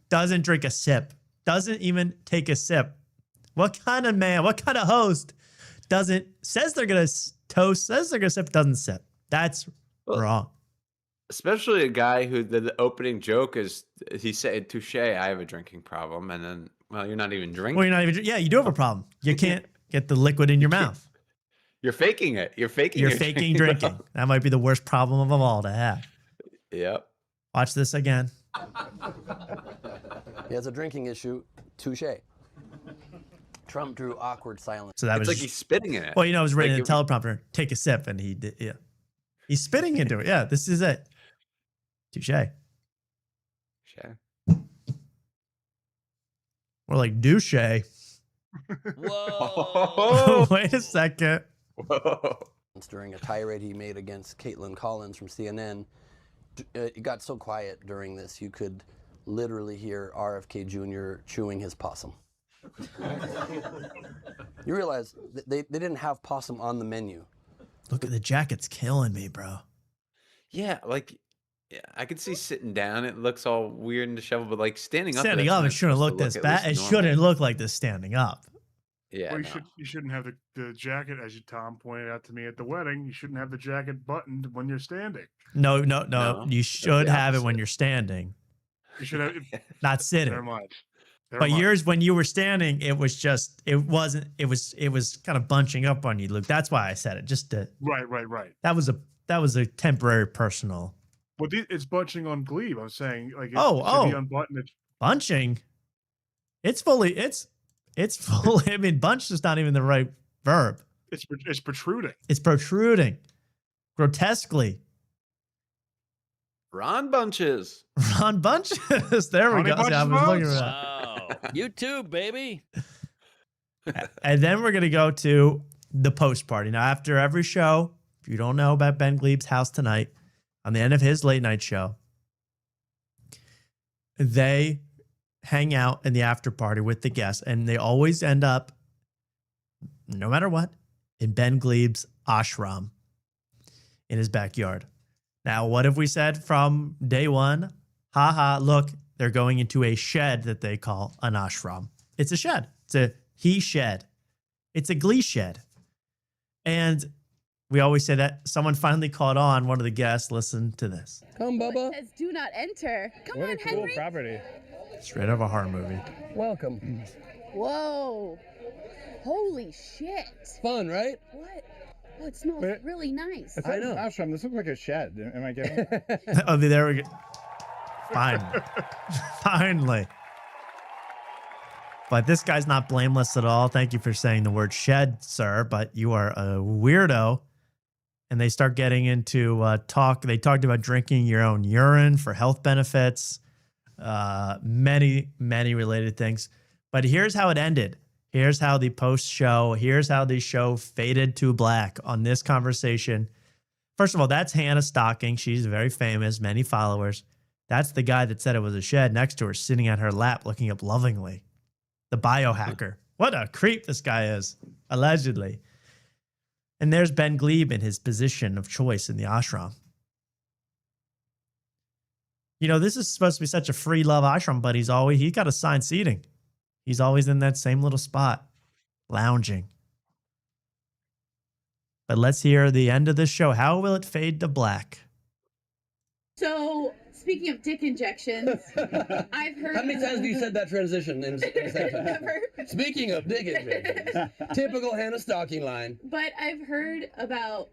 Doesn't drink a sip. Doesn't even take a sip. What kind of man, what kind of host says they're going to toast, says they're going to sip, doesn't sip? That's wrong. Especially a guy who the opening joke is, he said, touche, I have a drinking problem. And then, well, you're not even drinking. Well, you're not even, yeah, you do have a problem. You can't get the liquid in your mouth. You're faking it. You're faking drinking. That might be the worst problem of them all to have. Yep. Watch this again. He has a drinking issue. Touche. Trump drew awkward silence. So that was like he's spitting in it. Well, you know, it was written in the teleprompter. Take a sip, and he did. Yeah, he's spitting into it. Yeah, this is it. Touche. Sure. More like douche. Whoa! Wait a second. Whoa. During a tirade he made against Caitlin Collins from CNN, it got so quiet during this you could literally hear RFK Jr. chewing his possum. You realize they didn't have possum on the menu. Look at the jacket's killing me, bro. Yeah, like I could see sitting down. It looks all weird and disheveled, but like standing up. Standing up, it shouldn't look this bad. It shouldn't look like this standing up. Yeah. Well, you shouldn't have the jacket, as Tom pointed out to me at the wedding. You shouldn't have the jacket buttoned when you're standing. No. You should have it when you're standing. You should have not sitting. Never mind. But yours, when you were standing, it was kind of bunching up on you, Luke. That's why I said it. Just to right. That was a temporary personal. Well, it's bunching on Glebe. I'm saying, like, be unbuttoned. Bunching. It's fully. I mean, bunch is not even the right verb. It's protruding. It's protruding, grotesquely. Ron Bunches. Ron Bunches. There we go. See, I was looking for that. YouTube, baby. And then we're going to go to the post party. Now, after every show, if you don't know about Ben Glebe's house tonight, on the end of his late night show, they hang out in the after party with the guests, and they always end up, no matter what, in Ben Glebe's ashram in his backyard. Now, what have we said from day one? Look, they're going into a shed that they call an ashram. It's a shed. It's a he shed. It's a Glee shed. And we always say that. Someone finally caught on. One of the guests listened to this. Come, Bubba. It says do not enter. Come on, Henry. What a cool property. Straight out of a horror movie. Welcome. Whoa. Holy shit. Fun, right? What? Oh, it smells really nice. I know. Ashram, this looks like a shed. Am I getting it? Oh, there we go. Fine. Finally. But this guy's not blameless at all. Thank you for saying the word shed, sir, but you are a weirdo. And they start getting into talk. They talked about drinking your own urine for health benefits, many related things. But here's how it ended. Here's how the here's how the show faded to black on this conversation. First of all, that's Hannah Stocking. She's very famous, many followers. That's the guy that said it was a shed next to her, sitting at her lap, looking up lovingly. The biohacker. What a creep this guy is, allegedly. And there's Ben Glebe in his position of choice in the ashram. You know, this is supposed to be such a free love ashram, but he's got assigned seating. He's always in that same little spot, lounging. But let's hear the end of the show. How will it fade to black? So, speaking of dick injections, I've heard... How many times have you said that transition? Never. Speaking of dick injections. Typical Hannah Stocking line. But I've heard about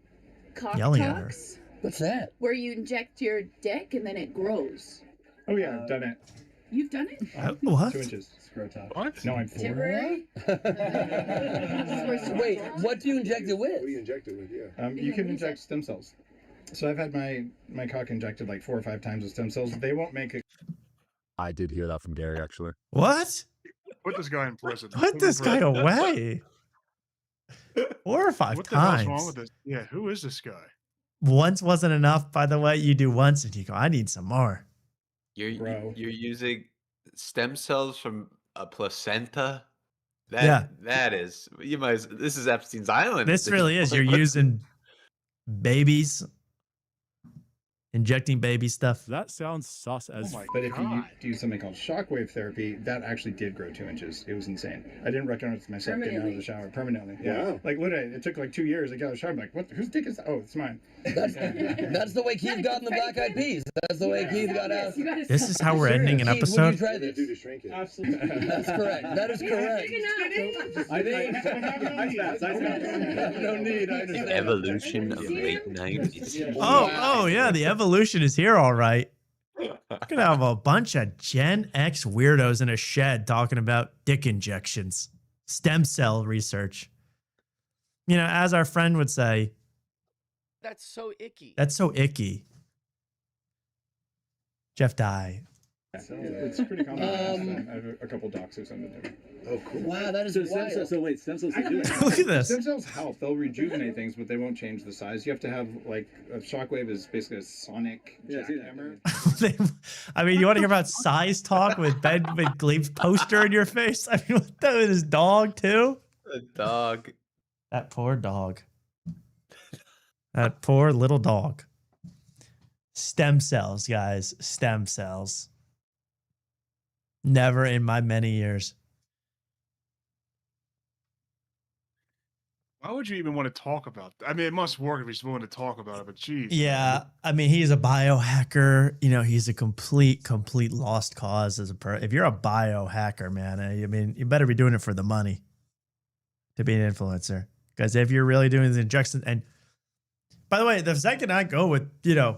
cock Yelling at her. talks. What's that? Where you inject your dick and then it grows. Oh, yeah, I've done it. You've done it? What? 2 inches. Grow top. What? No, I'm 4. Temporary? Wait, what do you inject it with? What do you inject it with? Yeah. You can inject stem cells. So I've had my cock injected like 4 or 5 times with stem cells. They won't make it. I did hear that from Gary, actually. What? Put this guy in prison. Put this guy away. 4 or 5 what times. the hell's wrong with this? Yeah, who is this guy? Once wasn't enough, by the way. You do once and you go, I need some more. You're using stem cells from a placenta. That is this is Epstein's Island. This really is. You're using babies, injecting baby stuff. That sounds sus as. But if you do something called shockwave therapy, that actually did grow 2 inches. It was insane. I didn't recognize myself getting out of the shower permanently. Yeah. Like literally, it took like 2 years. I got out of the shower. I'm like, what? Whose dick is that? Oh, it's mine. That's the way Keith got in the Black Eyed Peas. That's the way Keith got out. This is how we're ending an episode. Would you try this? Absolutely. That's correct. That is correct. I think. No need. I understand. Evolution of late 90s. Oh, yeah. The evolution is here, all right. We're gonna have a bunch of Gen X weirdos in a shed talking about dick injections, stem cell research. You know, as our friend would say, that's so icky. That's so icky. Jeff Dye. It's pretty common. I have a couple docs who send it to me. Oh, cool. Wow, that is wild. So wait, stem cells do it. Look at this. Stem cells help. They'll rejuvenate things, but they won't change the size. You have to have, like, a shockwave is basically a sonic jackhammer. I mean, you want to hear about size talk with Ben McGleep's poster in your face? I mean, what that with his dog, too? The dog. That poor dog. That poor little dog. Stem cells, guys. Stem cells. Never in my many years. Why would you even want to talk about that? I mean, it must work if you're willing to talk about it, but geez. Yeah, I mean, he's a biohacker. You know, he's a complete lost cause as a if you're a biohacker, man, I mean, you better be doing it for the money to be an influencer. Because if you're really doing the injections, and by the way, the second I go with, you know,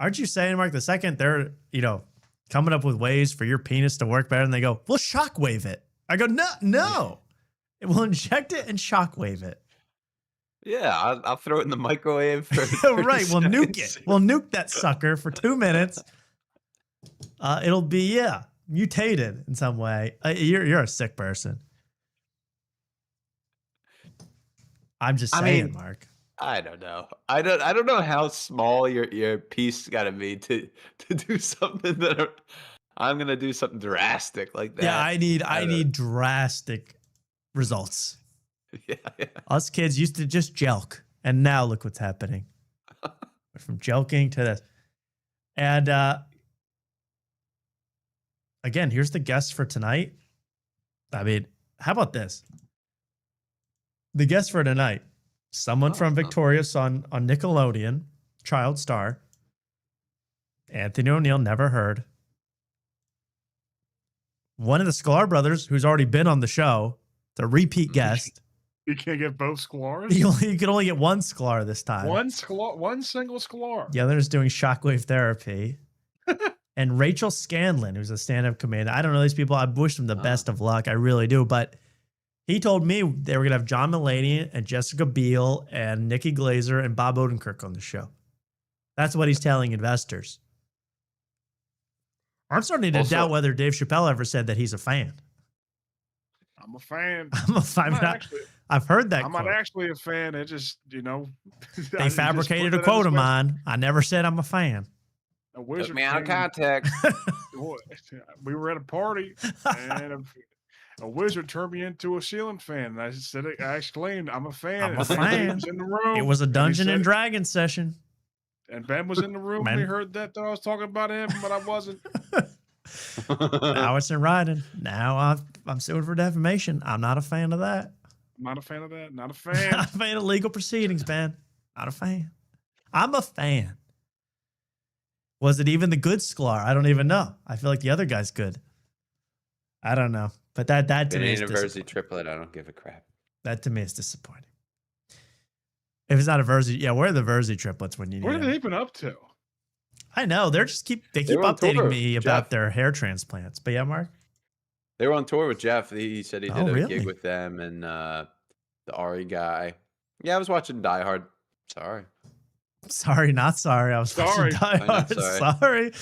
aren't you saying, Mark, the second they're, you know, coming up with ways for your penis to work better, and they go, we'll shockwave it. I go, no. We'll inject it and shockwave it. Yeah, I'll throw it in the microwave. For right, we'll nuke it. We'll nuke that sucker for 2 minutes. It'll be, mutated in some way. You're a sick person. I'm just saying, Mark. I don't know. I don't know how small your piece got to be to do something that I'm gonna do something drastic like that. Yeah, I need drastic results. Yeah. Us kids used to just jelk, and now look what's happening. From jelking to this, and again, here's the guest for tonight. I mean, how about this? The guest for tonight. Someone from Victorious on Nickelodeon, child star. Anthony O'Neill, never heard. One of the Sklar brothers, who's already been on the show, the repeat guest. You can't get both Sklars? You can only get one Sklar this time. One single Sklar. The other is doing shockwave therapy. And Rachel Scanlon, who's a stand-up comedian. I don't know these people. I wish them the best of luck. I really do. But he told me they were going to have John Mulaney and Jessica Biel and Nikki Glazer and Bob Odenkirk on the show. That's what he's telling investors. I'm starting to doubt whether Dave Chappelle ever said that he's a fan. I'm a fan. I'm a fan. I've heard that I'm quote. not actually a fan. It just, you know. They fabricated a quote of mine. I never said I'm a fan. Took me out of context. We were at a party, and a wizard turned me into a ceiling fan. And I exclaimed, I'm a fan. I'm a fan. Was in the room, it was a Dungeon and Dragon session. And Ben was in the room. And he heard that I was talking about him, but I wasn't. Now it's in writing. Now I'm sued for defamation. I'm not a fan of that. Not a fan of that. Not a fan. Not a fan of legal proceedings, man. Not a fan. I'm a fan. Was it even the good Sklar? I don't even know. I feel like the other guy's good. I don't know. But that to me is Verzi triplet. I don't give a crap. That to me is disappointing. If it's not a Verzi, where are the Verzi triplets when you need them? What have they been up to? I know. They keep updating me about their hair transplants. But yeah, Mark? They were on tour with Jeff. He said he did a gig with them and the Ari guy. Yeah, I was watching Die Hard. Sorry, not sorry. I was watching Die Hard. Sorry.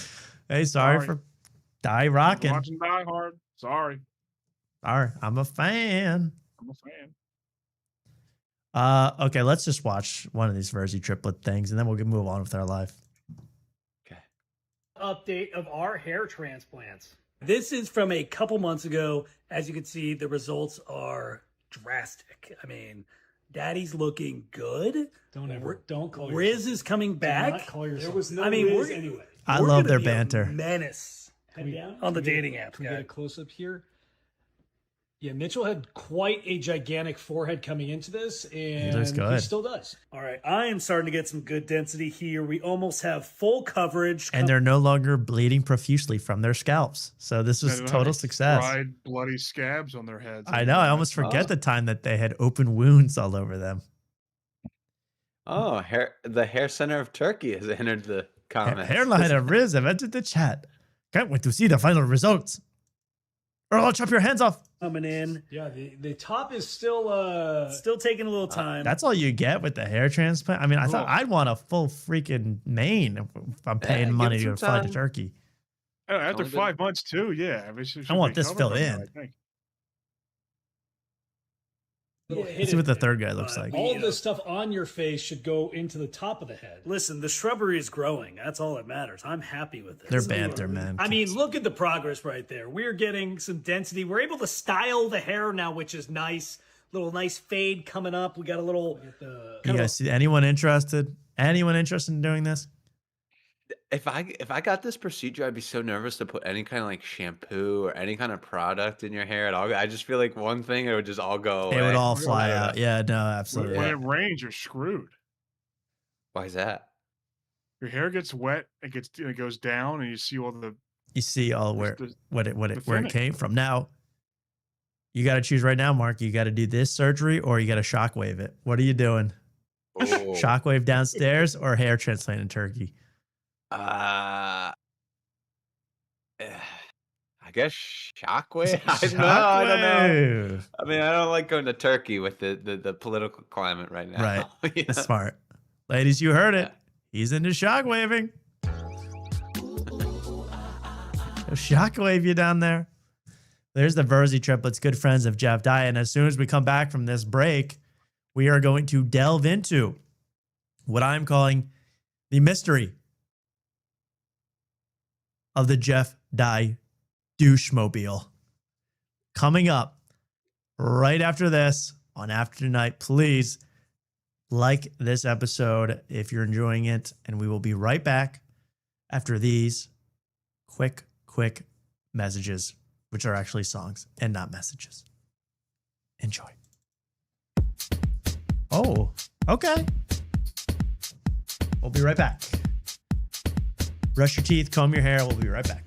Hey, sorry for Die Rockin'. Watching Die Hard. Sorry. I'm a fan. I'm a fan. Okay, let's just watch one of these Verzi triplet things, and then we'll move on with our life. Update of our hair transplants. This is from a couple months ago. As you can see, the results are drastic. I mean, Daddy's looking good. Don't call Riz is coming back. not call yourself. There was no Riz we're, anyway. I we're love gonna their be a banter. Menace Head down on the Can we dating get- apps, Can we guy. get a close up here? Yeah, Mitchell had quite a gigantic forehead coming into this, and looks good. still does. All right, I am starting to get some good density here. We almost have full coverage. And they're no longer bleeding profusely from their scalps. So this was They don't total have success. Dried, bloody scabs on their heads. I know. I almost forget the time that they had open wounds all over them. Oh, the hair center of Turkey has entered the comments. Hairline of Riz have entered the chat. Can't wait to see the final results. Or I'll chop your hands off. Coming in. Yeah, the top is still taking a little time. That's all you get with the hair transplant. I mean, I thought I'd want a full freaking mane if I'm paying money to fly to Turkey. After 5 months too, yeah. I mean, I want this filled in. See what the third guy looks like. All the stuff on your face should go into the top of the head. Listen, the shrubbery is growing. That's all that matters. I'm happy with it. They're banter, man. I mean, look at the progress right there. We're getting some density. We're able to style the hair now, which is nice. Little nice fade coming up. We got a little. You guys see anyone interested? Anyone interested in doing this? If I got this procedure, I'd be so nervous to put any kind of like shampoo or any kind of product in your hair at all. I just feel like one thing, it would just all go away. It would all fly out. Yeah, no, absolutely. When it rains, you're screwed. Why is that? Your hair gets wet, it goes down, and you see all the. You see all where where it thinning. came from. Now, you got to choose right now, Mark. You got to do this surgery or you got to shockwave it. What are you doing? Shockwave downstairs or hair transplant in Turkey? I guess shockwave. I don't know. I mean, I don't like going to Turkey with the political climate right now. Right. You That's know? smart. Ladies, you heard it. He's into shockwaving. He'll shockwave you down there. There's the Verzi triplets, good friends of Jeff Dye. And as soon as we come back from this break, we are going to delve into what I'm calling the mystery of the Jeff Dye douche mobile. Coming up right after this on After Tonight. Please like this episode if you're enjoying it, and we will be right back after these quick messages, which are actually songs and not messages. Enjoy. Oh, okay. We'll be right back. Brush your teeth, comb your hair. We'll be right back.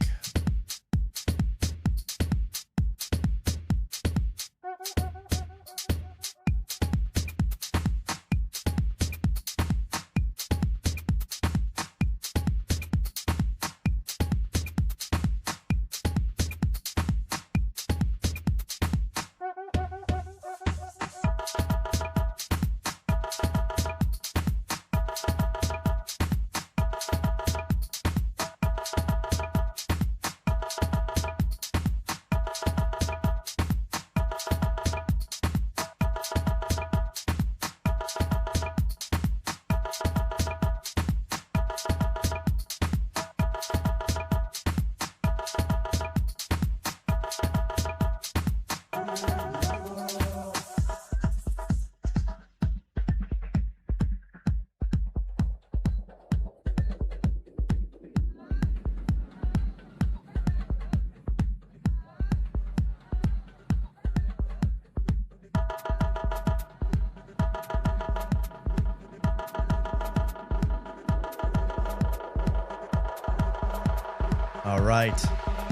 All right.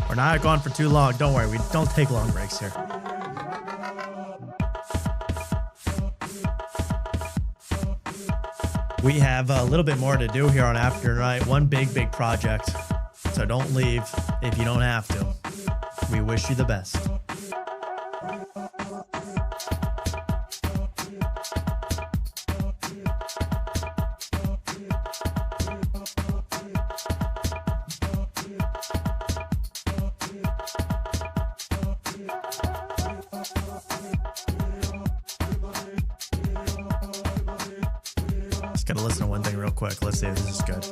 We're not gone for too long. Don't worry. We don't take long breaks here. We have a little bit more to do here on After Tonight. One big project. So don't leave if you don't have to. We wish you the best. quick. Let's see if this is good.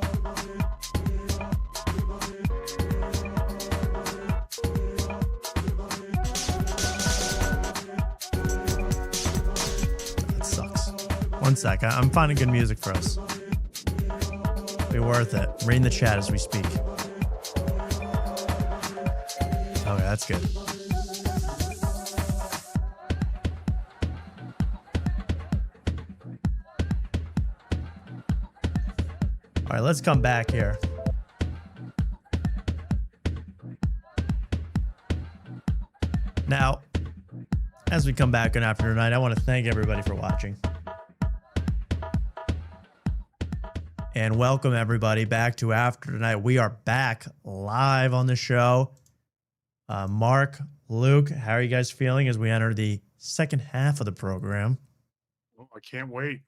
That sucks. One sec. I'm finding good music for us. Be worth it. Read in the chat as we speak. Okay, that's good. All right, let's come back here. Now, as we come back on After Tonight, I want to thank everybody for watching. And welcome everybody back to After Tonight. We are back live on the show. Mark, Luke, how are you guys feeling as we enter the second half of the program? Oh, I can't wait.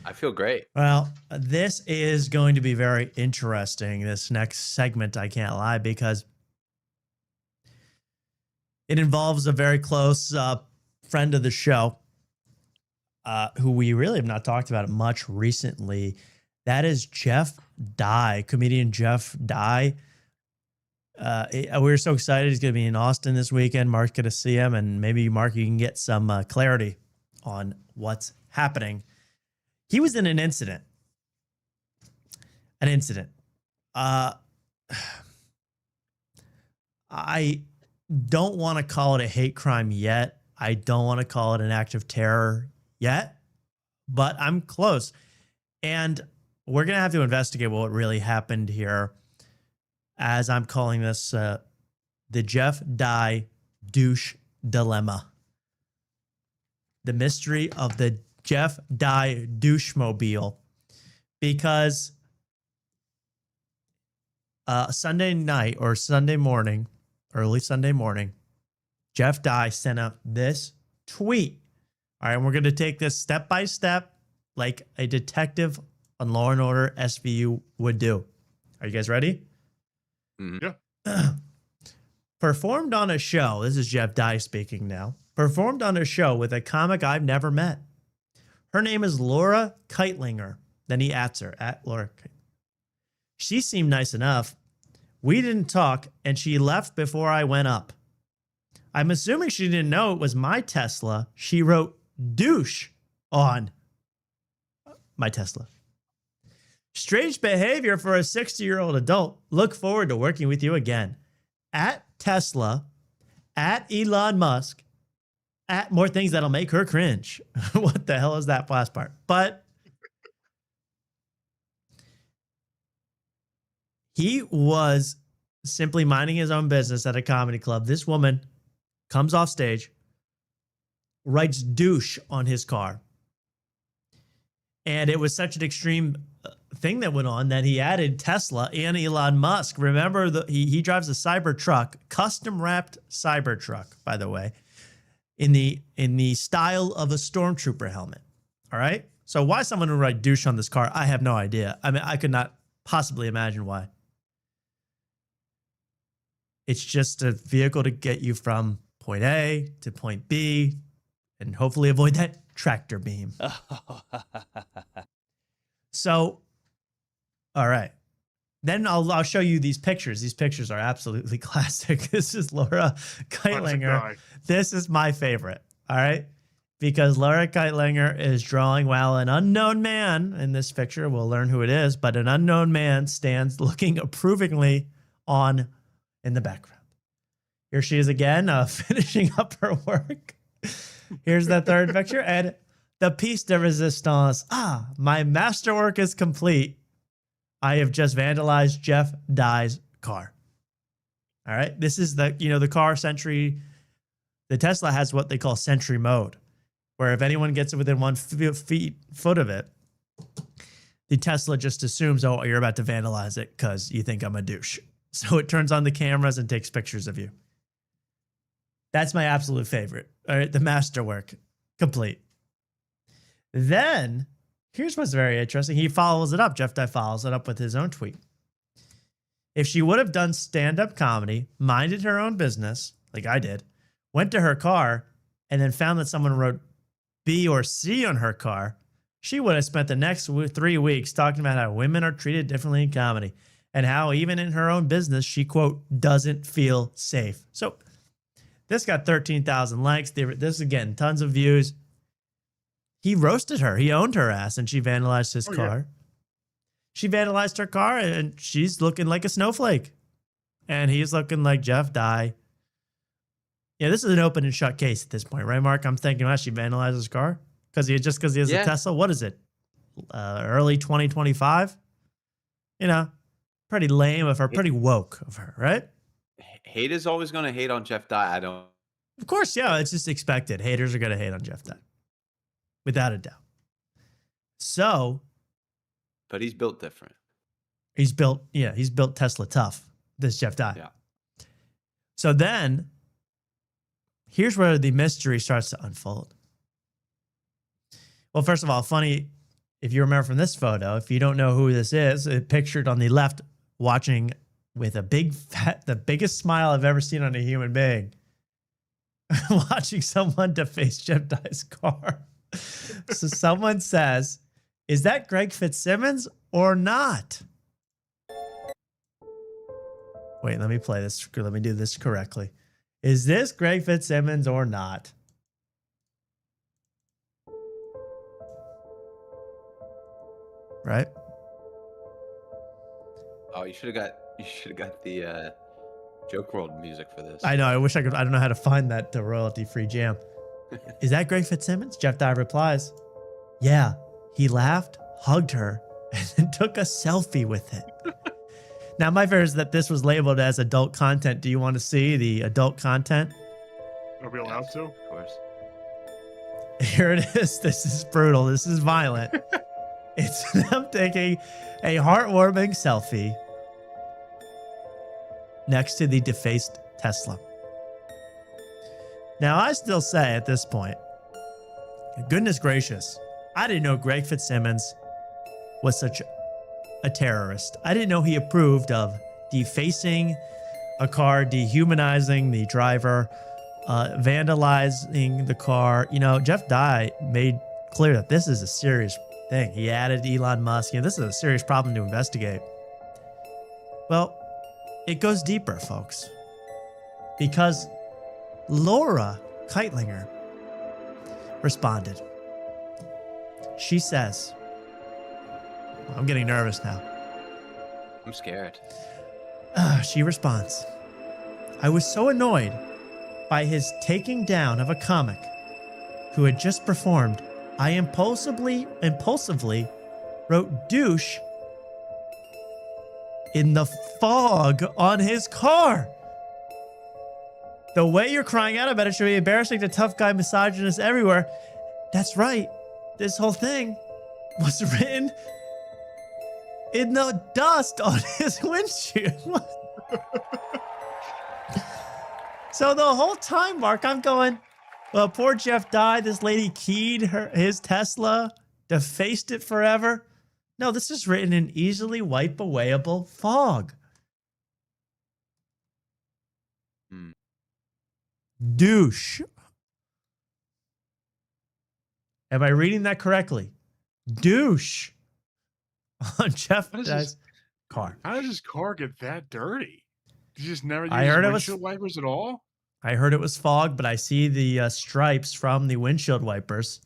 I feel great. Well, this is going to be very interesting, this next segment, I can't lie, because it involves a very close friend of the show who we really have not talked about much recently. That is Jeff Dye, comedian Jeff Dye. We're so excited. He's going to be in Austin this weekend. Mark's going to see him, and maybe, Mark, you can get some clarity on what's happening. He was in an incident. I don't want to call it a hate crime yet. I don't want to call it an act of terror yet, but I'm close. And we're going to have to investigate what really happened here, as I'm calling this the Jeff Dye douche dilemma. The mystery of the Jeff Dye douche-mobile, because Sunday night or Sunday morning, early Sunday morning, Jeff Dye sent out this tweet. All right, we're going to take this step by step like a detective on Law & Order SVU would do. Are you guys ready? Yeah. Performed on a show, this is Jeff Dye speaking now, performed on a show with a comic I've never met. Her name is Laura Keitlinger. Then he ats her, at Laura. She seemed nice enough. We didn't talk, and she left before I went up. I'm assuming she didn't know it was my Tesla. She wrote douche on my Tesla. Strange behavior for a 60-year-old adult. Look forward to working with you again. At Tesla, at Elon Musk, at more things that'll make her cringe. What the hell is that last part? But he was simply minding his own business at a comedy club. This woman comes off stage, writes douche on his car. And it was such an extreme thing that went on that he added Tesla and Elon Musk. Remember, he drives a Cybertruck, custom wrapped Cybertruck, by the way, in the style of a stormtrooper helmet. All right. So why someone would write douche on this car, I have no idea. I mean, I could not possibly imagine why. It's just a vehicle to get you from point A to point B and hopefully avoid that tractor beam. So, all right. Then I'll show you these pictures. These pictures are absolutely classic. This is Laura Keitlinger. This is my favorite. All right. Because Laura Keitlinger is drawing while an unknown man in this picture, we'll learn who it is, but an unknown man stands looking approvingly on in the background. Here she is again, finishing up her work. Here's the third picture. And the piece de resistance. Ah, my masterwork is complete. I have just vandalized Jeff Dye's car. All right. This is the car Sentry. The Tesla has what they call Sentry mode, where if anyone gets within 1 foot of it, the Tesla just assumes, oh, you're about to vandalize it because you think I'm a douche. So it turns on the cameras and takes pictures of you. That's my absolute favorite. All right. The masterwork complete. Then here's what's very interesting. He follows it up. Jeff Dye follows it up with his own tweet. If she would have done stand-up comedy, minded her own business, like I did, went to her car, and then found that someone wrote B or C on her car, she would have spent the next 3 weeks talking about how women are treated differently in comedy and how even in her own business, she, quote, doesn't feel safe. So this got 13,000 likes. This, again, tons of views. He roasted her. He owned her ass, and she vandalized his car. Yeah. She vandalized her car, and she's looking like a snowflake. And he's looking like Jeff Dye. Yeah, this is an open and shut case at this point, right, Mark? I'm thinking, well, she vandalized his car? Because he has a Tesla? What is it? Early 2025? You know, pretty lame of her, pretty woke of her, right? Hate is always going to hate on Jeff Dye. Of course, yeah, it's just expected. Haters are going to hate on Jeff Dye. Without a doubt. So. But he's built different. He's built Tesla tough, this Jeff Dye. Yeah. So then, here's where the mystery starts to unfold. Well, first of all, funny, if you remember from this photo, if you don't know who this is, pictured on the left, watching with a big fat, the biggest smile I've ever seen on a human being, watching someone deface Jeff Dye's car. So someone says, is that Greg Fitzsimmons or not? Wait, let me play this. Let me do this correctly. Is this Greg Fitzsimmons or not? Right? Oh, you should have got the Joke World music for this. I know. I wish I could. I don't know how to find that royalty-free jam. Is that Greg Fitzsimmons? Jeff Dye replies, yeah. He laughed, hugged her, and then took a selfie with it. Now, my fear is that this was labeled as adult content. Do you want to see the adult content? Are we allowed to? Of course. Here it is. This is brutal. This is violent. It's them taking a heartwarming selfie next to the defaced Tesla. Now, I still say at this point, goodness gracious, I didn't know Greg Fitzsimmons was such a terrorist. I didn't know he approved of defacing a car, dehumanizing the driver, vandalizing the car. You know, Jeff Dye made clear that this is a serious thing. He added Elon Musk. You know, this is a serious problem to investigate. Well, it goes deeper, folks, because Laura Keitlinger responded. She says, I'm getting nervous now. I'm scared. She responds, I was so annoyed by his taking down of a comic who had just performed. I impulsively wrote douche in the fog on his car. The way you're crying out about it should be embarrassing to tough guy misogynists everywhere. That's right. This whole thing was written in the dust on his windshield. So the whole time, Mark, I'm going, well, poor Jeff Dye. This lady keyed his Tesla, defaced it forever. No, this is written in easily wipe awayable fog. Douche. Am I reading that correctly? Douche on Jeff Dye's car. How does his car get that dirty? Did you just never use windshield wipers at all? I heard it was fog, but I see the stripes from the windshield wipers.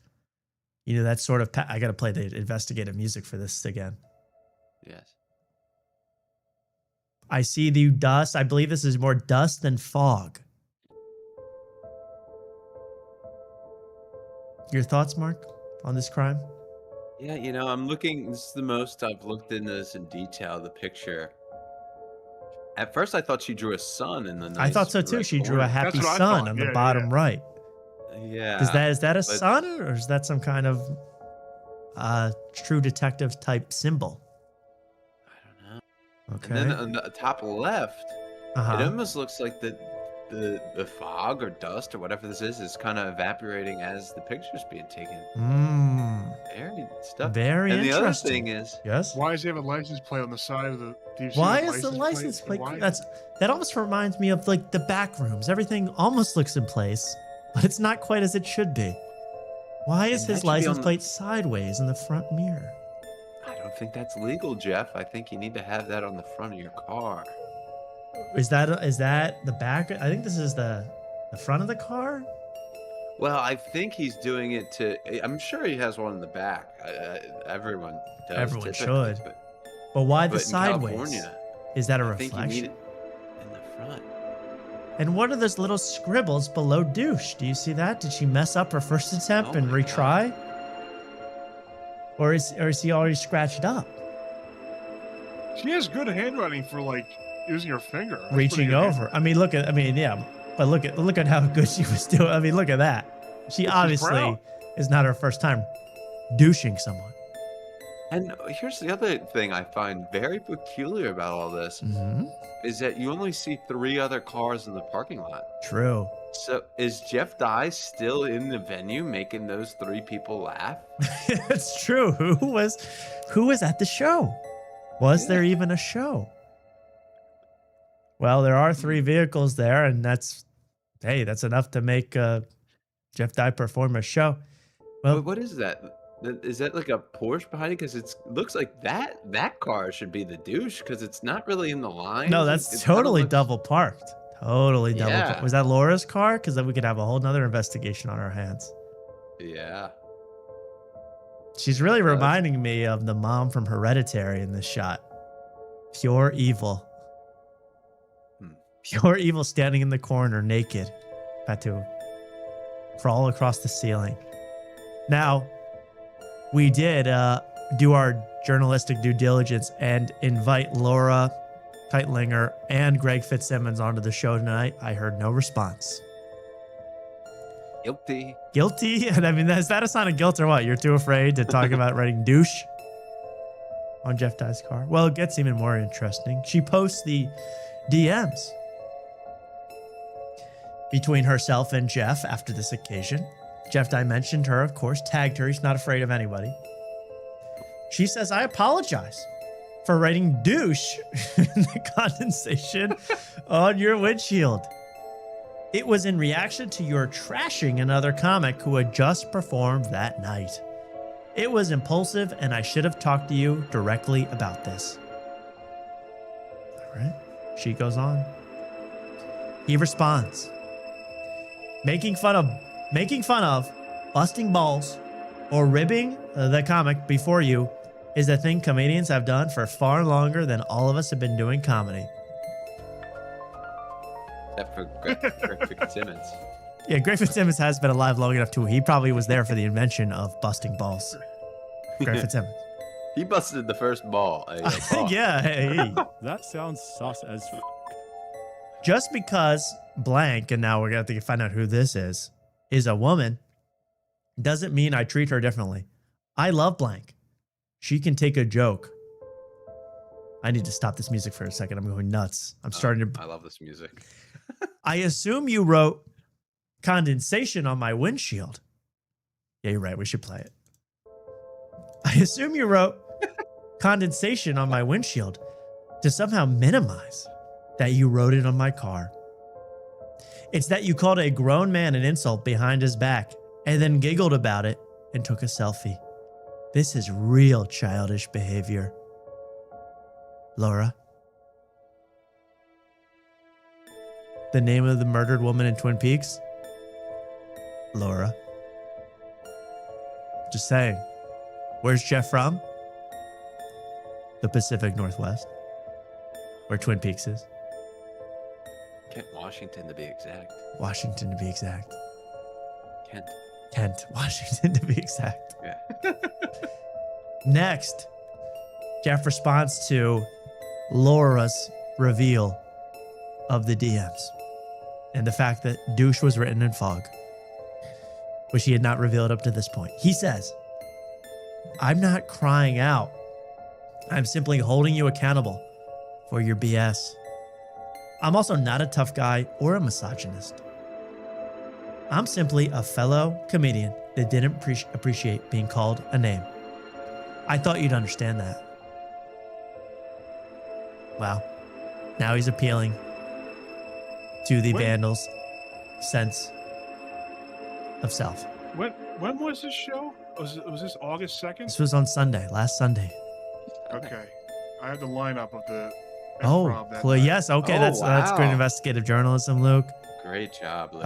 You know, that sort of... I got to play the investigative music for this again. Yes. I see the dust. I believe this is more dust than fog. Your thoughts, Mark, on this crime? Yeah, you know, I'm looking. This is the most I've looked into this in detail. The picture. At first, I thought she drew a sun in the. Nice I thought so too. She drew a happy sun on the bottom right. Yeah. Is that a sun, or is that some kind of True Detective type symbol? I don't know. Okay. And then on the top left, it almost looks like the fog or dust or whatever this is kind of evaporating as the picture's being taken. Very stuff. Very and interesting. The other thing is, yes. Why does he have a license plate on the side of the? Why is the license plate? That almost reminds me of like the back rooms. Everything almost looks in place, but it's not quite as it should be. Why is And that his should be license on the- plate sideways in the front mirror? I don't think that's legal, Jeff. I think you need to have that on the front of your car. Is that the back? I think this is the front of the car. Well, I think he's doing it to. I'm sure he has one in the back. Everyone does. Everyone typically, should. But why the in sideways? California, Is that a I think you need reflection? it in the front. And what are those little scribbles below douche? Do you see that? Did she mess up her first attempt and retry? Or is he already scratched up? She has good handwriting for like using her finger. That's Reaching pretty good over. I mean, but look at how good she was doing. I mean, look at that. She obviously proud. is not her first time douching someone. And here's the other thing I find very peculiar about all this Mm-hmm. is that you only see 3 other cars in the parking lot. True. So is Jeff Dye still in the venue making those 3 people laugh? It's true. Who was at the show? Was there even a show? Well, there are 3 vehicles there, and that's enough to make Jeff Dye perform a show. Well, What is that? Is that like a Porsche behind it? Because it looks like that car should be the douche because it's not really in the line. no, that's totally double parked. Totally double Yeah. parked. Was that Laura's car? Because then we could have a whole nother investigation on our hands. Yeah. She's really reminding me of the mom from Hereditary in this shot. Pure evil. Pure evil standing in the corner naked. Had to crawl across the ceiling. Now, we did do our journalistic due diligence and invite Laura Teitlinger and Greg Fitzsimmons onto the show tonight. I heard no response. Guilty. Guilty? And I mean, is that a sign of guilt or what? You're too afraid to talk about writing douche on Jeff Dye's car? Well, it gets even more interesting. She posts the DMs between herself and Jeff after this occasion. Jeff Dye mentioned her, of course, tagged her. He's not afraid of anybody. She says, I apologize for writing douche in the condensation on your windshield. It was in reaction to your trashing another comic who had just performed that night. It was impulsive, and I should have talked to you directly about this. All right. She goes on. He responds, making fun of busting balls or ribbing the comic before you is a thing comedians have done for far longer than all of us have been doing comedy. Except for Greg Fitzsimmons. Yeah, Greg Fitzsimmons has been alive long enough too. He probably was there for the invention of busting balls. Greg Fitzsimmons. He busted the first ball. Yeah, hey. That sounds sus as f. Just because blank, and now we're going to have to find out who this is a woman, doesn't mean I treat her differently. I love blank. She can take a joke. I need to stop this music for a second. I'm going nuts. I'm starting to. I love this music. I assume you wrote condensation on my windshield. Yeah, you're right. We should play it. I assume you wrote condensation on my windshield to somehow minimize that you wrote it on my car. It's that you called a grown man an insult behind his back and then giggled about it and took a selfie. This is real childish behavior. Laura. The name of the murdered woman in Twin Peaks? Laura. Just saying. Where's Jeff from? The Pacific Northwest. Where Twin Peaks is. Kent, Washington to be exact. Washington to be exact. Kent, Washington to be exact. Yeah. Next, Jeff responds to Laura's reveal of the DMs and the fact that douche was written in fog, which he had not revealed up to this point. He says, I'm not crying out. I'm simply holding you accountable for your BS. I'm also not a tough guy or a misogynist. I'm simply a fellow comedian that didn't appreciate being called a name. I thought you'd understand that. Wow. Now he's appealing to the vandal's sense of self. When When was this show? Was this August 2nd? This was on Sunday, last Sunday. Okay. I have the lineup of the Oh, improv that well, night. yes. Okay, that's great wow. investigative journalism, Luke. Great job, Luke.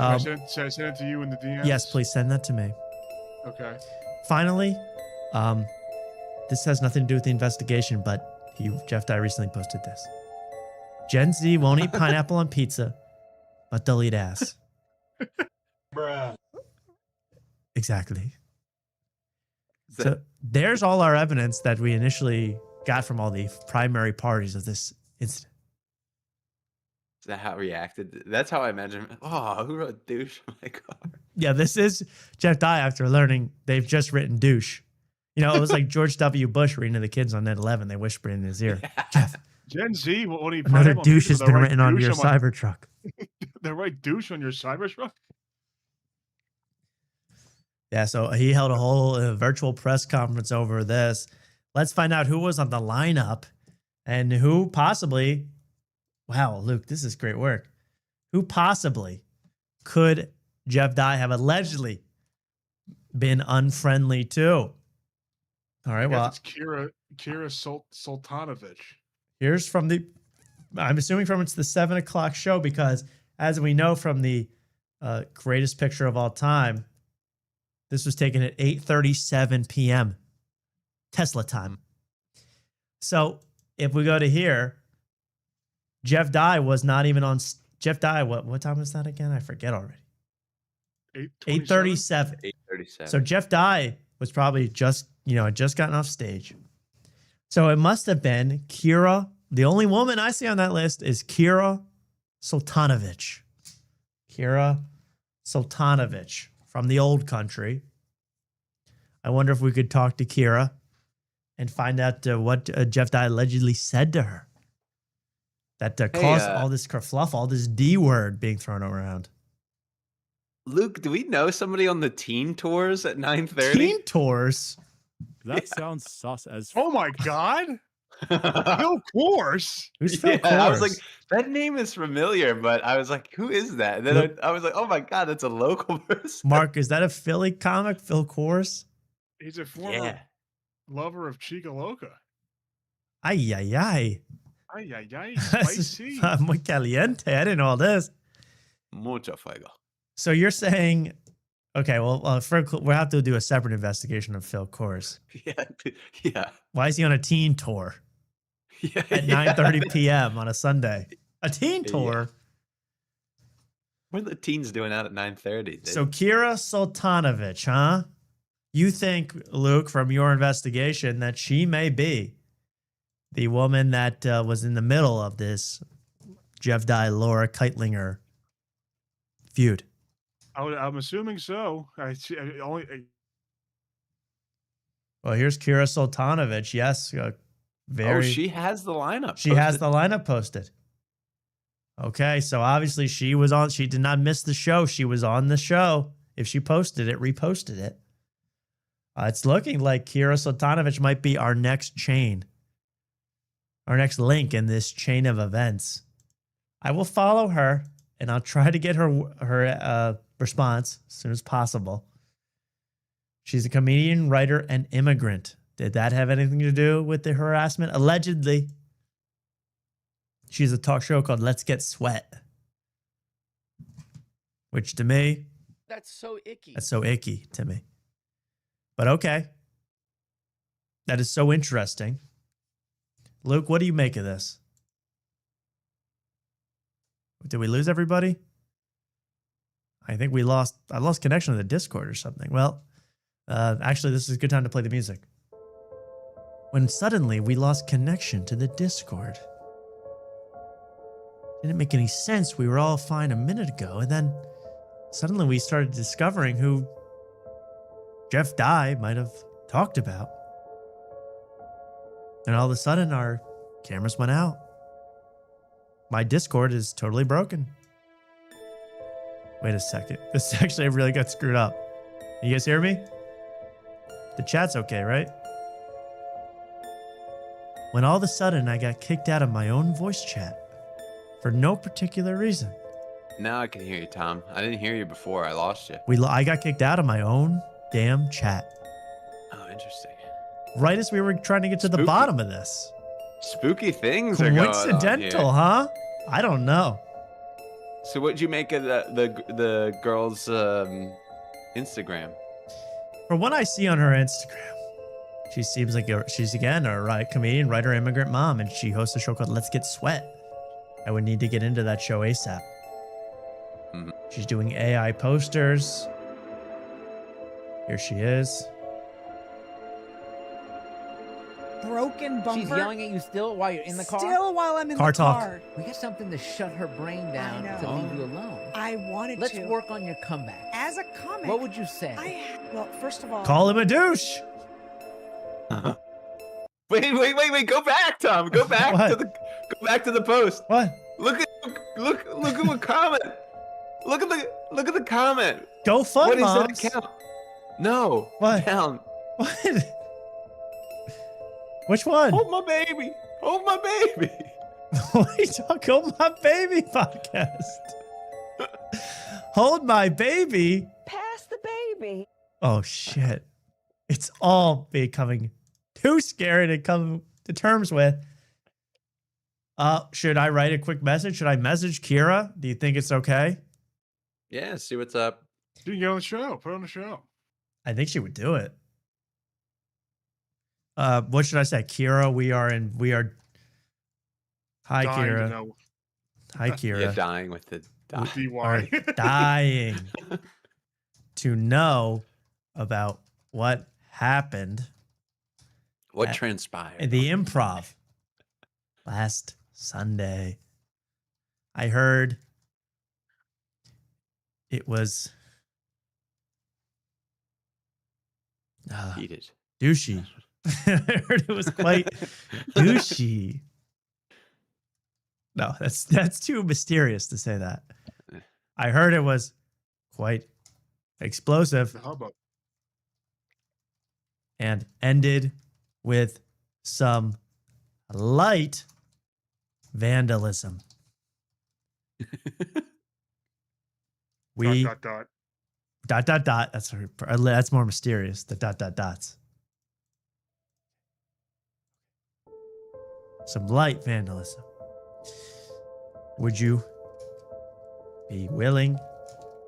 Should I send it to you in the DMs? Yes, please send that to me. Okay. Finally, this has nothing to do with the investigation, but Jeff Dye recently posted this. Gen Z won't eat pineapple on pizza, but they'll eat ass. Bruh. Exactly. So there's all our evidence that we initially got from all the primary parties of this incident. Is that how it reacted? That's how I imagine. Oh, who wrote douche? Oh my God. Yeah, this is Jeff Dye after learning they've just written douche. You know, it was like George W. Bush reading to the kids on 9/11. They whispered in his ear. Jeff, Gen Z won't eat another pineapple on douche pizza, has been they'll write written on douche your my- Cybertruck. They write douche on your Cybertruck? Yeah, so he held a whole virtual press conference over this. Let's find out who was on the lineup and who possibly, wow, Luke, this is great work. Who possibly could Jeff Dye have allegedly been unfriendly to? All right, well, it's Kira Sultanovich. here's from I'm assuming it's the 7 o'clock show because as we know from the greatest picture of all time, this was taken at 8:37 p.m. Tesla time. So if we go to here, Jeff Dye was not even on. Jeff Dye, what time was that again? I forget already. 8:37. 8:37. So Jeff Dye was probably just gotten off stage. So it must have been Kira. The only woman I see on that list is Kira Sultanovich. Kira Sultanovich from the old country. I wonder if we could talk to Kira and find out what Jeff Dye allegedly said to her that caused all this kerfluff, all this D word being thrown around. Luke, do we know somebody on the teen tours at 9:30? Teen tours? That sounds sus as Oh my God. Phil Course. Who's Phil Course? I was like, that name is familiar, but I was like, who is that? And then I was like, oh my God, that's a local person. Mark, is that a Philly comic, Phil Course? He's a former lover of Chica Loca. Ay, ay, ay. Ay, ay, ay. Spicy. Muy caliente. I didn't know all this. Mucho fuego. So you're saying, okay, well, we'll have to do a separate investigation of Phil Course. Yeah. Why is he on a teen tour at 9:30 p.m. on a Sunday? A teen tour? What are the teens doing out at 9:30? So Kira Sultanovich, huh? You think, Luke, from your investigation, that she may be the woman that was in the middle of this Jeff Dye, Laura Keitlinger feud? I'm assuming so. Well, here's Kira Sultanovich. Yes, she has the lineup. She has the lineup posted. Okay, so obviously she was on. She did not miss the show. She was on the show. If she posted it, reposted it. It's looking like Kira Sultanovich might be our next chain, our next link in this chain of events. I will follow her, and I'll try to get her response as soon as possible. She's a comedian, writer, and immigrant. Did that have anything to do with the harassment? Allegedly. She's a talk show called Let's Get Sweat, which to me, that's so icky. That's so icky to me. But okay. That is so interesting. Luke, what do you make of this? Did we lose everybody? I think I lost connection to the Discord or something. Well, actually, this is a good time to play the music. When suddenly we lost connection to the Discord. Didn't make any sense. We were all fine a minute ago, and then suddenly we started discovering who Jeff Dye might have talked about. And all of a sudden, our cameras went out. My Discord is totally broken. Wait a second. This actually really got screwed up. You guys hear me? The chat's okay, right? When all of a sudden I got kicked out of my own voice chat for no particular reason. Now I can hear you, Tom. I didn't hear you before. I lost you. I got kicked out of my own damn chat. Oh, interesting. Right as we were trying to get to the bottom of this. Spooky things are going on here. Coincidental, huh? I don't know. So what'd you make of the girl's Instagram? From what I see on her Instagram, she seems like she's again a comedian, writer, immigrant mom, and she hosts a show called Let's Get Sweat. I would need to get into that show ASAP. Mm-hmm. She's doing AI posters. Here she is. Broken bumper. She's yelling at you still while you're in the car? Still while I'm in Car the talk. car. We got something to shut her brain down to leave you alone. I wanted Let's to. work on your comeback. As a comic. What would you say? Well, first of all. Call him a douche. Wait! Go back, Tom. Go back to the post. What? Look at what comment. Look at the comment. Go fun, What is moms. that account? No. What? Down. What? Which one? Hold my baby. Hold my baby. What are you talking about? My baby podcast. Hold my baby. Pass the baby. Oh shit. It's all becoming too scary to come to terms with. Should I write a quick message? Should I message Kira? Do you think it's okay? Yeah, see what's up. You can get on the show. Put it on the show. I think she would do it. What should I say? Kira, we are. Hi, Dying to Kira. know. Hi, Kira. You're dying with the With DY. Are dying to know about what happened. What transpired? In the Improv last Sunday. I heard it was Heated. douchey. I heard it was quite douchey. No, that's too mysterious to say that. I heard it was quite explosive The hubbub. and ended with some light vandalism. We Dot, dot, dot dot dot. That's more mysterious. The dot dot dots. Some light vandalism. Would you be willing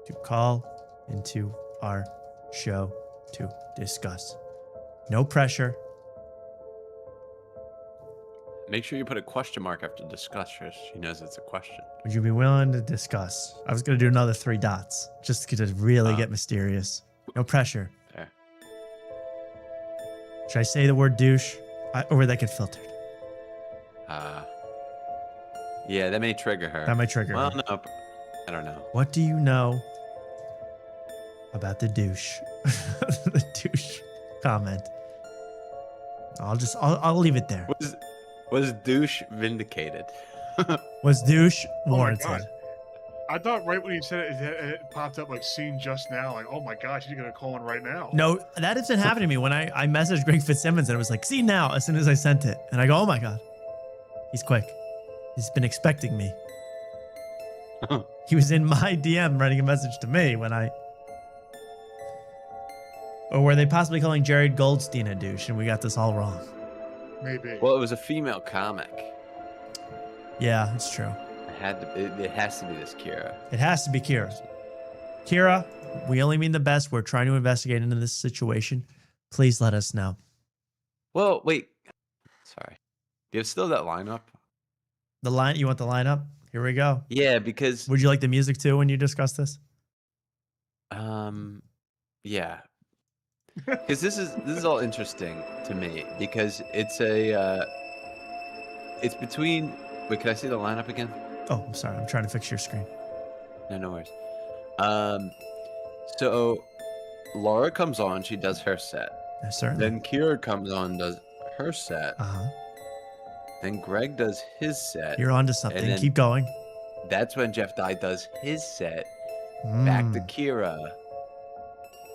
to call into our show to discuss? No pressure. Make sure you put a question mark after discuss. So she knows it's a question. Would you be willing to discuss? I was going to do another 3 dots just to really get mysterious. No pressure. There. Should I say the word douche? Or would that get filtered? Yeah, that may trigger her. That might trigger well, her. no, I don't know. What do you know about the douche? The douche comment. I'll leave it there. Was douche vindicated? Was douche Oh my warranted? God. I thought right when you said it, it popped up like seen just now. Like, oh my gosh, he's gonna call in right now. No, that doesn't happen to me. When I messaged Greg Fitzsimmons and it was like, see now, as soon as I sent it. And I go, oh my God, he's quick. He's been expecting me. He was in my DM writing a message to me when I... Or were they possibly calling Jared Goldstein a douche and we got this all wrong? Maybe. Well, it was a female comic. Yeah, it's true. It has to be this Kira. It has to be Kira. Kira, we only mean the best. We're trying to investigate into this situation. Please let us know. Well, wait. Sorry. Do you have still that lineup? The line, you want the lineup? Here we go. Yeah, because Would you like the music too when you discuss this? yeah. Because this is all interesting to me because it's it's between. Wait, can I see the lineup again? Oh, I'm sorry. I'm trying to fix your screen. No worries. So Laura comes on, she does her set. Yes, sir. Then Kira comes on, does her set. Uh-huh. Then Greg does his set. You're onto something. and then Keep going. That's when Jeff Dye does his set. Back to Mm. Kira.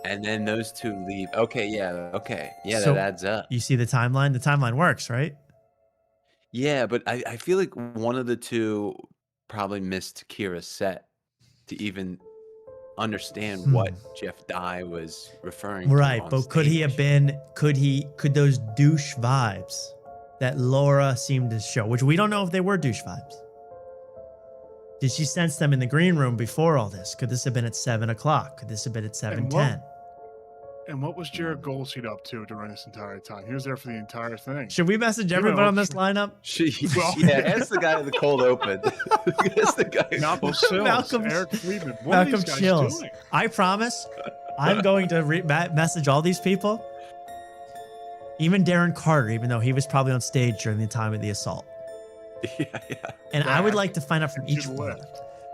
And then those two leave. Okay, yeah, okay. Yeah, So, that adds up. You see the timeline? The timeline works, right? Yeah, but I feel like one of the two probably missed Kira's set to even understand what Jeff Dye was referring to. Right, on but could he have been? Could those douche vibes that Laura seemed to show, which we don't know if they were douche vibes? Did she sense them in the green room before all this? Could this have been at 7 o'clock? Could this have been at 7:10? And what was Jared Goldstein up to during this entire time? He was there for the entire thing. Should we message everybody on this lineup? Ask the guy at the cold open. Ask the guy. Malcolm Sills, Eric Friedman. What are Malcolm these guys Chills. doing? I promise, I'm going to message all these people. Even Darren Carter, even though he was probably on stage during the time of the assault. And I would like to find out from each one.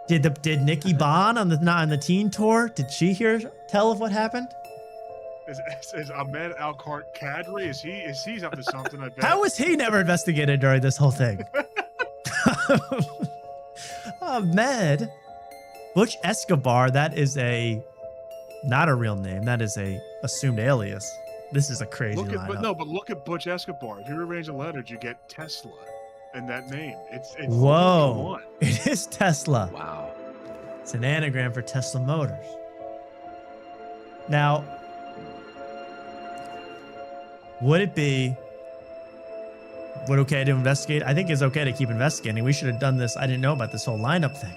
Did Nikki Bond on the teen tour? Did she tell of what happened? Is Ahmed Al-Kadri? He's up to something? I bet. How was he never investigated during this whole thing? Ahmed Butch Escobar. That is not a real name. That is a assumed alias. This is a crazy lineup. But look at Butch Escobar. If you rearrange the letters, you get Tesla and that name. It's whoa! It is Tesla. Wow. It's an anagram for Tesla Motors. Now, would it be okay to investigate? I think it's okay to keep investigating. We should have done this. I didn't know about this whole lineup thing.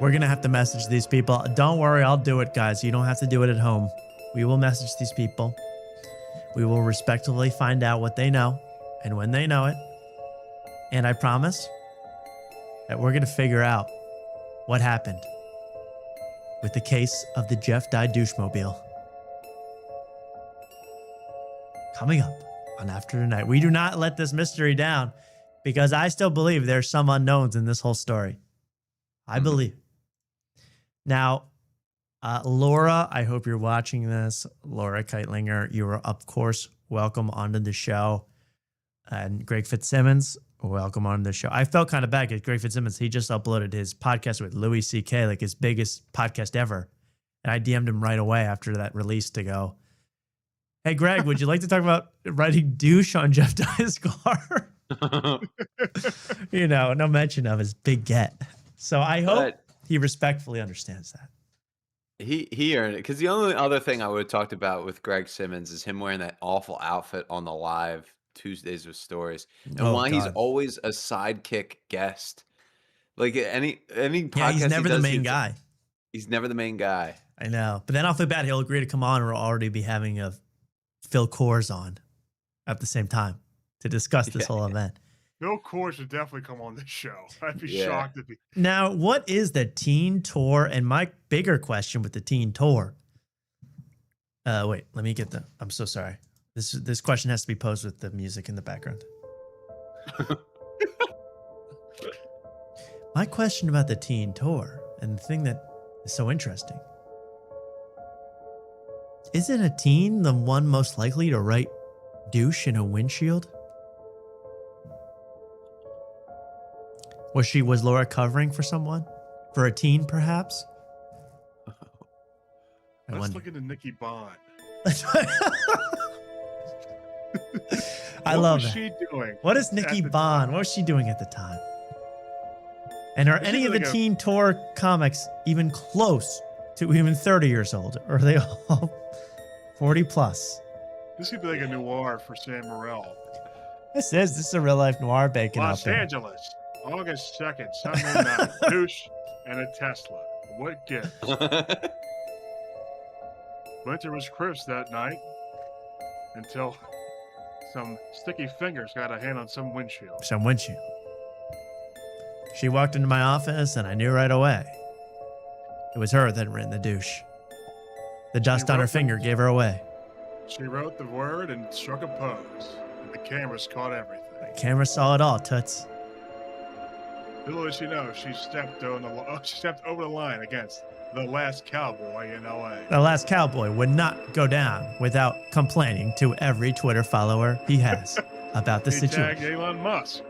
We're going to have to message these people. Don't worry, I'll do it, guys. You don't have to do it at home. We will message these people. We will respectfully find out what they know and when they know it. And I promise that we're going to figure out what happened with the case of the Jeff Dye douchemobile. Coming up on After Tonight. We do not let this mystery down because I still believe there's some unknowns in this whole story. I believe. Now, Laura, I hope you're watching this. Laura Keitlinger, you are, of course, welcome onto the show. And Greg Fitzsimmons, welcome onto the show. I felt kind of bad because Greg Fitzsimmons, he just uploaded his podcast with Louis C.K., like his biggest podcast ever. And I DM'd him right away after that release to go, hey, Greg, would you like to talk about writing douche on Jeff Dye's car? No mention of his big get. So I hope he respectfully understands that. He earned it, because the only other thing I would have talked about with Greg Simmons is him wearing that awful outfit on the live Tuesdays with Stories, and why he's always a sidekick guest. Like any podcast, he's never the main guy. He's never the main guy. I know, but then I'll feel bad. He'll agree to come on, or we'll already be having a Phil Kors on at the same time to discuss this whole event. Bill Kors should definitely come on this show. I'd be shocked if he. Now, what is the teen tour? And my bigger question with the teen tour. Wait, let me get I'm so sorry. This question has to be posed with the music in the background. My question about the teen tour and the thing that is so interesting. Isn't a teen the one most likely to write douche in a windshield? Was Laura covering for someone? For a teen, perhaps? Let's look into Nikki Bond. I love that. What was she doing? What is Nikki Bond? What was she doing at the time? And are any of the teen tour comics even close to even 30 years old? Or are they all 40 plus? This could be like a noir for Sam Morril. This is a real life noir bacon Los up there. Angeles, August 2nd, Sunday night. Douche and a Tesla. What gift? Winter was crisp that night until some sticky fingers got a hand on some windshield. She walked into my office and I knew right away. It was her that had written the douche. The dust on her finger gave her away. She wrote the word and struck a pose. And the cameras caught everything. The camera saw it all, Toots. Little did she know, she stepped over the line against the last cowboy in L.A. The last cowboy would not go down without complaining to every Twitter follower he has about the situation. He tagged Elon Musk.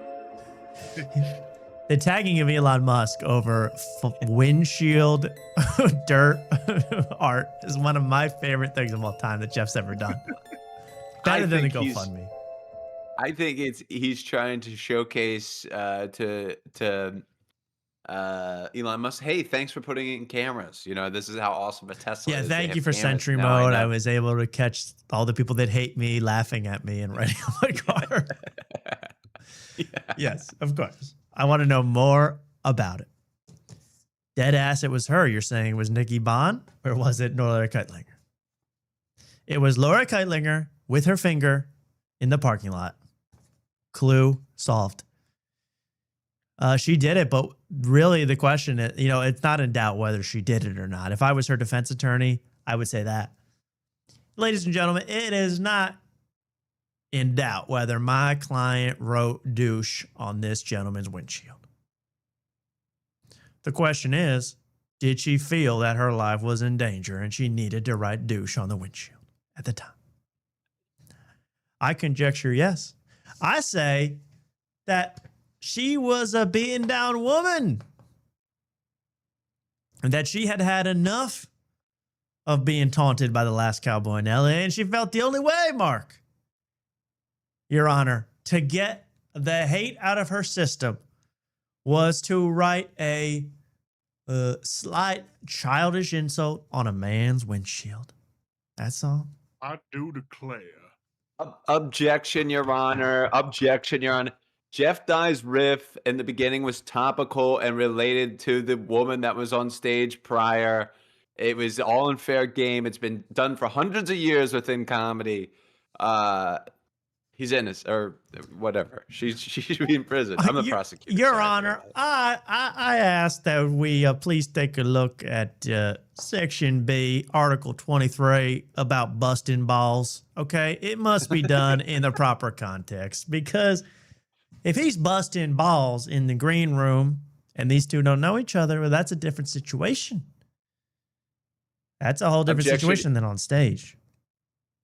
The tagging of Elon Musk over windshield dirt art is one of my favorite things of all time that Jeff's ever done. Better than the GoFundMe. I think he's trying to showcase to Elon Musk, hey, thanks for putting in cameras. You know, this is how awesome a Tesla Yeah, is. They thank have you for cameras. Sentry Now Mode. know. I was able to catch all the people that hate me laughing at me and writing on my car. Yes, of course. I want to know more about it. Dead ass, it was her. You're saying it was Nikki Bond, or was it Laura Keitlinger? It was Laura Keitlinger with her finger in the parking lot. Clue solved. She did it, but really the question is, you know, it's not in doubt whether she did it or not. If I was her defense attorney, I would say that. Ladies and gentlemen, it is not in doubt whether my client wrote douche on this gentleman's windshield. The question is, did she feel that her life was in danger and she needed to write douche on the windshield at the time? I conjecture yes. I say that she was a beaten down woman and that she had had enough of being taunted by the last cowboy in LA, and she felt the only way, Mark, Your Honor, to get the hate out of her system was to write a slight childish insult on a man's windshield. That's all. I do declare. Objection, Your Honor. Objection, Your Honor. Jeff Dye's riff in the beginning was topical and related to the woman that was on stage prior. It was all in fair game. It's been done for hundreds of years within comedy. He's innocent or whatever. She should be in prison. I'm the prosecutor. Your Honor, I asked that we please take a look at Section B, Article 23 about busting balls. Okay, it must be done in the proper context, because if he's busting balls in the green room and these two don't know each other, well, that's a different situation. That's a whole different situation than on stage.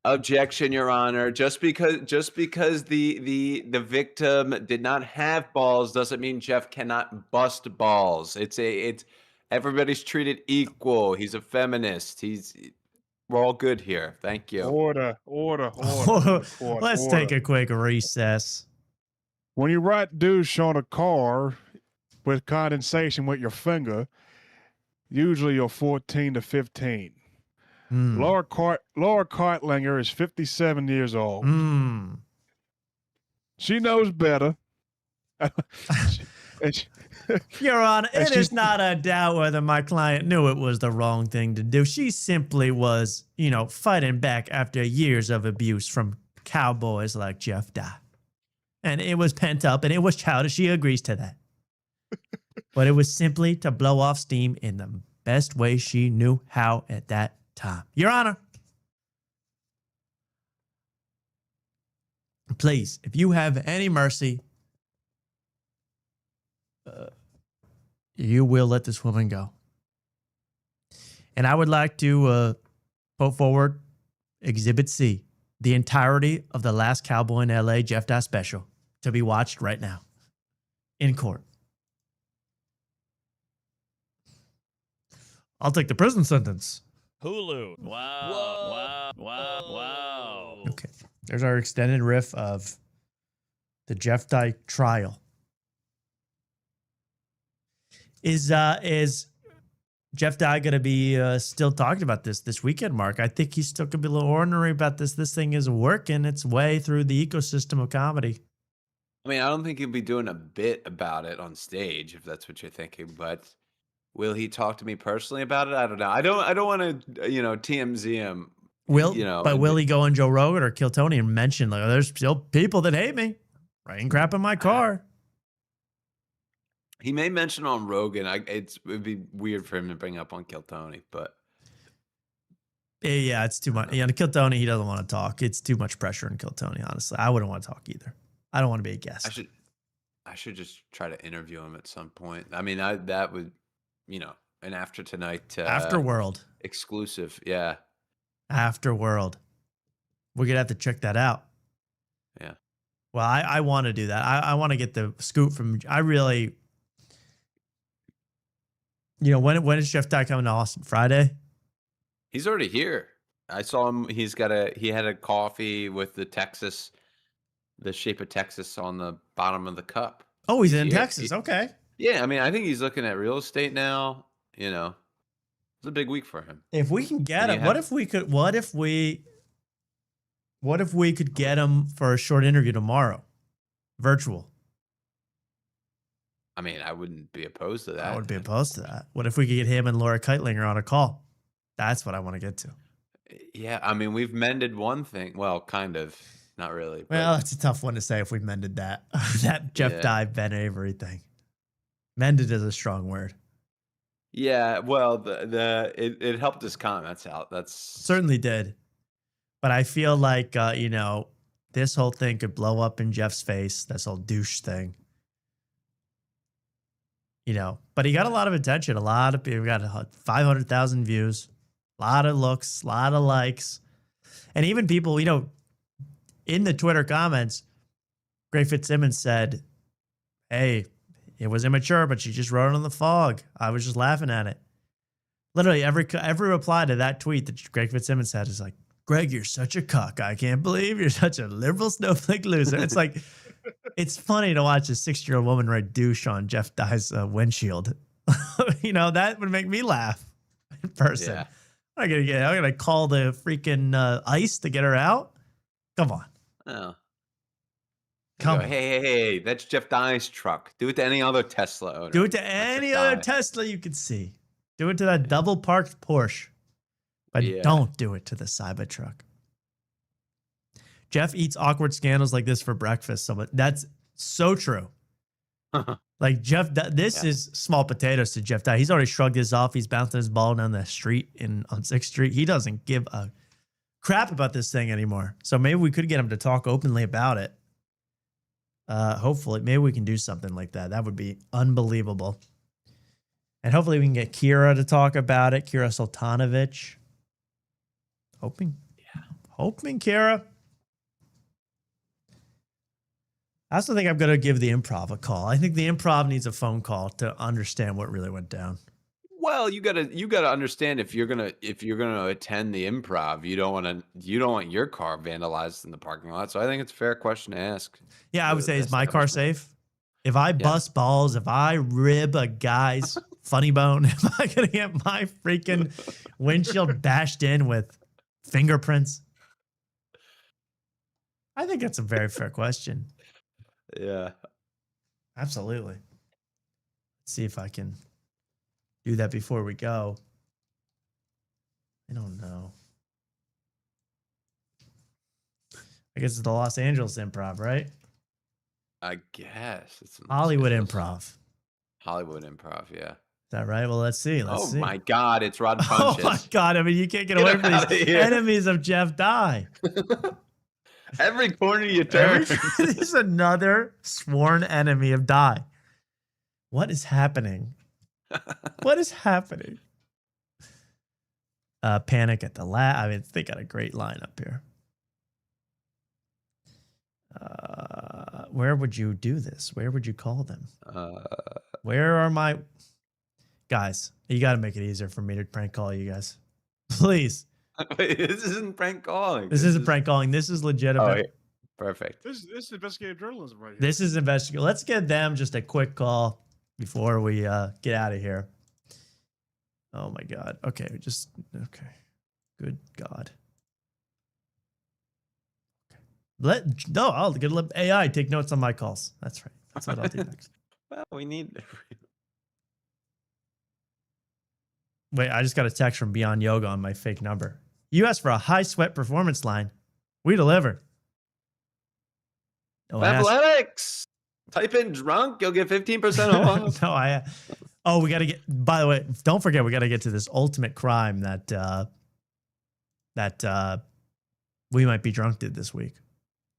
Objection, Your Honor. Just because the victim did not have balls doesn't mean Jeff cannot bust balls. It's everybody's treated equal. He's a feminist. We're all good here. Thank you. Order. Let's take a quick recess. When you write douche on a car with condensation with your finger, usually you're 14 to 15. Laura Keitlinger is 57 years old. She knows better. Your Honor, it is not a doubt whether my client knew it was the wrong thing to do. She simply was, fighting back after years of abuse from cowboys like Jeff Dye. And it was pent up and it was childish. She agrees to that. But it was simply to blow off steam in the best way she knew how at that time. Your Honor, please, if you have any mercy, you will let this woman go. And I would like to put forward Exhibit C, the entirety of the Last Cowboy in LA Jeff Dye special, to be watched right now in court. I'll take the prison sentence. Hulu. Wow. Okay. There's our extended riff of the Jeff Dye trial. Is Jeff Dye going to be still talking about this weekend, Mark? I think he's still going to be a little ornery about this. This thing is working its way through the ecosystem of comedy. I mean, I don't think he'll be doing a bit about it on stage, if that's what you're thinking, but will he talk to me personally about it? I don't know. I don't want to, TMZ him. Will he go on Joe Rogan or Kill Tony and mention, like, there's still people that hate me, writing crap in my car? He may mention on Rogan. It'd be weird for him to bring up on Kill Tony, but yeah, it's too much. Yeah, to Kill Tony, he doesn't want to talk. It's too much pressure on Kill Tony. Honestly, I wouldn't want to talk either. I don't want to be a guest. I should just try to interview him at some point. I mean, that would, an After Tonight Afterworld exclusive. Yeah. Afterworld. We're going to have to check that out. Yeah. Well, I want to do that. I want to get the scoop from, I really, when is Jeff Dye coming to Austin? Friday? He's already here. I saw him. He had a coffee with the shape of Texas on the bottom of the cup. Oh, he's in Texas. Okay. Yeah, I mean, I think he's looking at real estate now. You know, it's a big week for him. If we can get And you him, what have- if we could? What if we could get him for a short interview tomorrow, virtual? I mean, I wouldn't be opposed to that. I would be opposed to that. What if we could get him and Laura Keitlinger on a call? That's what I want to get to. Yeah, I mean, we've mended one thing. Well, kind of, not really. But Well, it's a tough one to say if we mended that that Jeff Yeah. Dye, Ben Avery thing. Mended is a strong word. yeah, well, it helped his comments out. That's Certainly did. But I feel like, this whole thing could blow up in Jeff's face, this whole douche thing. But he got a lot of attention. A lot of people got 500,000 views, a lot of looks, a lot of likes. And even people, in the Twitter comments, Gray Fitzsimmons said, hey, it was immature, but she just wrote it on the fog. I was just laughing at it. Literally every reply to that tweet that Greg Fitzsimmons had is like, Greg, you're such a cuck. I can't believe you're such a liberal snowflake loser. It's like, it's funny to watch a 60-year-old woman write douche on Jeff Dye's windshield. That would make me laugh in person. Yeah. I'm gonna call the freaking ICE to get her out. Come on. Oh. Come Go, on. hey, that's Jeff Dye's truck. Do it to any other Tesla owner. Do it to Not any Jeff other Dye. Tesla you could see. Do it to that double parked Porsche. But Yeah. don't do it to the Cybertruck. Jeff eats awkward scandals like this for breakfast. So that's so true. Like Jeff, this is small potatoes to Jeff Dye. He's already shrugged this off. He's bouncing his ball down the street on 6th Street. He doesn't give a crap about this thing anymore. So maybe we could get him to talk openly about it. Hopefully, maybe we can do something like that. That would be unbelievable. And hopefully we can get Kira to talk about it. Kira Sultanovich. Hoping, Kira. I also think I'm going to give the Improv a call. I think the Improv needs a phone call to understand what really went down. Well, you gotta understand if you're gonna attend the Improv, you don't want your car vandalized in the parking lot. So I think it's a fair question to ask. Yeah, I would say, is my car safe? If I bust balls, if I rib a guy's funny bone, am I going to get my freaking windshield bashed in with fingerprints? I think that's a very fair question. Yeah. Absolutely. Let's see if I can do that before we go. I don't know. I guess it's the Los Angeles Improv, right? I guess it's in Los Hollywood Angeles. Improv. Hollywood Improv, yeah. Is that right? Well, let's see. Let's see. My God, it's Rod Oh Punches. my God. I mean, you can't get Get away him from outta these here. enemies of Jeff Dye. Every corner you turn. This is another sworn enemy of Dye. What is happening? What is happening? Panic at the lab. I mean, they got a great lineup here. Where would you do this? Where would you call them? Where are my guys? You got to make it easier for me to prank call you guys, please. Wait, this isn't prank calling. This isn't prank calling. This is legitimate. Oh, yeah. Perfect. This is investigative journalism right here. This is investigative. Let's give them just a quick call before we get out of here. Oh my God. Okay, okay. Good God. I'll let AI take notes on my calls. That's right. That's what I'll do next. Well, we need. Wait, I just got a text from Beyond Yoga on my fake number. You asked for a high sweat performance line. We delivered. Athletics. Type in drunk, you'll get 15% off. We got to get, by the way, don't forget, we got to get to this ultimate crime that We Might Be Drunk did this week.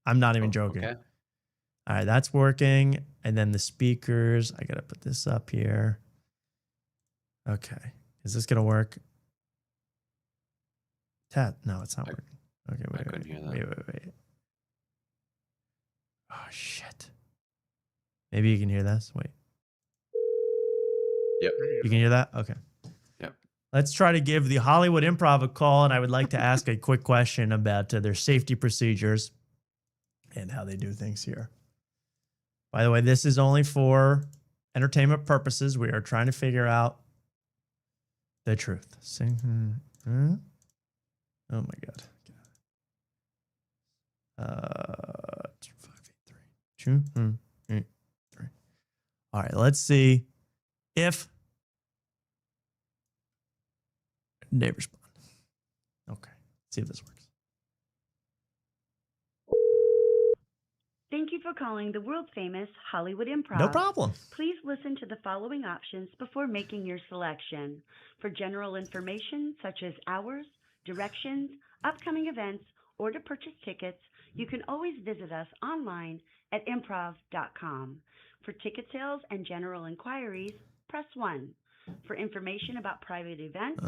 I'm not even joking. Okay. All right, that's working. And then the speakers, I got to put this up here. Okay. Is this going to work? No, it's not working. Okay, wait. Oh, shit. Maybe you can hear this. Wait. Yep. You can hear that? Okay. Yep. Let's try to give the Hollywood Improv a call, and I would like to ask a quick question about their safety procedures and how they do things here. By the way, this is only for entertainment purposes, we are trying to figure out the truth. Oh my God. 583. All right, let's see if they respond. Okay, see if this works. Thank you for calling the world famous Hollywood Improv. No problem. Please listen to the following options before making your selection. For general information such as hours, directions, upcoming events, or to purchase tickets, you can always visit us online at improv.com. For ticket sales and general inquiries, press 1. For information about private events,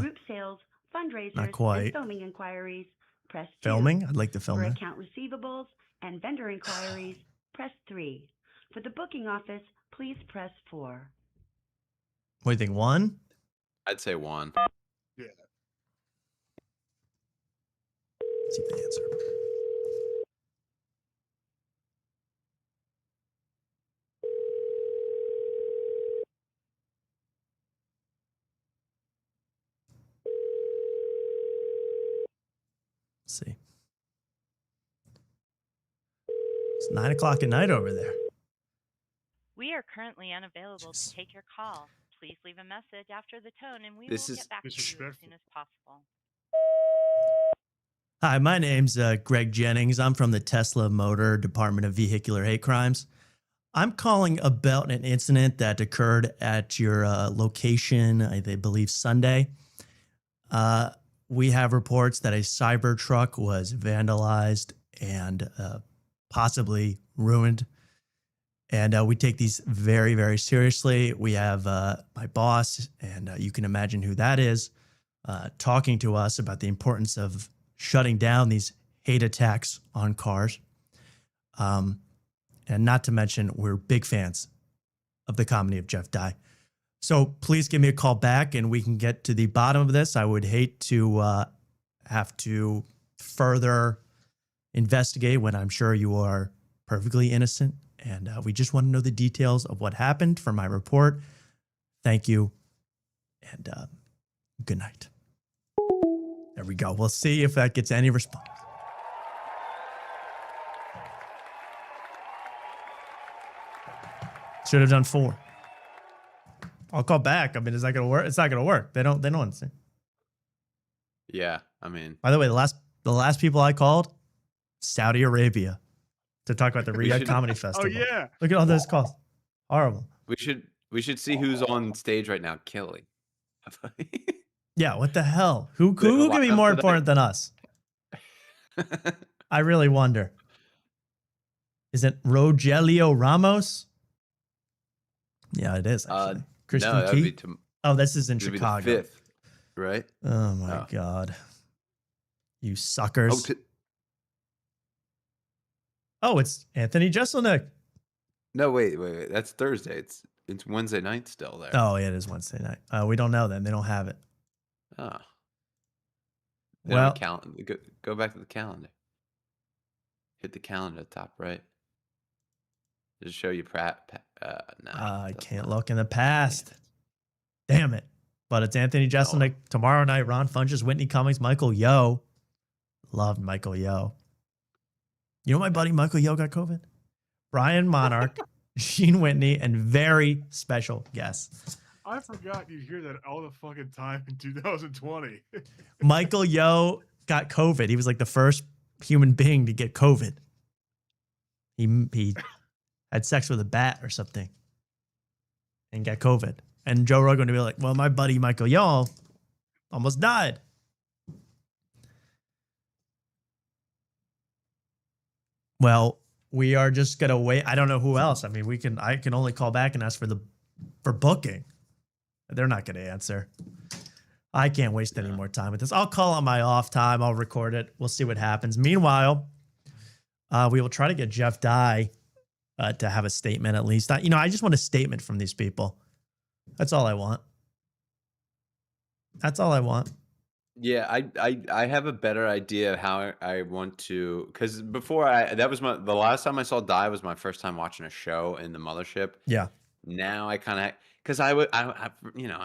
group sales, fundraisers, Not quite. and filming inquiries, press 2. Filming? I'd like to film For it. account receivables and vendor inquiries, press 3. For the booking office, please press 4. What do you think? 1? I'd say 1. Yeah. Let's see if they answer. Let's see. It's 9 o'clock at night over there. We are currently unavailable to take your call. Please leave a message after the tone, and we This will is get back to you as soon as possible. Hi, my name's Greg Jennings. I'm from the Tesla Motor Department of Vehicular Hate Crimes. I'm calling about an incident that occurred at your location, I believe Sunday. We have reports that a cyber truck was vandalized and possibly ruined. And we take these very, very seriously. We have my boss, and you can imagine who that is, talking to us about the importance of shutting down these hate attacks on cars. And not to mention, we're big fans of the comedy of Jeff Dye. So please give me a call back and we can get to the bottom of this. I would hate to have to further investigate when I'm sure you are perfectly innocent. And we just want to know the details of what happened for my report. Thank you. And good night. There we go. We'll see if that gets any response. Should have done 4. I'll call back. I mean, is that gonna work? It's not gonna work. They don't understand. Yeah, I mean. By the way, the last people I called, Saudi Arabia, to talk about the Riyadh Comedy Festival. Oh yeah. Look at all those calls. Horrible. We should see who's on stage right now killing. Yeah, what the hell? Who can be more important than us? I really wonder. Is it Rogelio Ramos? Yeah, it is actually. Christian no, that would Key? be Oh, this is in it'd be Chicago. the 5th, right? Oh my God. You suckers. Oh, it's Anthony Jeselnik. No, wait. That's Thursday. It's Wednesday night still there. Oh, yeah, it is Wednesday night. We don't know then. They don't have it. Oh. Well, go back to the calendar. Hit the calendar top right. Just show you I can't look in the past. Damn it. But it's Anthony Jeselnik tomorrow night. Ron Funches, Whitney Cummings, Michael Yo. Loved Michael Yo. You know my buddy Michael Yo got COVID? Brian Monarch, Gene Whitney, and very special guests. I forgot you hear that all the fucking time in 2020. Michael Yo got COVID. He was like the first human being to get COVID. He had sex with a bat or something and got COVID. And Joe Rogan would be like, well, my buddy Michael Yo almost died. Well, we are just going to wait. I don't know who else. I mean, I can only call back and ask for booking. They're not going to answer. I can't waste any more time with this. I'll call on my off time. I'll record it. We'll see what happens. Meanwhile, we will try to get Jeff Dye to have a statement at least. I just want a statement from these people. That's all I want. That's all I want. Yeah, I have a better idea of how I want to, because before the last time I saw Die was my first time watching a show in the mothership. Yeah. now I kind of, because I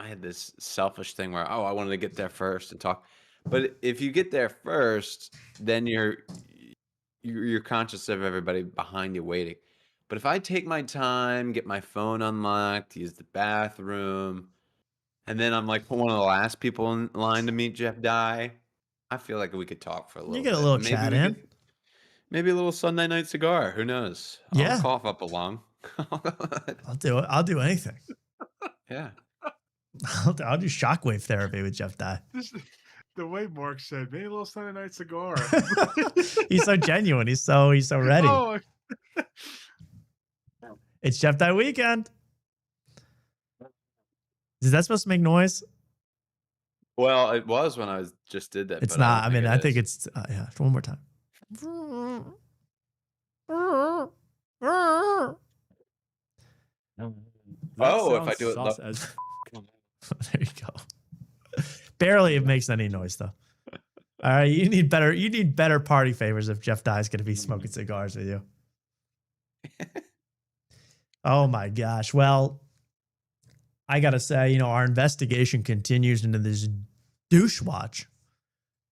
had this selfish thing where, I wanted to get there first and talk. But if you get there first, then you're conscious of everybody behind you waiting. But if I take my time, get my phone unlocked, use the bathroom, and then I'm like one of the last people in line to meet Jeff Dye, I feel like we could talk for a little You bit. get a little chat in. Maybe a little Sunday night cigar. Who knows? Yeah. I'll cough up a lung. I'll do it. I'll do anything. Yeah. I'll do shockwave therapy with Jeff Dye. The way Mark said, maybe a little Sunday night cigar. He's so genuine. He's so ready. Oh. It's Jeff Dye weekend. Is that supposed to make noise? Well, it was when I just did that. It's but not. don't I think think it it's one more time. If I do it, there you go. Barely it makes any noise though. All right, you need better party favors if Jeff Dye's going to be smoking cigars with you. Oh my gosh. Well, I got to say, our investigation continues into this douche watch.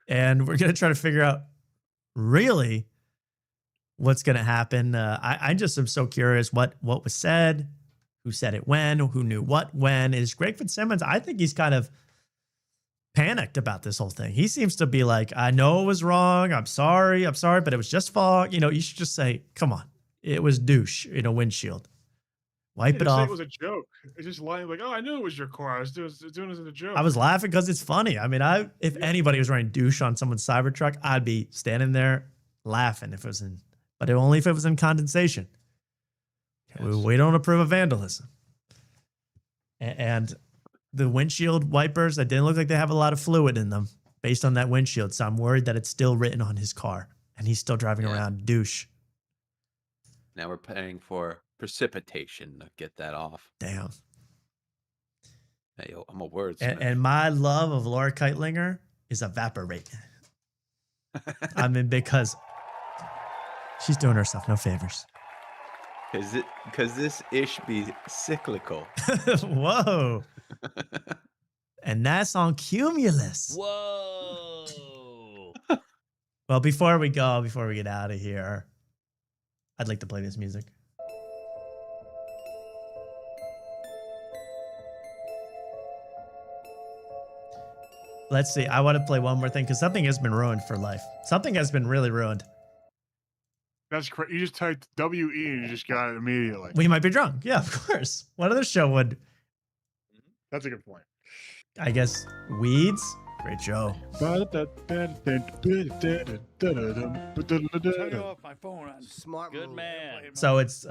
And we're going to try to figure out really what's going to happen. I just am so curious what was said, who said it when, who knew what when. Is Greg Fitzsimmons, I think he's kind of panicked about this whole thing. He seems to be like, I know it was wrong. I'm sorry, but it was just fog. You should just say, come on, it was douche in a windshield. Wipe it off. It was a joke. It's just lying like, I knew it was your car. I was doing this as a joke. I was laughing because it's funny. I mean, if anybody was wearing douche on someone's Cybertruck, I'd be standing there laughing but only if it was in condensation. Yes. We don't approve of vandalism. And the windshield wipers, that didn't look like they have a lot of fluid in them based on that windshield. So I'm worried that it's still written on his car and he's still driving around douche. Now we're paying for precipitation to get that off. Damn. Hey, I'm a wordsmith. And my love of Laura Keitlinger is evaporate. I mean, because she's doing herself no favors. Because this ish be cyclical. Whoa. And that's on Cumulus. Whoa. Well, before we get out of here, I'd like to play this music. Let's see. I want to play one more thing because something has been ruined for life. Something has been really ruined. That's crazy. You just typed WE and you just got it immediately. We might be drunk. Yeah, of course. What other show would? That's a good point. I guess Weeds. Great show. Turn off my phone. Smart Good move. man. So it's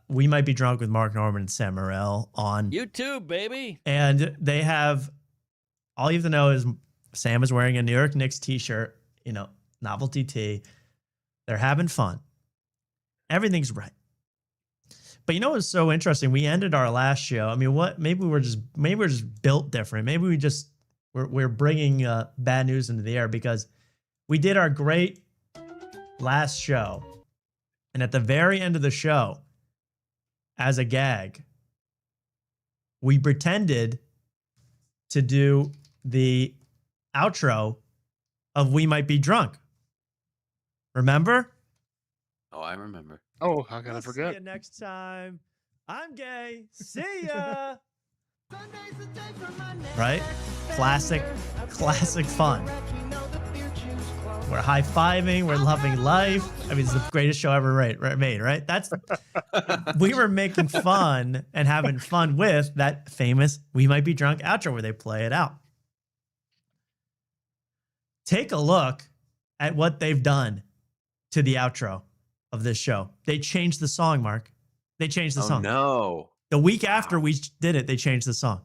We Might Be Drunk with Mark Norman and Sam Morril on YouTube, baby. And they have, all you have to know is Sam is wearing a New York Knicks t-shirt, novelty tee. They're having fun. Everything's right. But what's so interesting? We ended our last show. I mean, maybe we're just built different. Maybe we're bringing bad news into the air because we did our great last show. And at the very end of the show, as a gag, we pretended to do the outro of We Might Be Drunk. Remember? Oh, I remember. Oh, how can I forget? See you next time. I'm gay. See ya. Right? Classic fun. We're high-fiving. We're loving life. I mean, it's the greatest show ever made, right? We were making fun and having fun with that famous We Might Be Drunk outro where they play it out. Take a look at what they've done to the outro of this show. They changed the song, Mark. They changed the song. No. The week after we did it, they changed the song.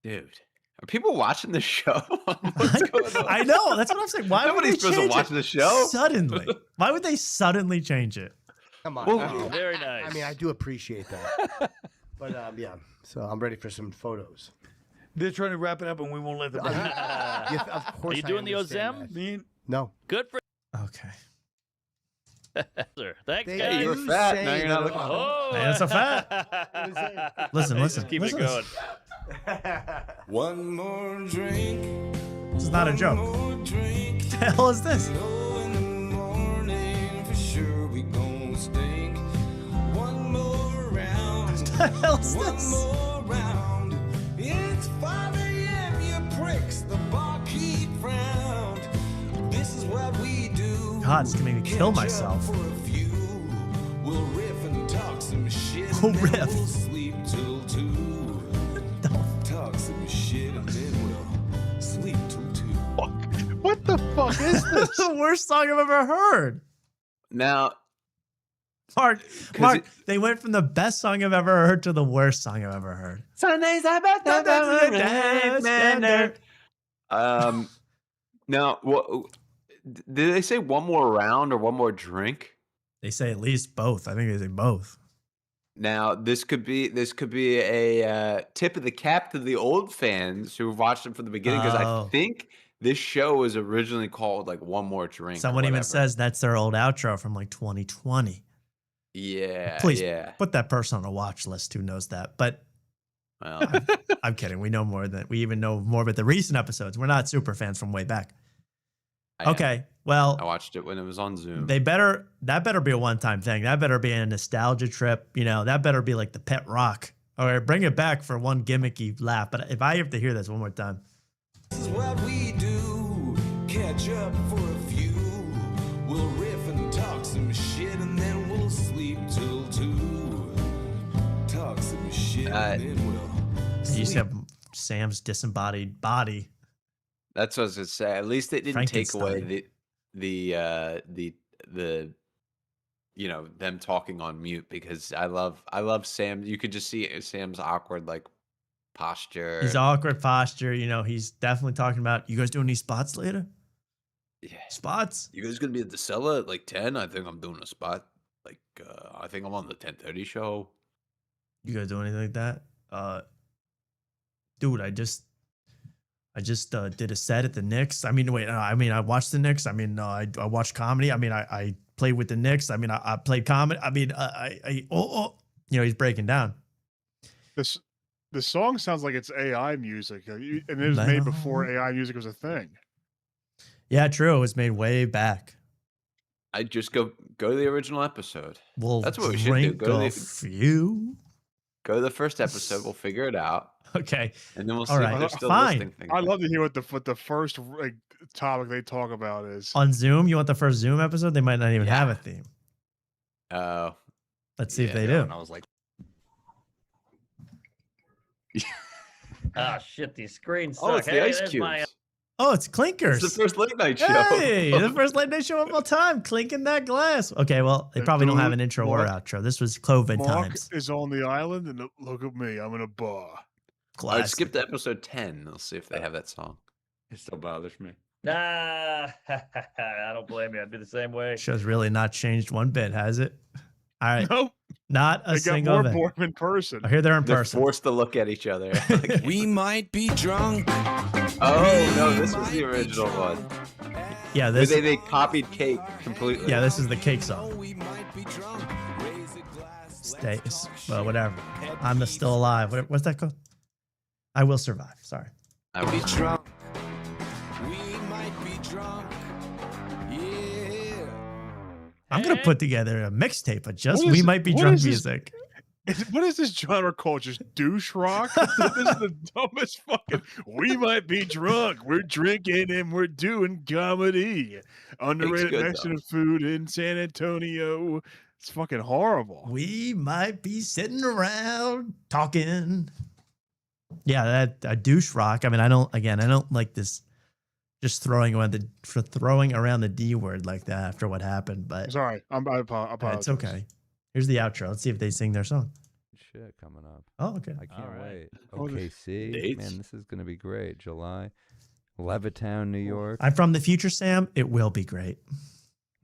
Dude, are people watching the show? I know. That's what I'm saying. Why Nobody's would they supposed to change watch it the show suddenly? Why would they suddenly change it? Come on. Well, very nice. I mean, I do appreciate that. But yeah, so I'm ready for some photos. They're trying to wrap it up and we won't let them. Of course. Are you I doing the understand Ozem? that. No. Good for. Okay. Thanks, Hey, guys. you were fat. Now you're not looking. Oh, Man, that's so fat. Listen. Just keep it listen. going. One more drink. This is not a joke. What the hell is this? In the morning, for sure we gon' stink. One more round. What the hell is this? One more round. It's 5 a.m. You pricks. The barkeep frowned. This is what we do. God, it's gonna make me kill myself. For a few. We'll riff and talk some shit. We'll and then riff. We'll sleep till 2. Talk some shit and then we'll sleep till 2. What the fuck is This this? is the worst song I've ever heard. Now, Mark, they went from the best song I've ever heard to the worst song I've ever heard. Sundays now, what did they say? One more round or one more drink? They say at least both. I think they say both. Now, this could be a tip of the cap to the old fans who've watched it from the beginning, because Oh. I think this show was originally called like One More Drink. or Someone even whatever. says that's their old outro from like 2020. Yeah, Please yeah. put that person on a watch list who knows that. But Well, I'm kidding. We know more than we even know more about the recent episodes. We're not super fans from way back. Okay, well, I watched it when it was on Zoom. that better be a one-time thing. That better be a nostalgia trip. You know, that better be like the pet rock. Or bring it back for one gimmicky laugh. But if I have to hear this one more time. This is what we do. Catch up for a few. We'll riff and talk some shit and then we'll sleep till 2. Talk some shit and then we'll You used to have Sam's disembodied body. That's what I was gonna say. At least they didn't take away Frankenstein. the you know, them talking on mute, because I love Sam. You could just see Sam's awkward like posture. His awkward posture. You know, he's definitely talking about, you guys doing these spots later? Yeah. Spots? You guys gonna be at the cellar at like 10? I think I'm doing a spot. Like I think I'm on the 10:30 show. You guys do anything like that? Dude, I just did a set at the Knicks. I mean, wait, I watched the Knicks. I mean, I watched comedy. I mean, I played with the Knicks. I mean, I played comedy. I mean, you know, he's breaking down. The song sounds like it's AI music, and it was made before AI music was a thing. Yeah, true. It was made way back. I just go to the original episode. We'll That's what we should do. drink a few. Go to the first episode. We'll figure it out. Okay. And then we'll see All if right. they're still Fine. listing things. I'd love to hear what the first like topic they talk about is. On Zoom, you want the first Zoom episode? They might not even have a theme. Oh. Let's see if they do. And I was like, ah, shit, these screens suck. Oh, it's the Hey, ice there's cubes. my- Oh, it's Clinkers. It's the first late night show. Hey, the first late night show of all time, clinking that glass. Okay, well, they probably don't have an intro or outro. This was COVID Mark times. is on the island, and look at me, I'm in a bar. All right, skip to episode 10. Let's see if they have that song. It still bothers me. Nah, I don't blame you. I'd be the same way. Show's really not changed one bit, has it? All right. Nope. Not a They got single more bit. bored in person. Oh, here they're in They're person. forced to look at each other. We might be drunk. Oh no, this was the original one. Yeah, this. They copied Cake completely. Yeah, this is the Cake song. Stay, well, whatever. I'm still alive. What's that called? I will survive. Sorry. I will drunk. We might be drunk. Yeah. I'm gonna put together a mixtape of just What "We is- Might Be what Drunk" is this? music. What is this genre called? Just douche rock? This is the dumbest fucking. We might be drunk. We're drinking and we're doing comedy. Underrated good, Mexican food in San Antonio. It's fucking horrible. We might be sitting around talking. Yeah, that douche rock. I mean, I don't like this. Just throwing around the D word like that after what happened, but Sorry, I apologize. it's okay. Here's the outro. Let's see if they sing their song. Shit coming up. Oh, okay. I can't wait. Oh, the OKC, dates? man, this is gonna be great. July, Levittown, New York, I'm from the future, Sam. It will be great.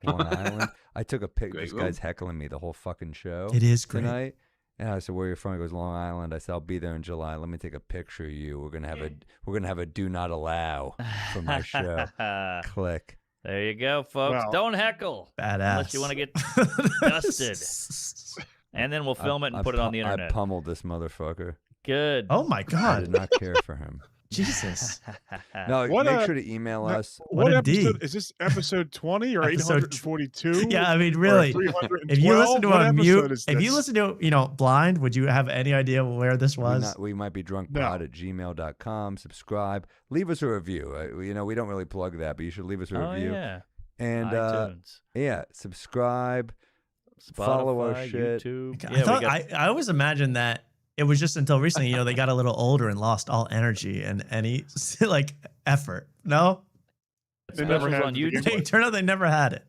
Long Island. I took a pic. Great This room. guy's heckling me the whole fucking show. It is great. Tonight. And I said, "Where are you from?" He goes, "Long Island." I said, "I'll be there in July. Let me take a picture of you. We're gonna have a do not allow for my show." Click. There you go, folks. Wow. Don't heckle. Badass. Unless you want to get dusted. And then we'll film it and put it on the internet. I pummeled this motherfucker. Good. Oh my I God. did not care for him. Jesus. No, What make a- sure to email us. What a episode D. is this? Episode 20 or Episode 842? Yeah, I mean, Or really. 312? If you listen to What a mute, episode is if you this? listen to, blind, would you have any idea where this was? We might be drunkpod@gmail.com. Subscribe. Leave us a review. We don't really plug that, but you should leave us a Oh, review. yeah. And iTunes. yeah, subscribe. Follow our Spotify, shit. YouTube. I thought I always imagined that it was just until recently, they got a little older and lost all energy and any like effort. No, They never had on it to begin YouTube. with. Turn out they never had it.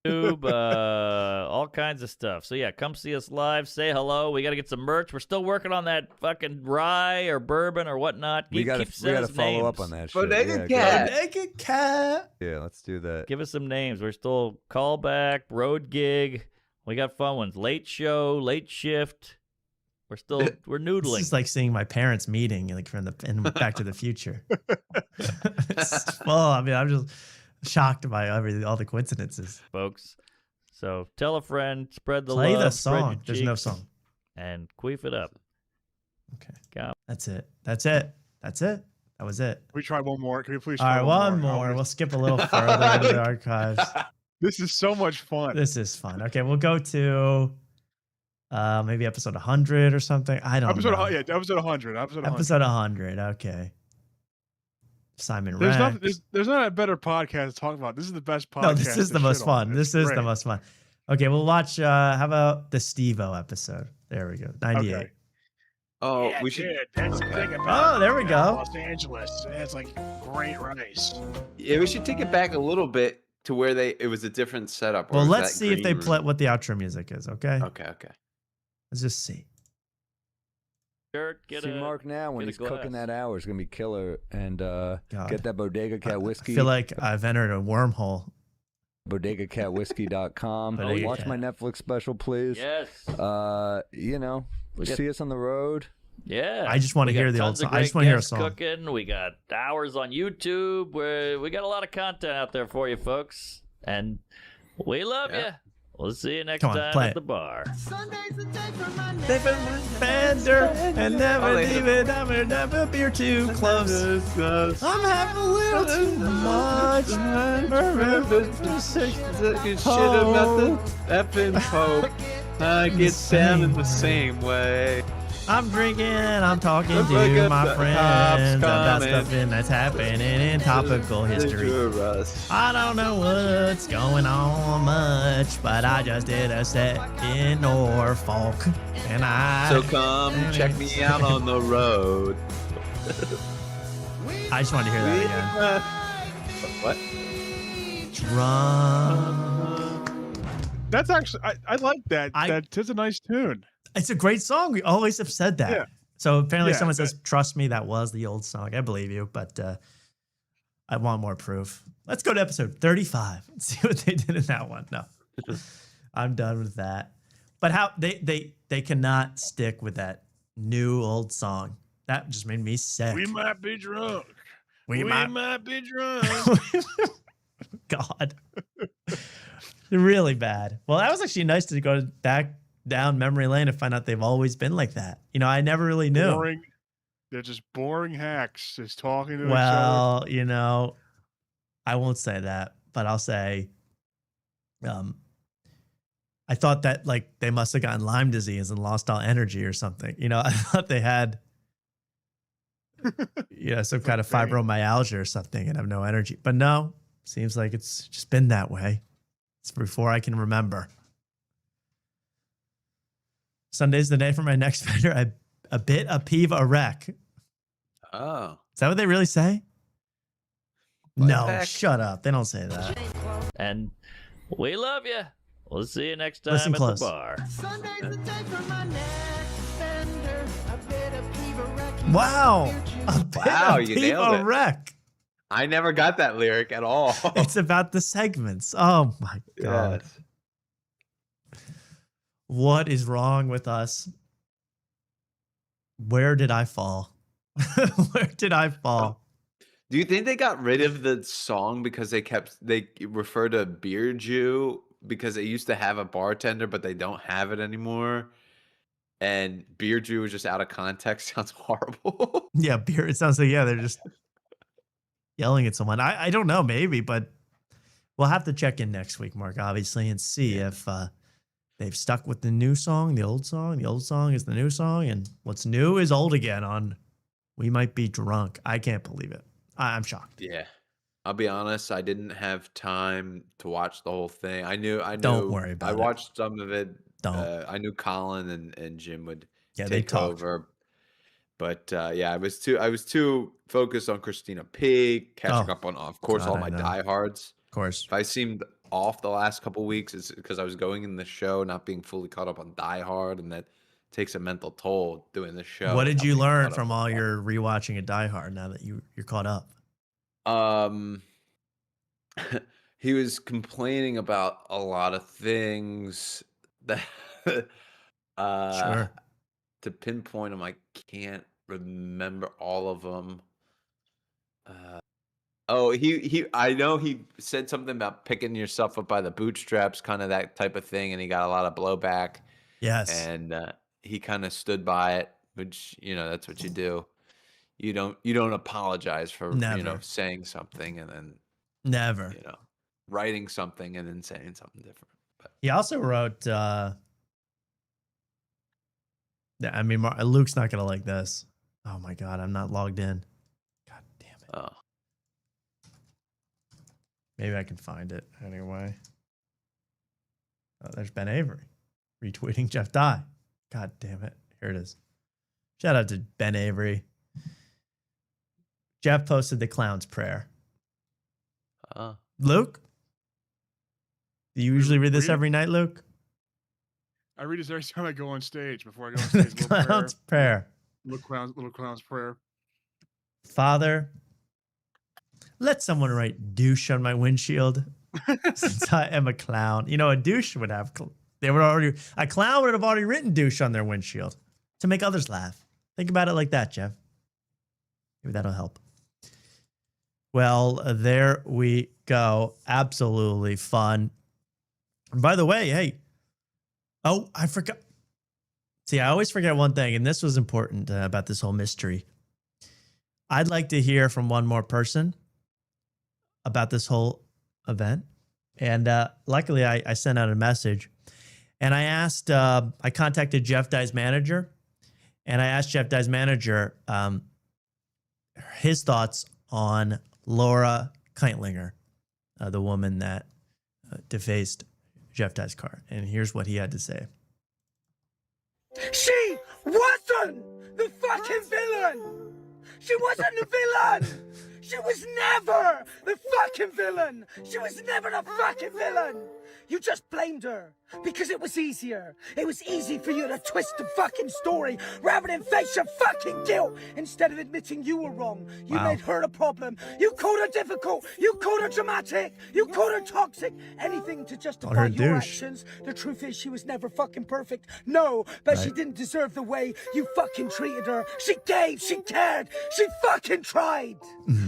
YouTube, all kinds of stuff. So yeah, come see us live. Say hello. We got to get some merch. We're still working on that fucking rye or bourbon or whatnot. We got keep to sending us follow up names. on that shit. Bodega Yeah, Cat. Bodega Cat. yeah, let's do that. Give us some names. We're still callback, road gig. We got fun ones. Late show, late shift. We're noodling. This is like seeing my parents meeting, like from in Back to the Future. Well, I mean, I'm just shocked by all the coincidences. folks. So tell a friend, spread the Play love. the spread your song. There's no cheeks, song. And queef it up. Okay. Go. That's it. That's it. That's it. That was it. Can we try one more? Can we please All try right, one more. We'll skip a little further into the archives. This is so much fun. This is fun. Okay, we'll go to maybe episode 100 or something. I don't know. Episode 100. Episode 100. Okay. Simon There's Rex. not, there's not a better podcast to talk about. This is the best podcast. No, this is to the most shit on. fun. It's This is the great. most fun. Okay, we'll watch. How about the Steve-O episode? There we go. 98. Okay. Oh, Yeah, we should. dude, that's the thing about Oh, there we go. Los Angeles. It's like great rice. Yeah, we should take it back a little bit to where it was a different setup. or Well, was let's that see if they green play room? what the outro music is. Okay. Okay. Let's just see. Shirt, get See a Mark now when get a he's cooking glass. that hour is gonna be killer, and get that Bodega Cat I whiskey. feel like I've entered a wormhole. BodegaCatWhiskey.com. Bodega Watch Cat. my Netflix special, please. Yes. We see us on the road. Yeah. I just want to We got hear the old tons of song. I just great want to hear a guests song. Cooking. We got hours on YouTube. We got a lot of content out there for you, folks. And we love you. We'll see you next Come on, time play at it. the bar. Bender and never leave it, never beer too close. I'm having a little too much. Shit about the effing Pope. I get down in the same way. I'm drinking, I'm talking Look to at my the friends cops about coming. stuff that's happening in topical history. I don't know what's going on much, but I just did a set in Norfolk, and So come check me out on the road. I just wanted to hear that again. What? Drunk. That's actually I like that. That's a nice tune. It's a great song. We always have said that. Yeah. So apparently Yeah, someone says, trust me, that was the old song. I believe you, but I want more proof. Let's go to episode 35 and see what they did in that one. No, I'm done with that. But how they cannot stick with that new old song. That just made me sick. We might be drunk. We might be drunk. God. Really bad. Well, that was actually nice to go back down memory lane and find out they've always been like that. I never really knew. Boring. They're just boring hacks, just talking to each other. Well, I won't say that, but I'll say, I thought that they must have gotten Lyme disease and lost all energy or something. I thought they had, some kind of fibromyalgia or something and have no energy. But no, seems like it's just been that way. It's before I can remember. Sunday's the day for my next vendor. A bit, a peeve, a wreck. Oh. Is that what they really say? No, heck? shut up. They don't say that. And we love you. We'll see you next time Listen at close. the bar. Wow. A bit, Wow, a you peeve, nailed a it. wreck. I never got that lyric at all. It's about the segments. Oh my God. Yes. What is wrong with us? Where did I fall? Where did I fall? Do you think they got rid of the song because they refer to Beer Jew because they used to have a bartender, but they don't have it anymore? And Beer Jew is just out of context. Sounds horrible. Yeah, beer. It sounds like, yeah, they're just yelling at someone. I don't know, maybe, but we'll have to check in next week, Mark, obviously, and see if they've stuck with the new song, the old song. The old song is the new song, and what's new is old again on We Might Be Drunk. I can't believe it. I'm shocked. Yeah. I'll be honest, I didn't have time to watch the whole thing. I knew Don't worry about I it. watched some of it. Don't. I knew Colin and Jim would they take talked. over. But yeah, I was too focused on Christina P, catching up on, of course, God, all I my know. diehards. Of course. If I seemed off the last couple weeks, it's because I was going in the show, not being fully caught up on Die Hard, and that takes a mental toll doing the show. What and did not you being learn caught up from on all Die your rewatching of Die Hard now that you're caught up? He was complaining about a lot of things that Sure. to pinpoint them, I can't remember all of them. I know he said something about picking yourself up by the bootstraps, kind of that type of thing, and he got a lot of blowback. Yes. And he kind of stood by it, which, that's what you do. You don't apologize for Never. saying something and then Never. writing something and then saying something different. But He also wrote, Luke's not going to like this. Oh my God, I'm not logged in. God damn it. Oh. Maybe I can find it anyway. Oh, there's Ben Avery retweeting Jeff Dye. God damn it. Here it is. Shout out to Ben Avery. Jeff posted the clown's prayer. Luke? Do you usually read this every night, Luke? I read this every time I go on stage. Before I go on stage, Clown's prayer. Little clown's prayer. Father, let someone write douche on my windshield since I am a clown. A douche would have, a clown would have already written douche on their windshield to make others laugh. Think about it like that, Jeff. Maybe that'll help. Well, there we go. Absolutely fun. And by the way, hey, I forgot. See, I always forget one thing, and this was important about this whole mystery. I'd like to hear from one more person about this whole event. And luckily, I sent out a message. And I asked, I contacted Jeff Dye's manager. And I asked Jeff Dye's manager his thoughts on Laura Keitlinger, the woman that defaced Jeff Dye's car. And here's what he had to say. She wasn't the fucking villain! She wasn't the villain! She was never the fucking villain! She was never the fucking villain! You just blamed her because it was easier. It was easy for you to twist the fucking story rather than face your fucking guilt. Instead of admitting you were wrong, you made her the problem. You called her difficult. You called her dramatic. You called her toxic. Anything to justify your actions. The truth is she was never fucking perfect. No, but she didn't deserve the way you fucking treated her. She gave. She cared. She fucking tried.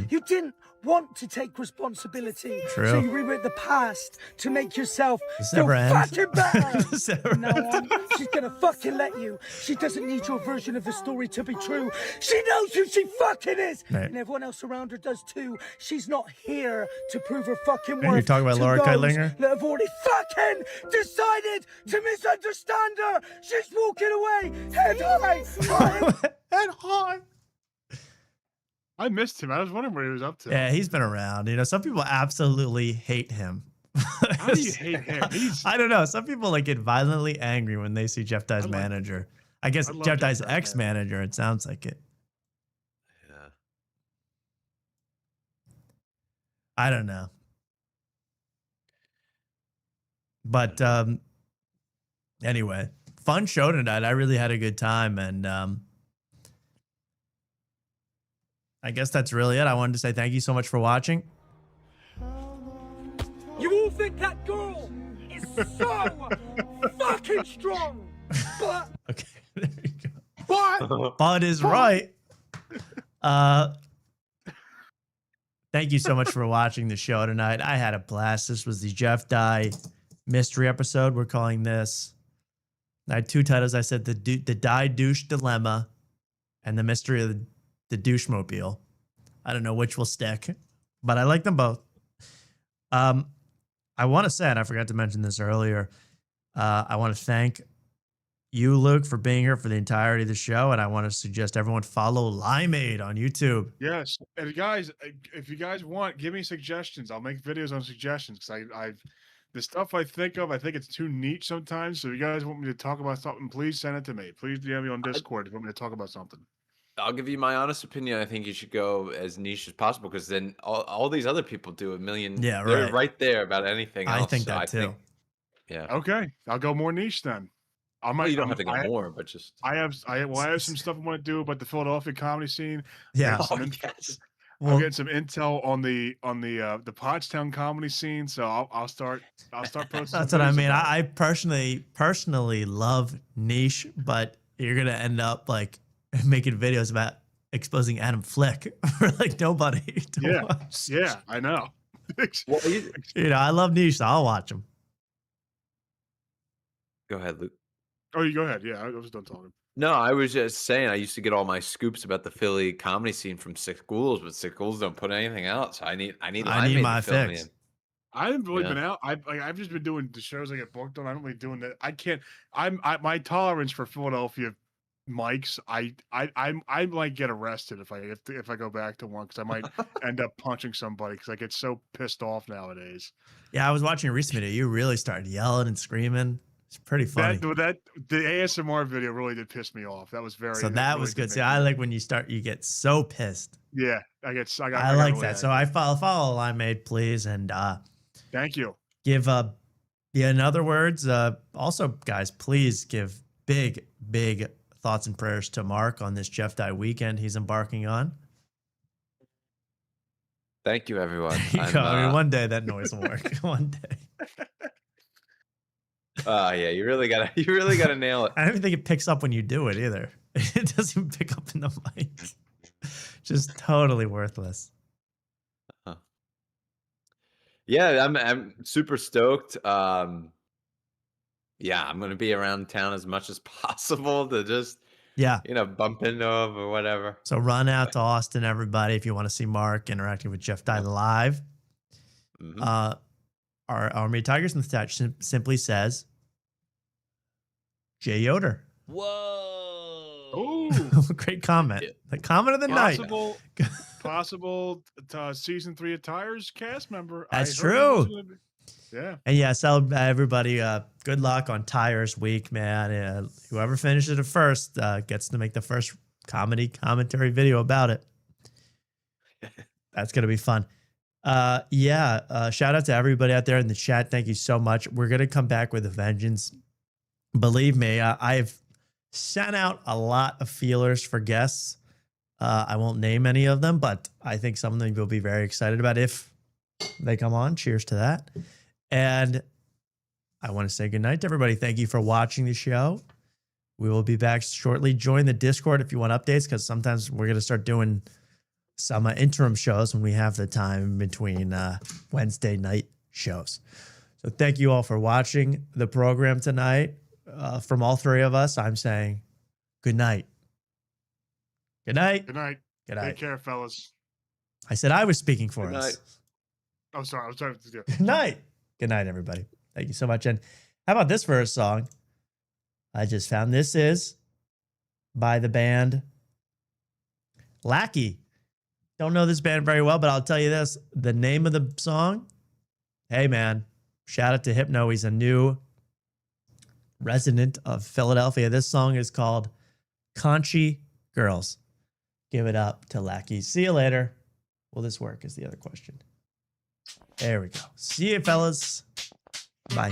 You didn't want to take responsibility. True. So you rewrote the past to make yourself This feel never ends. fucking better. From now on, she's gonna fucking let you. She doesn't need your version of the story to be true. She knows who she fucking is. Right. And everyone else around her does too. She's not here to prove her fucking worth. And you're talking about to Laura those Keitlinger? that have already fucking decided to misunderstand her. She's walking away. Head high. Head high. I missed him. I was wondering what he was up to. Yeah, he's been around. Some people absolutely hate him. How do you hate him? I don't know. Some people get violently angry when they see Jeff Dye's manager. I guess love Jeff Dye's Jeff Dye's ex-manager. It sounds like it. Yeah. I don't know. But anyway, fun show tonight. I really had a good time, and I guess that's really it. I wanted to say thank you so much for watching. You all think that girl is so fucking strong, but Okay, there you go. But is right. Thank you so much for watching the show tonight. I had a blast. This was the Jeff Dye mystery episode. We're calling this. I had 2 titles. I said the Dye Douche Dilemma and the mystery of the Douche Mobile. I don't know which will stick, but I like them both. I want to say, and I forgot to mention this earlier, I want to thank you, Luke, for being here for the entirety of the show, and I want to suggest everyone follow Limeade on YouTube. Yes, and guys, if you guys want, give me suggestions. I'll make videos on suggestions because I've the stuff I think it's too niche sometimes. So if you guys want me to talk about something, please send it to me. Please DM me on Discord if you want me to talk about something. I'll give you my honest opinion. I think you should go as niche as possible because then all these other people do a million. Yeah, They're right. right there about anything else. I think so that too. Yeah. Okay, I'll go more niche then. Well, you don't have to go more, but just I have some stuff I want to do about the Philadelphia comedy scene. Yeah. I'll get some intel on the Pottstown comedy scene. So I'll start posting. That's what I mean. I personally love niche, but you're gonna end up like making videos about exposing Adam Flick for like nobody to watch. Yeah, I know. Well, you know, I love niche, so I'll watch them. Go ahead, Luke. Oh, you go ahead. Yeah, I was done talking. No, I was just saying I used to get all my scoops about the Philly comedy scene from Sick Ghouls, but Sick Ghouls don't put anything out, so I need my to fill me fix. in. I haven't really been out. I've just been doing the shows I get booked on. I don't really doing that. I can't. My tolerance for Philadelphia mics. I might get arrested if I go back to one because I might end up punching somebody because I get so pissed off nowadays. Yeah, I was watching a recent video. You really started yelling and screaming. It's pretty funny. The ASMR video really did piss me off. That was very. So that was good. See, I like when you get so pissed. Yeah, I like that. So I follow Limeade, please, and thank you. Give in other words, also guys, please give big thoughts and prayers to Mark on this Jeff Dye weekend he's embarking on. Thank you, everyone. I mean, one day that noise will work. One day. Yeah, you really gotta nail it. I don't even think it picks up when you do it either. It doesn't even pick up in the mic. Just totally worthless. Yeah, I'm super stoked. Yeah, I'm gonna be around town as much as possible to just bump into him or whatever. So run out to Austin, everybody, if you want to see Mark interacting with Jeff Dye live. Mm-hmm. Our Army Tigers in the chat simply says, Jay Yoder. Whoa! Ooh, great comment. The comment of the night. Possible season 3 of Tires cast member. That's true. Yeah. And yeah, so everybody, good luck on Tires Week, man. Whoever finishes it first gets to make the first commentary video about it. That's gonna be fun. Shout out to everybody out there in the chat. Thank you so much. We're going to come back with a vengeance. Believe me, I've sent out a lot of feelers for guests. I won't name any of them, but I think some of them you'll be very excited about if they come on. Cheers to that. And I want to say goodnight to everybody. Thank you for watching the show. We will be back shortly. Join the Discord if you want updates, because sometimes we're going to start doing some interim shows when we have the time in between Wednesday night shows. So thank you all for watching the program tonight. From all three of us, I'm saying good night. Good night. Good night. Good night. Take care, fellas. I said I was speaking for us. I'm sorry. I was trying to do. Good night. Good night, everybody. Thank you so much. And how about this for a song? I just found this is by the band Lackey. Don't know this band very well, but I'll tell you this. The name of the song, hey, man, shout out to Hypno. He's a new resident of Philadelphia. This song is called Conchi Girls. Give it up to Lackey. See you later. Will this work is the other question. There we go. See you, fellas. Bye.